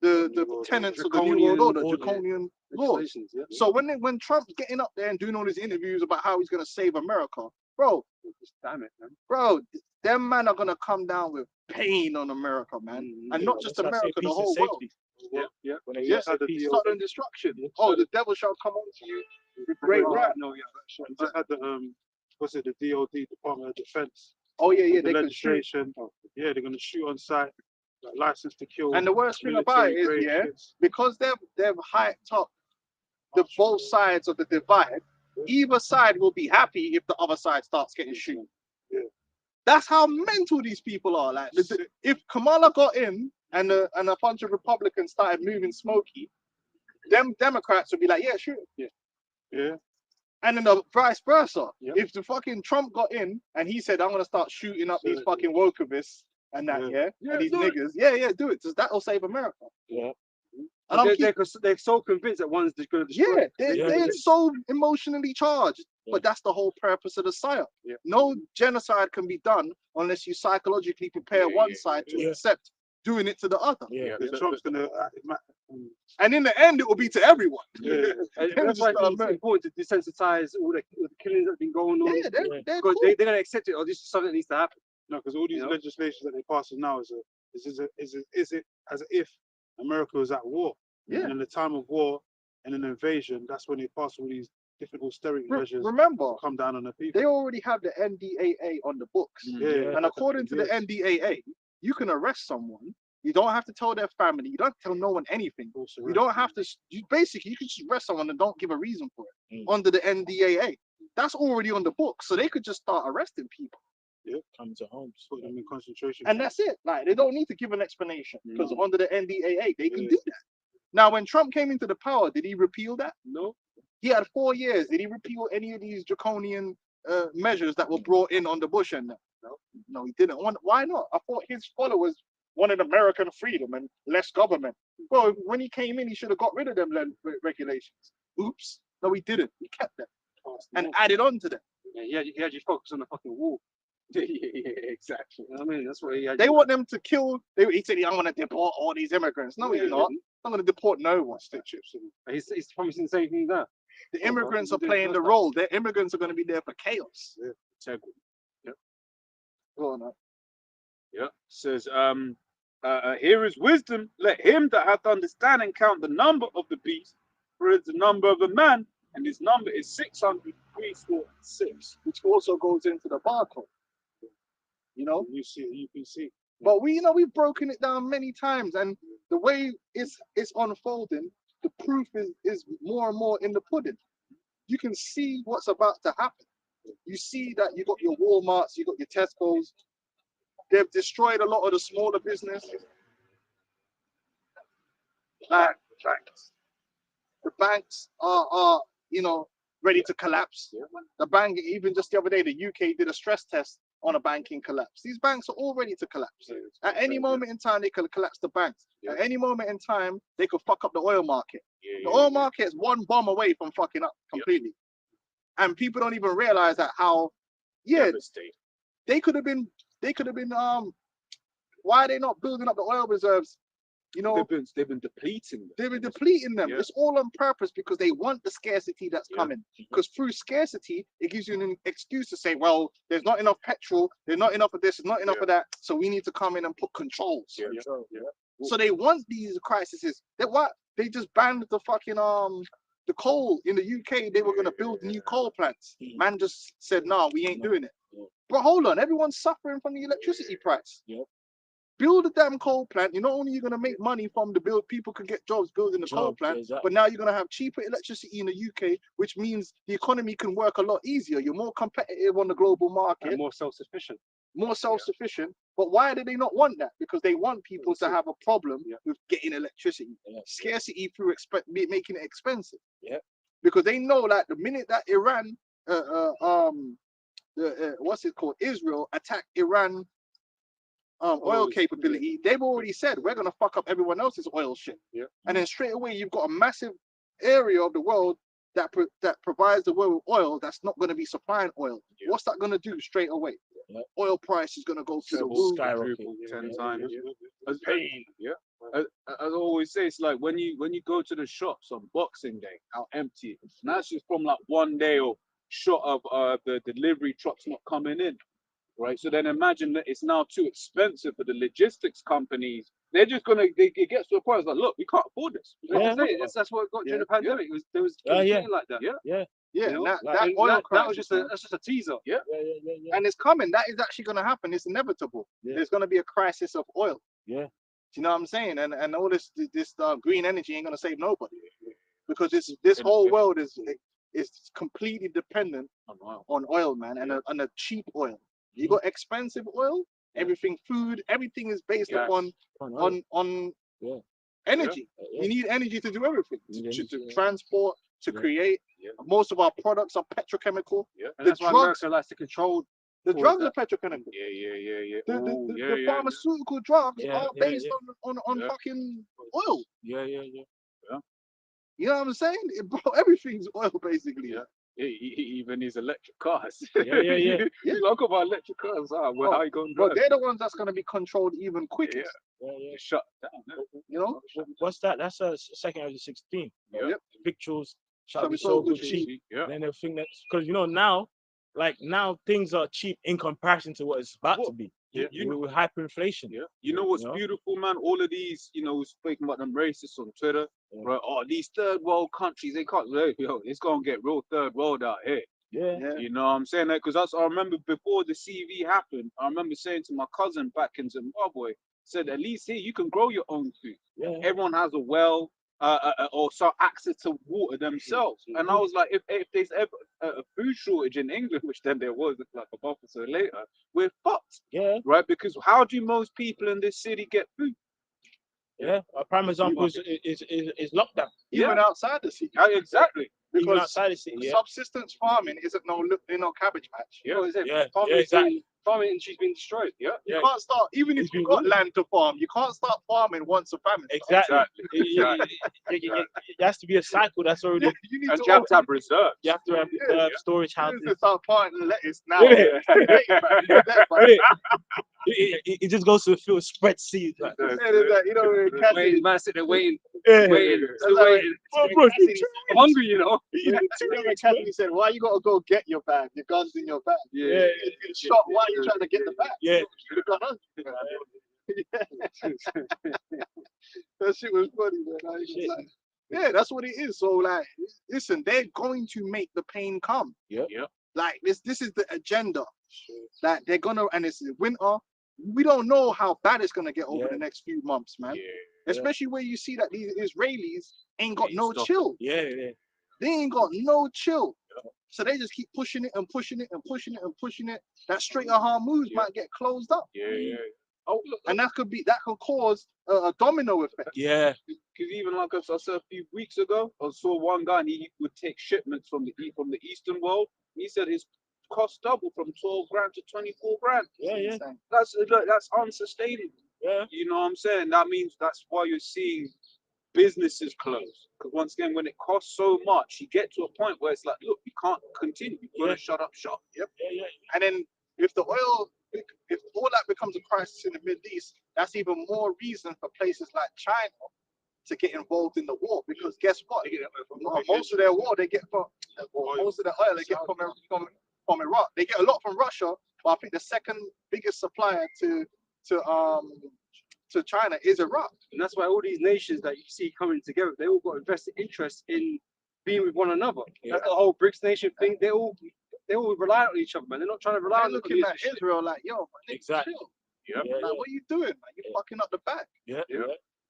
the tenets of the New World Order, draconian laws.
Legislations, yeah.
So when Trump's getting up there and doing all these interviews about how he's gonna save America, bro,
Damn it, man.
them man are gonna come down with pain on America, man, and not just
That's why I say
America, the
peace and
whole world.
safety.
Yeah.
When they
Yes,
say peace,
sudden destruction. Oh, the devil shall come onto you with great wrath.
No, yeah.
We just had the what's it, the DOD, Department of Defense.
Oh yeah,
The
they can shoot.
legislation. Yeah, they're gonna shoot on site. Like, license to kill.
And the worst thing about it is,
military
yeah,
grade shits.
because they've hyped up the both sides of the divide, either side will be happy if the other side starts getting shot.
Yeah.
That's how mental these people are. Like, if Kamala got in and a bunch of Republicans started moving smoky, them Democrats would be like, yeah, shoot.
Yeah.
And then the vice versa.
Yep.
If the fucking Trump got in and he said, I'm gonna start shooting up these fucking wokevists and that, and these
do it.
niggas, do it. Because that'll save America.
Yeah.
And I'm
They're so convinced that one's just going to destroy.
yeah, they're so emotionally charged. But that's the whole purpose of the psyop.
Yeah.
No genocide can be done unless you psychologically prepare one side to accept doing it to the other.
Yeah.
Because Trump's gonna.
And in the end, it will be to everyone.
Yeah.
And
They
that's
just
why
start
it's
murdering.
important to desensitize all the killings that have been going on.
Yeah, they're
Because
cool.
they're going to accept it, or this is something that needs to happen.
No, because all these
You know?
legislations that they pass now is it as if America was at war.
Yeah.
And in the time of war and an invasion, that's when they pass all these different austerity measures
Remember,
to come down on the people.
they already have the NDAA on the books.
Yeah.
And according to the
Yes.
NDAA, you can arrest someone. You don't have to tell their family. You don't have to tell no one anything. You don't have to. You basically you can just arrest someone and don't give a reason for it under the NDAA. That's already on the book, so they could just start arresting people,
Come to homes.
Put them in concentration
and
camps.
that's it. Like they don't need to give an explanation because under the NDAA they can
Yeah.
do that. Now, when Trump came into the power, did he repeal that?
No.
He had 4 years. Did he repeal any of these draconian measures that were brought in on the Bush and that? No, he didn't. Why not? I thought his followers wanted American freedom and less government. Well, when he came in, he should have got rid of them regulations. Oops. No, he didn't. He kept them and added on to them.
Yeah, he had you focus on the fucking wall.
Yeah, exactly.
You know what I mean? That's what he had.
They want them to kill. He said, I'm going to deport all these immigrants. No, he's not. I'm going to deport no one.
He's promising the same thing now.
The immigrants are playing the role. The immigrants are going to be there for chaos.
Integral.
Go on,
Yeah. Says, here is wisdom. Let him that hath understanding count the number of the beast, for it's the number of a man, and his number is 636.
which also goes into the barcode. You know,
You can see.
but we've broken it down many times, and the way it's unfolding, the proof is more and more in the pudding. You can see what's about to happen. You see that you got your Walmarts, you got your Tesco's. They've destroyed a lot of the smaller businesses. Like the banks are ready to collapse. The bank, even just the other day, the UK did a stress test on a banking collapse. These banks are all ready to collapse. At any moment in time, they could collapse the banks. At any moment in time, they could fuck up the oil market. The oil market is one bomb away from fucking up completely. And people don't even realize that how, they could have been, why are they not building up the oil reserves? You know,
They've been depleting them.
they've been depleting them.
Yeah.
It's all on purpose because they want the scarcity that's coming. Because through scarcity, it gives you an excuse to say, well, there's not enough petrol, there's not enough of this, there's not enough of that, so we need to come in and put controls. So they want these crises. They just banned the fucking the coal in the UK. They were gonna build new coal plants. Man just said, no, we ain't doing it. But hold on, everyone's suffering from the electricity price. Build a damn coal plant. You're not only you're gonna make money from the build, people could get jobs building the coal plant, but now you're gonna have cheaper electricity in the UK, which means the economy can work a lot easier. You're more competitive on the global market,
And more self-sufficient.
more self-sufficient. But why do they not want that? Because they want people to have a problem with getting electricity. Scarcity through making it expensive. Because they know that the minute that Iran, what's it called, Israel attacked Iran oil capability, they've already said we're gonna fuck up everyone else's oil shit. And then straight away you've got a massive area of the world that provides the world with oil that's not going to be supplying oil. What's that going to do straight away? Oil price is going to go through the roof.
Skyrocket.
10 times. As I always say, it's like when you go to the shops on Boxing Day, how empty. And that's just from like one day or shot of the delivery trucks not coming in. Right, so then imagine that it's now too expensive for the logistics companies. They're just gonna. It gets to a point. It's like, look, we can't afford this.
That's what got during the pandemic. It was getting like that.
Yeah,
You know,
that
like,
oil
that
crisis,
was just
man.
that's just a teaser.
And it's coming. That is actually going to happen. It's inevitable. There's going to be a crisis of oil. Do you know what I'm saying? And all this green energy ain't going to save nobody, because this whole world is completely dependent on oil, man, and a cheap oil. You got expensive oil. Everything, food, everything is based upon energy. You need energy to do everything. To transport, to create. Most of our products are petrochemical.
And that's why America likes to control.
The drugs are petrochemical. The pharmaceutical drugs are based on fucking oil. You know what I'm saying? Bro, everything's oil basically.
Even these electric cars.
Yeah.
Talk about electric cars. How you going to drive?
But they're the ones that's going to be controlled even quicker.
Shut down.
You know?
What's that? That's a second of the 16.
Yep.
Victuals shall
Shall
be
be
sold
sold
good
good
cheap.
Yeah.
Then they'll think that, because now like now things are cheap in comparison to what it's about to be.
You know,
With hyperinflation.
yeah. You know what's
You know?
beautiful, man? All of these, we're speaking about them racists on Twitter,
Yeah.
right? Oh, these third world countries, they can't. Yo, it's gonna get real third world out here.
Yeah.
Yeah.
You know what I'm saying? That because I remember before the CV happened, I remember saying to my cousin back in Zimbabwe, said at least here you can grow your own food.
Yeah.
Everyone has a well or some access to water themselves. And I was like, if there's ever a food shortage in England, which then there was like a month or so later, we're fucked,
Yeah.
right? Because how do most people in this city get food?
Yeah. A prime example is lockdown.
Even outside the city.
Exactly.
Even
Because
outside the city. Yeah.
subsistence farming isn't no cabbage patch.
Yeah.
What is it?
Yeah.
Farming
Yeah.
is being-
Exactly.
farming industry's been destroyed.
Yeah.
You can't start, even if
It's
you've
been
got
good.
land to farm, you can't start farming once a famine starts.
Exactly. It has to be a cycle that's already.
You need
And
to
you have to have reserves.
You have to have storage houses.
to start planting lettuce now.
Yeah.
Yeah,
It just goes to the field, spread seeds. Like,
there's that, you know,
Waiting,
Cassidy,
man, sitting there waiting,
yeah.
waiting, still
like-
waiting.
Oh, bro,
Cassidy,
I'm hungry, you know.
Cassidy said, why you gotta go get your bag? Your gun's in your bag.
Yeah.
If you shot, why are you trying to get the bag?
Yeah.
You got us. That shit was funny, man. I was
Shit.
like, yeah, that's what it is. So like, listen, they're going to make the pain come.
Yep.
Yep.
Like this is the agenda. That they're gonna, and it's winter. We don't know how bad it's gonna get over
Yeah.
the next few months, man.
Yeah.
Especially where you see that these Israelis ain't got
Ain't
no
stopping.
chill.
Yeah. Yeah.
They ain't got no chill. So they just keep pushing it and pushing it and pushing it and pushing it. That Strait of Hormuz might get closed up,
Yeah. Oh, look,
and that could cause a domino effect.
Yeah.
because even like I said a few weeks ago, I saw one guy and he would take shipments from the Eastern world. He said his cost doubled from 12 grand to 24 grand.
Yeah. Yeah.
Insane.
That's unsustainable.
Yeah.
You know what I'm saying? That means that's why you're seeing businesses close. Because once again, when it costs so much, you get to a point where it's like, look, you can't continue. You've got
Yeah.
to shut up shop.
Yep.
Yeah.
And then if if all that becomes a crisis in the Middle East, that's even more reason for places like China to get involved in the war. Because guess what? Most of their war they get from most of the oil they get from Iraq. They get a lot from Russia, but I think the second biggest supplier to China is Iraq.
And that's why all these nations that you see coming together, they all got invested interest in being with one another.
Yeah.
That's the whole BRICS nation thing. They all rely on each other, man. They're not trying to rely
They're
on
looking at Israel like, yo, man,
Exactly.
chill.
Yep.
Yeah.
Like, what are you doing, man? You're
Yeah.
fucking up the back.
Yeah.
Yeah.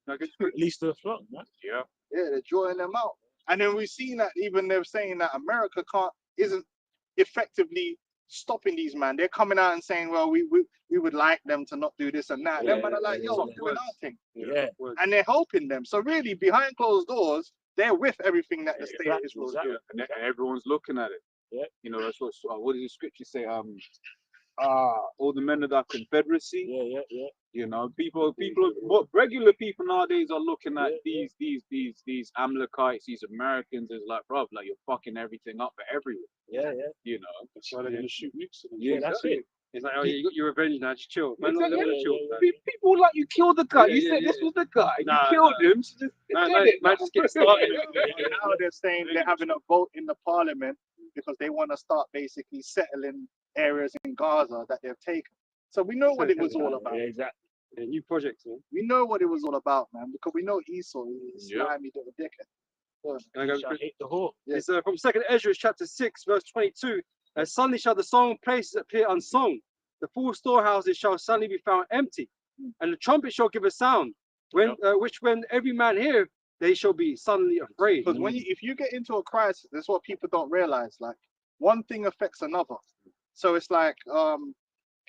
Like at least to the front, man.
Yeah.
Yeah, they're drawing them out. And then we've seen that even they're saying that America isn't effectively stopping these man. They're coming out and saying, well, we would like them to not do this and that.
Yeah,
Them man are like, yo, I'm
yeah.
doing our thing.
Yeah.
And they're helping them. So really, behind closed doors, they're with everything that the state of
Exactly,
Israel is
exactly.
doing.
And everyone's looking at it.
Yeah.
You know, that's what does the scripture say? All the men of that confederacy.
Yeah. Yeah.
You know, what regular people nowadays are looking at
Yeah,
these Amalekites, these Americans, is like, bro, like you're fucking everything up for everyone.
Yeah.
You know,
That's why they're gonna shoot nukes.
Yeah. That's it.
It's like, oh yeah, you got your revenge now, just chill. Man, not
Exactly.
chill.
Yeah,
man.
people like you killed the guy.
Yeah,
You
yeah,
said
yeah,
this
yeah.
was the guy.
Nah,
you killed
nah.
him. So just
Man,
did it.
man, just get started.
Now they're saying they're having a vote in the parliament because they want to start basically settling areas in Gaza that they've taken. So we know what it was all about.
Yeah. Exactly.
Yeah, new projects, man.
We know what it was all about, man, because we know Esau is a
Yeah.
slimy little dickhead.
And I go,
Shall hate the whore.
it's from 2nd Ezra chapter 6, verse 22. And suddenly shall the song places appear unsung. The full storehouses shall suddenly be found empty. And the trumpet shall give a sound, when every man heareth, they shall be suddenly afraid.
Because if you get into a crisis, that's what people don't realize. Like one thing affects another. So it's like,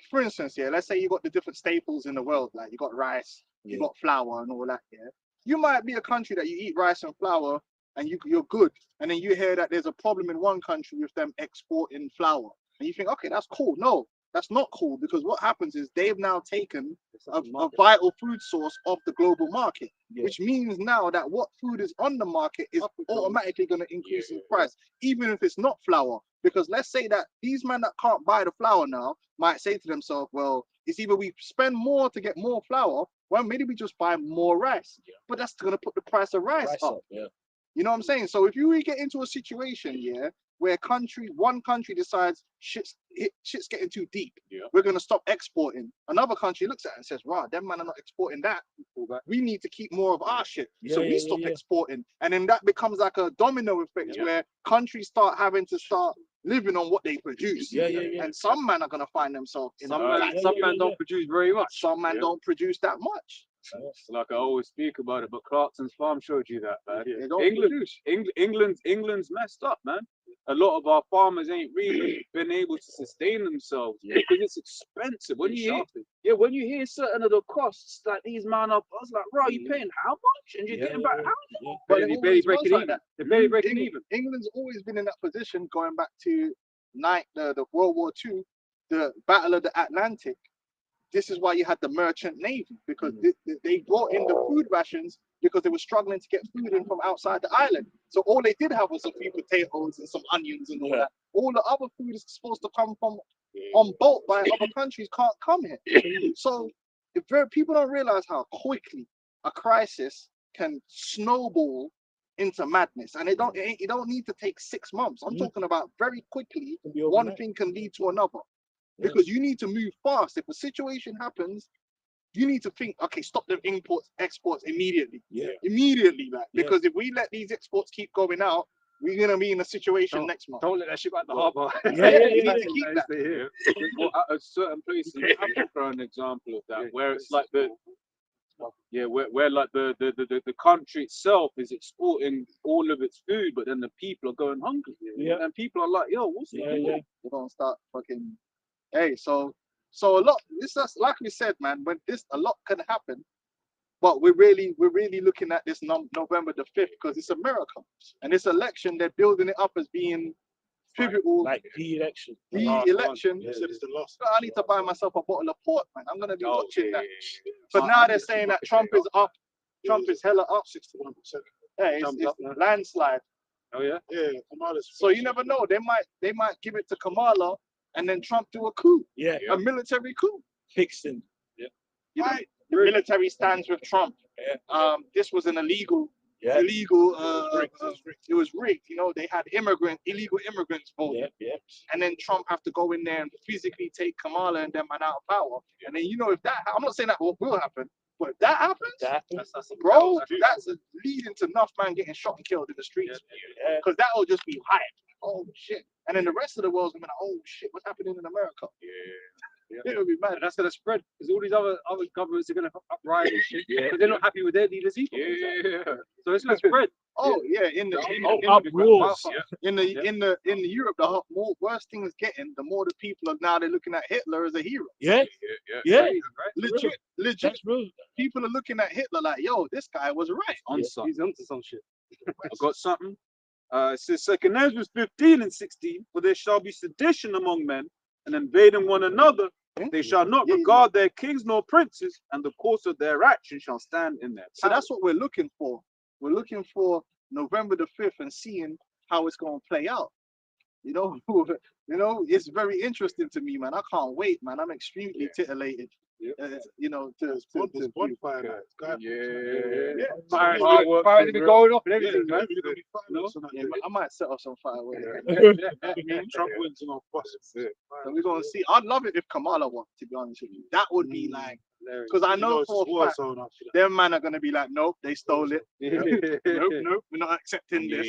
for instance, yeah, let's say you got the different staples in the world, like you got rice, you got flour and all that. Yeah, you might be a country that you eat rice and flour and you're good, and then you hear that there's a problem in one country with them exporting flour, and you think, okay, that's cool. No, that's not cool, because what happens is they've now taken a vital food source off the global market, which means now that what food is on the market is automatically going to increase in price, even if it's not flour. Because let's say that these men that can't buy the flour now might say to themselves, well, it's either we spend more to get more flour, well, maybe we just buy more rice. But that's going to put the price of rice up.
Yeah.
You know what I'm saying? So if you get into a situation, yeah, where one country decides shit's getting too deep.
Yeah.
We're gonna stop exporting. Another country looks at it and says, "Right, them man are not exporting that. We need to keep more of our shit." So we stop exporting, and then that becomes like a domino effect where countries start having to start living on what they produce. And some men are gonna find themselves in
Some
a
man don't produce very much.
some men don't produce that much.
Like I always speak about it, but Clarkson's Farm showed you that, man.
They don't
England,
produce.
England's messed up, man. A lot of our farmers ain't really been able to sustain themselves because it's expensive. When you hear certain of the costs that these man up, I was like, right, you paying how much? And you're getting back how much?
But
They
it
barely
always
breaking
was like
even.
that.
They're barely breaking even.
England's always been in that position going back to the World War II, the Battle of the Atlantic. This is why you had the merchant navy, because they brought in the food rations because they were struggling to get food in from outside the island. So all they did have was a few potatoes and some onions and all that. All the other food is supposed to come from on boat by other countries, can't come here. So people don't realize how quickly a crisis can snowball into madness, and it don't need to take 6 months. I'm talking about very quickly. One thing can lead to another. Because you need to move fast. If a situation happens, you need to think, okay, stop the exports immediately. Immediately, man. Because if we let these exports keep going out, we're gonna be in a situation next month.
Don't let that ship out the harbour.
You need to keep that.
Well, at a certain place in Africa, an example of that, where it's like where like the country itself is exporting all of its food, but then the people are going hungry. And people are like, yo, what's the deal?
We're gonna start fucking. Hey, so a lot. This is like we said, man. When a lot can happen, but we're really looking at this November the 5th because it's America, and this election they're building it up as being pivotal.
Like the election.
The election.
Said it's the last.
I need to buy myself a bottle of port, man. I'm gonna be watching that. But now they're saying that Trump is up. Trump is hella up.
61%.
Yeah, it's landslide.
Oh yeah.
Yeah, Kamala's.
So you never know. They might give it to Kamala, and then Trump do a coup, a military coup.
Fixing.
You know, the military stands with Trump. This was an illegal. It was rigged. You know, they had illegal immigrants voting. And then Trump have to go in there and physically take Kamala and them man out of power. And then, you know, if that, I'm not saying that will happen, but if that happens, that's leading to enough man getting shot and killed in the streets. Because that'll just be hype. Oh shit. And then the rest of the world's gonna be like, oh shit, what's happening in America? It would be mad.
And that's gonna spread because all these other governments are gonna uprise and shit because they're not happy with their leaders either. So it's gonna spread.
Oh yeah, in the Europe, the more worse things getting, the more the people are now they're looking at Hitler as a hero. Legit. People are looking at Hitler like, yo, this guy was right.
He's onto some shit.
I got something. It says 2 Ezra 15 and 16, for there shall be sedition among men, and invading one another. They shall not regard their kings nor princes, and the course of their action shall stand in their
So that's what we're looking for. We're looking for November the 5th and seeing how it's going to play out. You know, it's very interesting to me, man. I can't wait, man. I'm extremely titillated. You know, to
bonfire.
Fire to be going off and everything, man.
I might set off some fireworks.
Trump wins and I'll bust it.
So we're gonna see. I'd love it if Kamala won, to be honest with you. That would be like, because I know for a fact them man are gonna be like, nope, they stole it. Nope, we're not accepting this.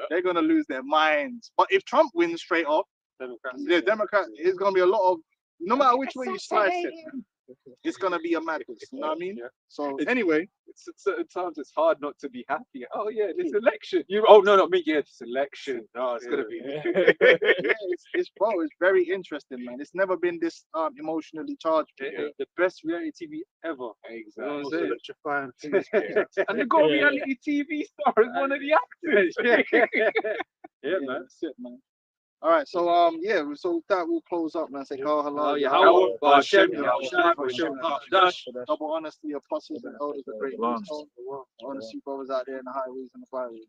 They're gonna lose their minds. But if Trump wins straight off, the Democrat is gonna be a lot of, no matter which way you slice it, it's gonna be a madness. You know what I mean? So anyway,
it's at certain times it's hard not to be happy. Oh yeah, this election. Not me. Yeah, this election. Oh, it's gonna be.
It's very interesting, man. It's never been this emotionally charged.
The best reality TV ever.
Exactly.
Electrifying.
And they got a reality TV star as one of the actors.
Man. That's it, man. All right, so so that will close up, man. Say, Double honesty, apostles and elders, the great ones. Honesty, brothers out there in the highways and the byways.